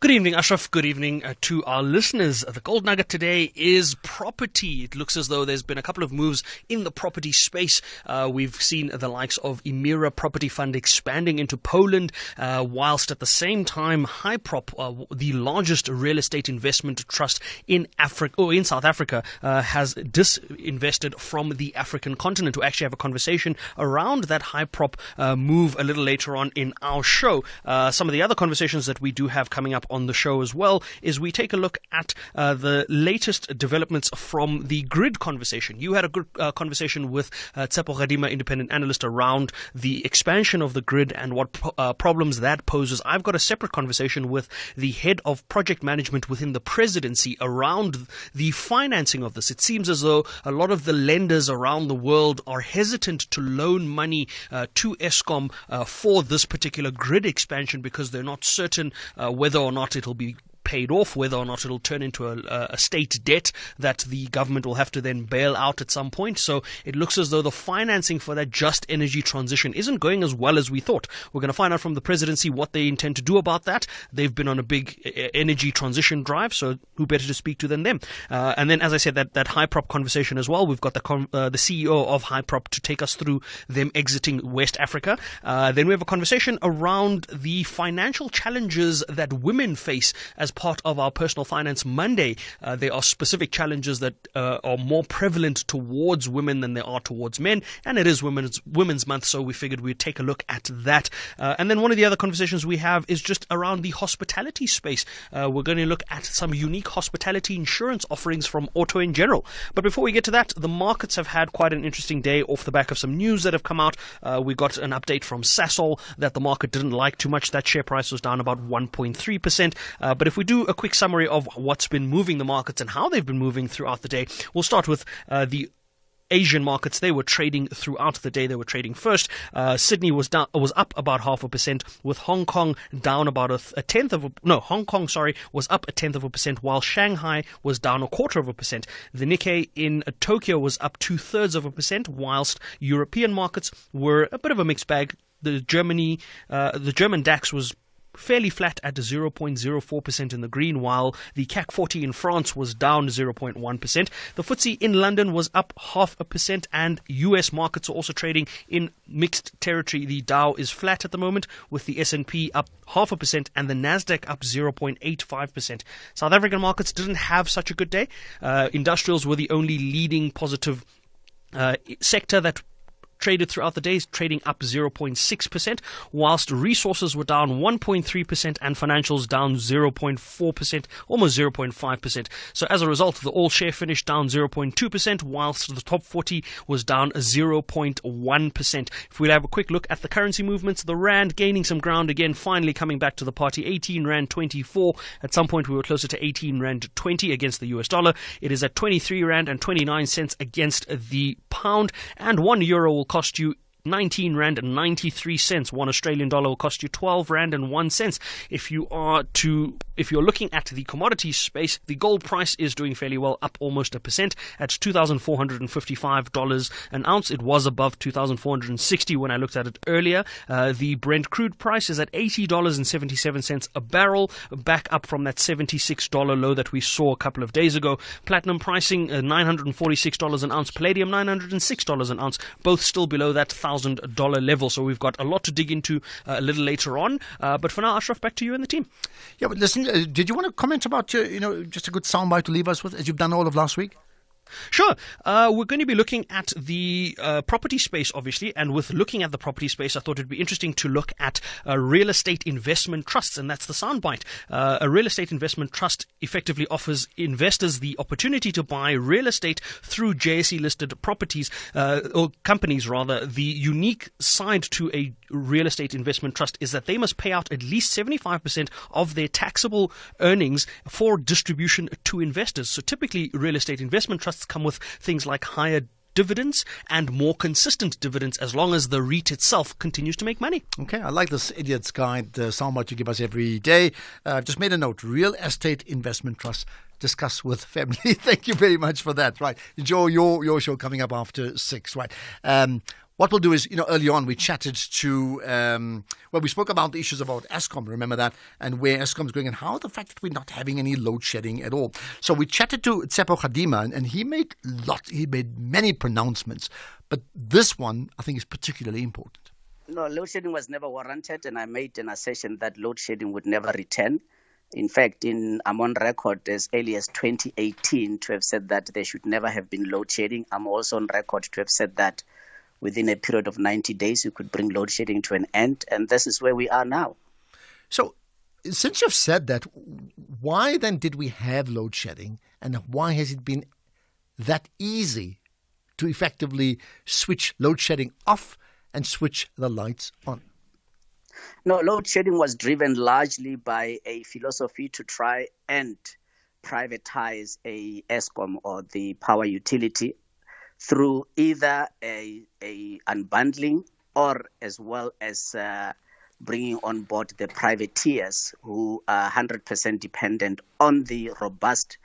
Good evening, Ashraf. Good evening to our listeners. The gold nugget today is property. It looks as though there's been a couple of moves in the property space. We've seen the likes of Emira Property Fund expanding into Poland, whilst at the same time, Hyprop, the largest real estate investment trust in Africa or in South Africa, has disinvested from the African continent. We actually have a conversation around that Hyprop move a little later on in our show. Some of the other conversations that we do have coming up on the show as well is we take a look at the latest developments from the grid conversation. You had a good conversation with Tsepo Gadima, independent analyst, around the expansion of the grid and what problems that poses. I've got a separate conversation with the head of project management within the presidency around the financing of this. It seems as though a lot of the lenders around the world are hesitant to loan money to Eskom for this particular grid expansion because they're not certain whether or not it'll be paid off, whether or not it'll turn into a state debt that the government will have to then bail out at some point. So it looks as though the financing for that just energy transition isn't going as well as we thought. We're going to find out from the presidency what they intend to do about that. They've been on a big energy transition drive, so who better to speak to than them? And then, as I said, that Hyprop conversation as well. We've got the CEO of Hyprop to take us through them exiting West Africa. Then we have a conversation around the financial challenges that women face as part of our Personal Finance Monday. There are specific challenges that are more prevalent towards women than there are towards men, and it is Women's Month, so we figured we'd take a look at that. And then one of the other conversations we have is just around the hospitality space. We're going to look at some unique hospitality insurance offerings from Auto in General. But before we get to that, the markets have had quite an interesting day off the back of some news that have come out. We got an update from Sasol that the market didn't like too much. That share price was down about 1.3%. But if we do a quick summary of what's been moving the markets and how they've been moving throughout the day, we'll start with the Asian markets. They were trading throughout the day. They were trading first. Sydney was up about 0.5%, with Hong Kong down about Hong Kong was up 0.1%, while Shanghai was down 0.25%. The Nikkei in Tokyo was up 0.2%, whilst European markets were a bit of a mixed bag. The German DAX was fairly flat at 0.04% in the green, while the CAC 40 in France was down 0.1%. The FTSE in London was up 0.5%, and US markets are also trading in mixed territory. The Dow is flat at the moment, with the S&P up 0.5% and the Nasdaq up 0.85%. South African markets didn't have such a good day. Industrials were the only leading positive sector that traded throughout the day, trading up 0.6%, whilst resources were down 1.3% and financials down 0.4%, almost 0.5%. So as a result, the all share finished down 0.2%, whilst the top 40 was down 0.1%. If we have a quick look at the currency movements, the Rand gaining some ground again, finally coming back to the party, 18 Rand 24. At some point we were closer to 18 Rand 20 against the US dollar. It is at 23 Rand and 29 cents against the pound, and €1 will cost you 19 Rand and 93 cents. $1 Australian will cost you 12 Rand and 1 cent. If you're looking at the commodities space, the gold price is doing fairly well, up almost 1% at $2,455 an ounce. It was above $2,460 when I looked at it earlier. The Brent crude price is at $80.77 a barrel, back up from that $76 low that we saw a couple of days ago. Platinum pricing $946 an ounce, palladium $906 an ounce, both still below that $1,000 $100,000 level. So we've got a lot to dig into a little later on. But for now, Ashraf, back to you and the team. Yeah, but listen, did you want to comment about, just a good soundbite to leave us with, as you've done all of last week? Sure. We're going to be looking at the property space, obviously, and with looking at the property space, I thought it'd be interesting to look at real estate investment trusts, and that's the soundbite. A real estate investment trust effectively offers investors the opportunity to buy real estate through JSE-listed properties, or companies, rather. The unique side to a real estate investment trust is that they must pay out at least 75% of their taxable earnings for distribution to investors. So typically, real estate investment trusts come with things like higher dividends and more consistent dividends as long as the REIT itself continues to make money. Okay, I like this idiot's guide, the soundbite you give us every day. Just made a note, real estate investment trust. Discuss with family. Thank you very much for that. Right, Joe, your show coming up after 6. Right. What we'll do is, early on we chatted to, we spoke about the issues about Eskom, remember that, and where Eskom's going and how the fact that we're not having any load shedding at all. So we chatted to Tsepo Khadima and he made many pronouncements, but this one I think is particularly important. No, load shedding was never warranted, and I made an assertion that load shedding would never return. In fact, I'm on record as early as 2018 to have said that there should never have been load shedding. I'm also on record to have said that within a period of 90 days, you could bring load shedding to an end. And this is where we are now. So since you've said that, why then did we have load shedding? And why has it been that easy to effectively switch load shedding off and switch the lights on? No, load shedding was driven largely by a philosophy to try and privatize a Eskom or the power utility through either a unbundling or as well as bringing on board the privateers who are 100% dependent on the robust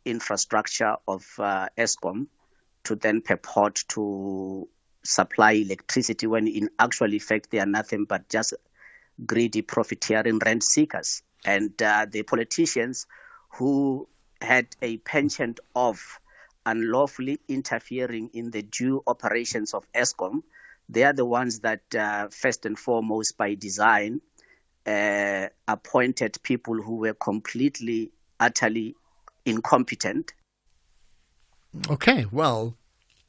infrastructure of Eskom to then purport to supply electricity when in actual effect they are nothing but just greedy profiteering rent seekers. And the politicians who had a penchant of unlawfully interfering in the due operations of Eskom, they are the ones that first and foremost by design appointed people who were completely, utterly incompetent. Okay, well,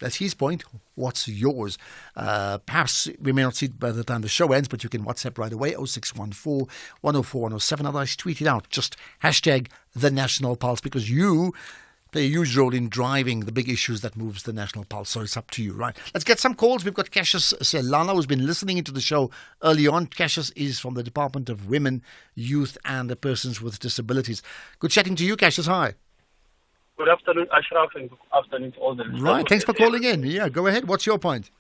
that's his point. What's yours? Perhaps we may not see it by the time the show ends, but you can WhatsApp right away, 0614 104 107. Otherwise, tweet it out. Just hashtag the National Pulse, because you play a huge role in driving the big issues that moves the National Pulse. So it's up to you, right? Let's get some calls. We've got Cassius Selala, who's been listening into the show early on. Cassius is from the Department of Women, Youth and the Persons with Disabilities. Good chatting to you, Cassius. Hi. Good afternoon, Ashraf, and good afternoon to all the listeners. Right, thanks for calling in. Yeah, go ahead. What's your point?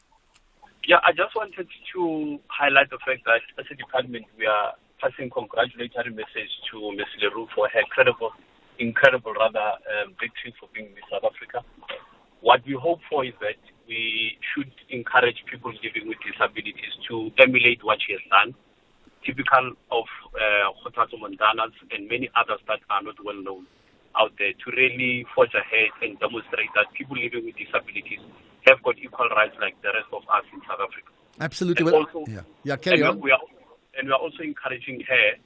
Yeah, I just wanted to highlight the fact that as a department, we are passing congratulatory message to Ms. Leroux for her incredible victory for being Miss South Africa. What we hope for is that we should encourage people living with disabilities to emulate what she has done, typical of Kgothatso Montana's and many others that are not well known out there, to really forge ahead and demonstrate that people living with disabilities have got equal rights like the rest of us in South Africa. Absolutely. And Well, also, carry on. We are also encouraging her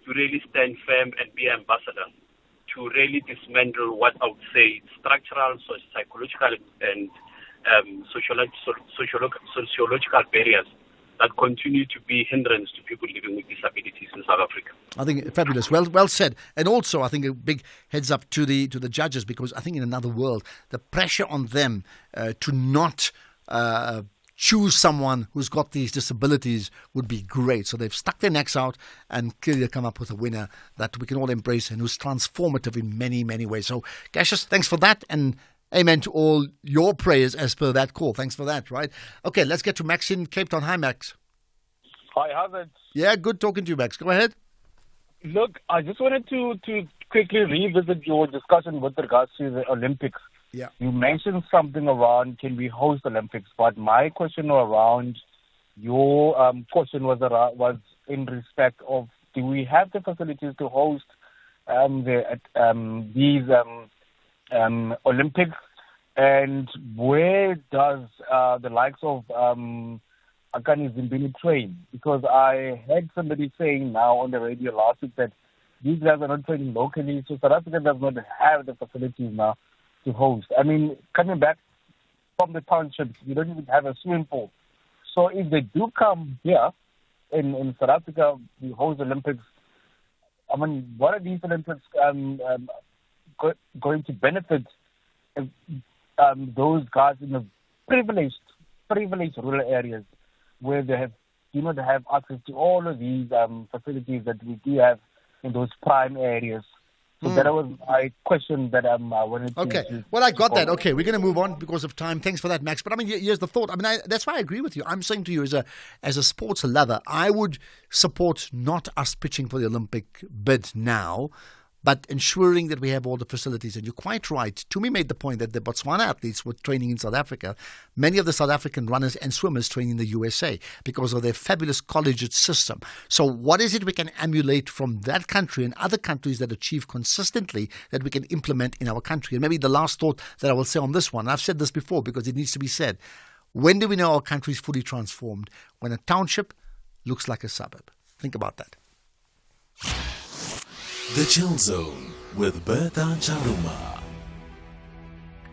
to really stand firm and be an ambassador to really dismantle what I would say structural, psychological, and sociological barriers that continue to be hindrance to people living with disabilities in South Africa. I think fabulous. Well said. And also, I think a big heads up to the judges, because I think in another world, the pressure on them to not choose someone who's got these disabilities would be great. So they've stuck their necks out and clearly come up with a winner that we can all embrace and who's transformative in many, many ways. So, Cassius, thanks for that, and amen to all your prayers as per that call. Thanks for that, right? Okay, let's get to Max in Cape Town. Hi, Max. Hi, Harvard. Yeah, good talking to you, Max. Go ahead. Look, I just wanted to quickly revisit your discussion with regards to the Olympics. Yeah. You mentioned something around can we host Olympics, but my question around your question was in respect of do we have the facilities to host these Olympics, And where does the likes of Akani Zimbini train? Because I heard somebody saying now on the radio last week that these guys are not training locally, so South Africa does not have the facilities now to host. I mean, coming back from the townships, we don't even have a swimming pool. So if they do come here in South Africa, we host Olympics. I mean, what are these Olympics going to benefit those guys in the privileged rural areas where they have, they have access to all of these facilities that we do have in those prime areas? So that was my question that I wanted to... Okay. Well, I got that. Okay, we're going to move on because of time. Thanks for that, Max. But I mean, here's the thought. I mean, that's why I agree with you. I'm saying to you as a sports lover, I would support not us pitching for the Olympic bid now, but ensuring that we have all the facilities. And you're quite right. Tumi made the point that the Botswana athletes were training in South Africa. Many of the South African runners and swimmers train in the USA because of their fabulous collegiate system. So what is it we can emulate from that country and other countries that achieve consistently that we can implement in our country? And maybe the last thought that I will say on this one, I've said this before because it needs to be said. When do we know our country is fully transformed? When a township looks like a suburb. Think about that. The Chill Zone with Bertha Charuma.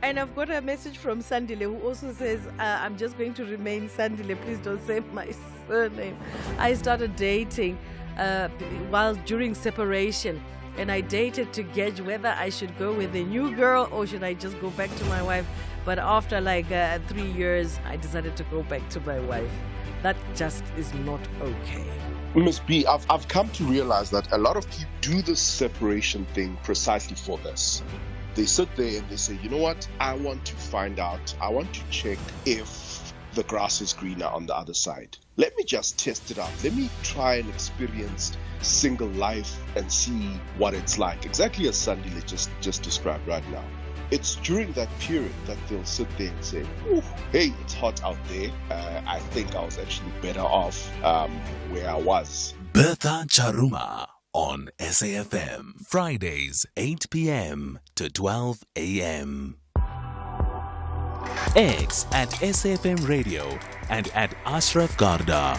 And I've got a message from Sandile who also says, I'm just going to remain Sandile. Please don't say my surname. I started dating while during separation. And I dated to gauge whether I should go with a new girl or should I just go back to my wife. But after 3 years, I decided to go back to my wife. That just is not okay. Miss B, I've come to realize that a lot of people do this separation thing precisely for this. They sit there and they say, you know what, I want to find out, I want to check if the grass is greener on the other side. Let me just test it out. Let me try and experience single life and see what it's like. Exactly as Sandile just described right now. It's during that period that they'll sit there and say, hey, it's hot out there. I think I was actually better off where I was. Bertha Charuma on SAFM. Fridays, 8 p.m. to 12 a.m. X at SAFM Radio and at Ashraf Garda.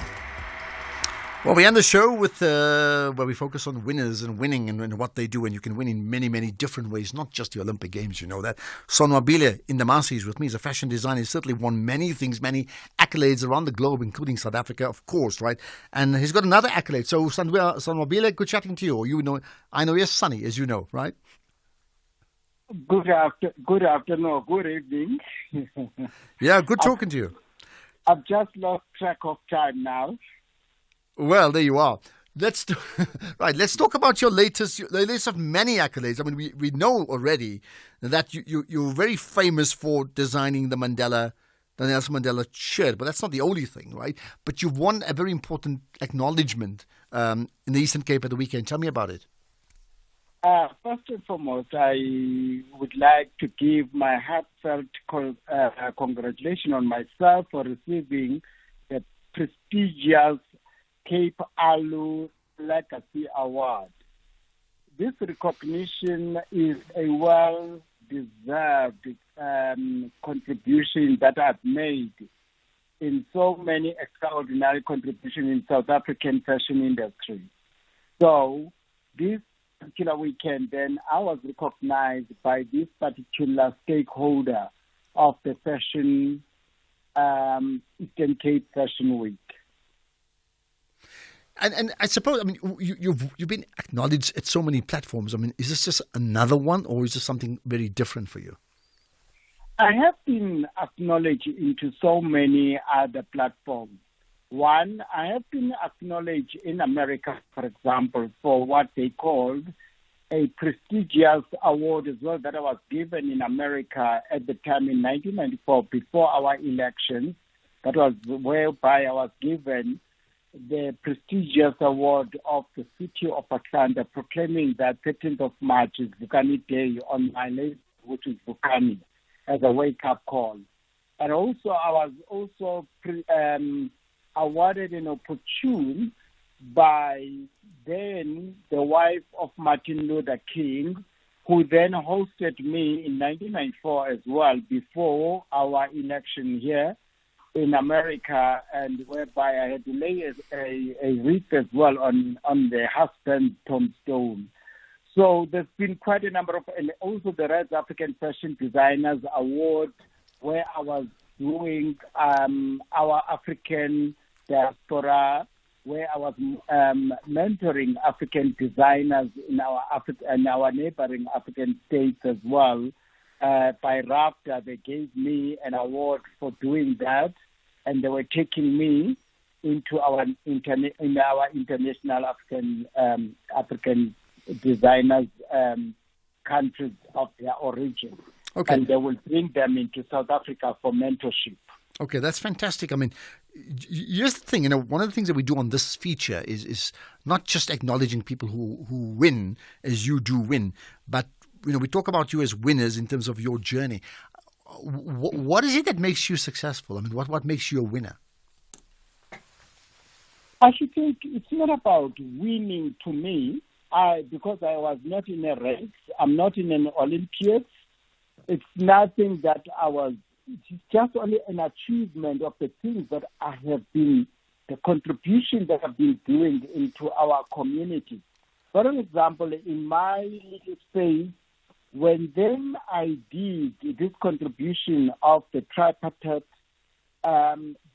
Well, we end the show with where we focus on winners and winning and what they do, and you can win in many, many different ways, not just the Olympic Games, you know that. Sonwabile in the Indamasi with me. He's a fashion designer. He's certainly won many things, many accolades around the globe, including South Africa, of course, right? And he's got another accolade. So, Sonwabile, good chatting to you. I know you're sunny, as you know, right? Good afternoon, good evening. Yeah, good talking to you. I've just lost track of time now. Well, there you are. Let's talk about the latest of many accolades. I mean, we know already that you're very famous for designing the Nelson Mandela shirt, but that's not the only thing, right? But you've won a very important acknowledgement in the Eastern Cape at the weekend. Tell me about it. First and foremost, I would like to give my heartfelt congratulations on myself for receiving the prestigious Cape Alu Legacy Award. This recognition is a well-deserved contribution that I've made in so many extraordinary contributions in South African fashion industry. So this particular weekend, then I was recognized by this particular stakeholder of the fashion Eastern Cape Fashion Week. And I suppose, I mean, you've been acknowledged at so many platforms. I mean, is this just another one, or is this something very different for you? I have been acknowledged into so many other platforms. One, I have been acknowledged in America, for example, for what they called a prestigious award as well that I was given in America at the time in 1994, before our elections. That was whereby I was given the prestigious award of the city of Atlanta, proclaiming that 13th of March is Vukani Day on my list, which is Vukani, as a wake-up call. And also, I was also awarded an opportunity by then the wife of Martin Luther King who then hosted me in 1994 as well, before our election here in America, and whereby I had to lay a wreath as well on the husband tombstone. So there's been quite a number of, and also the Red African Fashion Designers Award, where I was doing our African diaspora, where I was mentoring African designers in our neighboring African states as well. By RAFTA, they gave me an award for doing that, and they were taking me into our international African designers countries of their origin. Okay. And they will bring them into South Africa for mentorship. Okay, that's fantastic. I mean, here's the thing, one of the things that we do on this feature is not just acknowledging people who win as you do win, but, we talk about you as winners in terms of your journey. What is it that makes you successful? I mean, what makes you a winner? I should think it's not about winning to me, because I was not in a race, I'm not in an Olympiad. It's nothing that it's just only an achievement of the things that I have been, the contribution that I've been doing into our community. For an example, in my little space, when then I did this contribution of the tripartite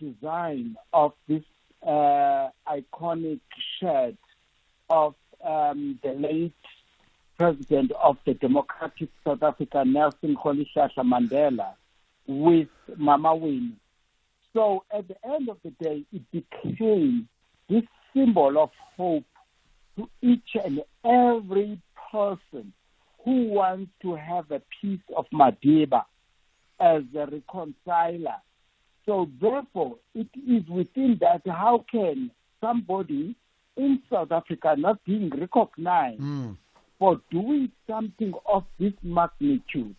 design of this iconic shirt of the late President of the Democratic South Africa, Nelson Rolihlahla Mandela, with Mama Winnie. So at the end of the day, it became this symbol of hope to each and every person who wants to have a piece of Madiba as a reconciler. So therefore, it is within that, how can somebody in South Africa not being recognized for doing something of this magnitude,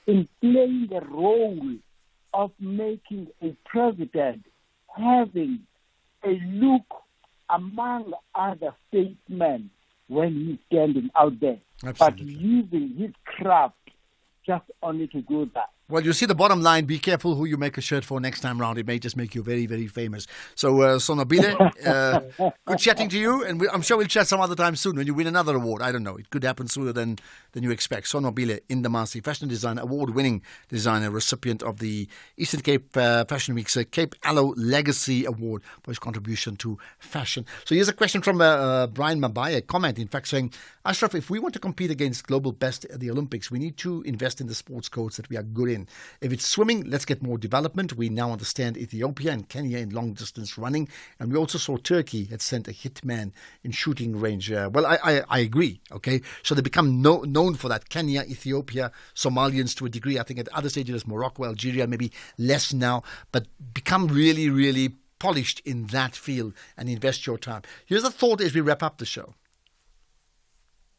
in playing the role of making a president having a look among other statesmen when he's standing out there, but using his craft just only to do that. Well, you see the bottom line, be careful who you make a shirt for next time round. It may just make you very, very famous. So, Sonobile, good chatting to you. And I'm sure we'll chat some other time soon when you win another award. I don't know. It could happen sooner than you expect. Sonobile Indamasi, fashion designer, award-winning designer, recipient of the Eastern Cape Fashion Week's Cape Aloe Legacy Award for his contribution to fashion. So here's a question from Brian Mabai, a comment, in fact, saying, Ashraf, if we want to compete against global best at the Olympics, we need to invest in the sports codes that we are good in. If it's swimming, let's get more development. We now understand Ethiopia and Kenya in long-distance running. And we also saw Turkey had sent a hitman in shooting range. Well, I agree, okay? So they become known for that. Kenya, Ethiopia, Somalians to a degree. I think at other stages, Morocco, Algeria, maybe less now. But become really, really polished in that field and invest your time. Here's a thought as we wrap up the show.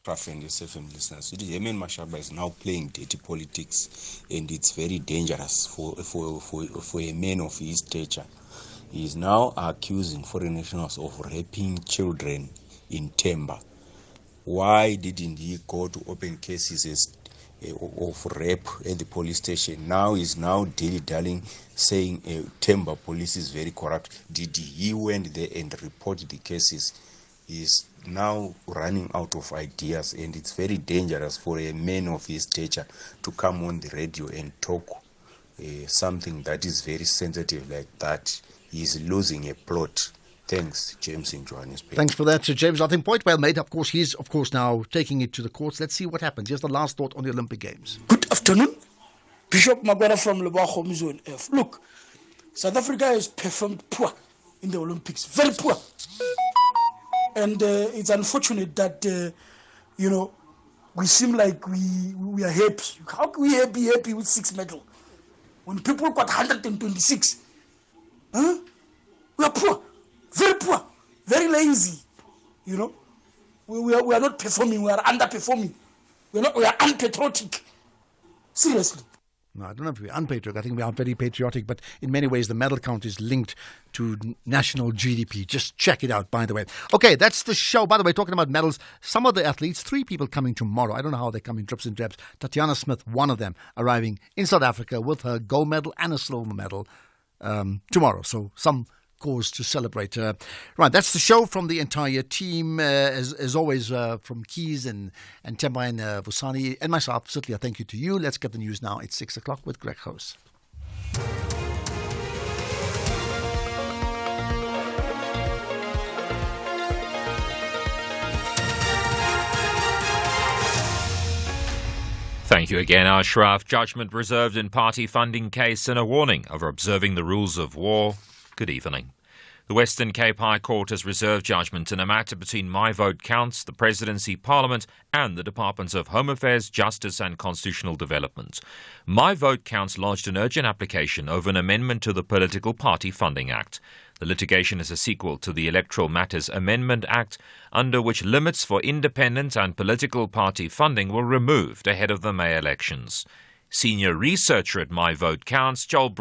And SFM listeners, Yemen Mashaba is now playing dirty politics, and it's very dangerous for a man of his stature. He is now accusing foreign nationals of raping children in Temba. Why didn't he go to open cases of rape at the police station? Now he's dilly-dallying, saying Temba police is very corrupt. Did he went there and report the cases? He's now running out of ideas, and it's very dangerous for a man of his stature to come on the radio and talk something that is very sensitive like that. He's losing a plot. Thanks, James in Johannesburg. Thanks for that, James. I think point well made. Of course, he's now taking it to the courts. Let's see what happens. Here's the last thought on the Olympic Games. Good afternoon. Bishop Magwara from Lubako, Zone F. Look, South Africa has performed poor in the Olympics. Very poor. And it's unfortunate that, we seem like we are happy. How can we be happy with 6 medals when people got 126? Huh? We are poor, very poor, very lazy. We are not performing. We are underperforming. We are unpatriotic. Seriously. No, I don't know if we're unpatriotic. I think we are very patriotic, but in many ways the medal count is linked to national GDP. Just check it out, by the way. Okay, that's the show. By the way, talking about medals, some of the athletes, 3 people coming tomorrow. I don't know how they come in drips and drabs. Tatiana Smith, one of them, arriving in South Africa with her gold medal and a silver medal tomorrow. So some cause to celebrate. Right, that's the show from the entire team. As always, from Keys and Temba and Vusani and myself, certainly a thank you to you. Let's get the news now. It's 6 o'clock with Greg House. Thank you again, Ashraf. Judgment reserved in party funding case and a warning over observing the rules of war. Good evening. The Western Cape High Court has reserved judgment in a matter between My Vote Counts, the Presidency, Parliament and the Departments of Home Affairs, Justice and Constitutional Development. My Vote Counts lodged an urgent application over an amendment to the Political Party Funding Act. The litigation is a sequel to the Electoral Matters Amendment Act, under which limits for independent and political party funding were removed ahead of the May elections. Senior researcher at My Vote Counts, Joel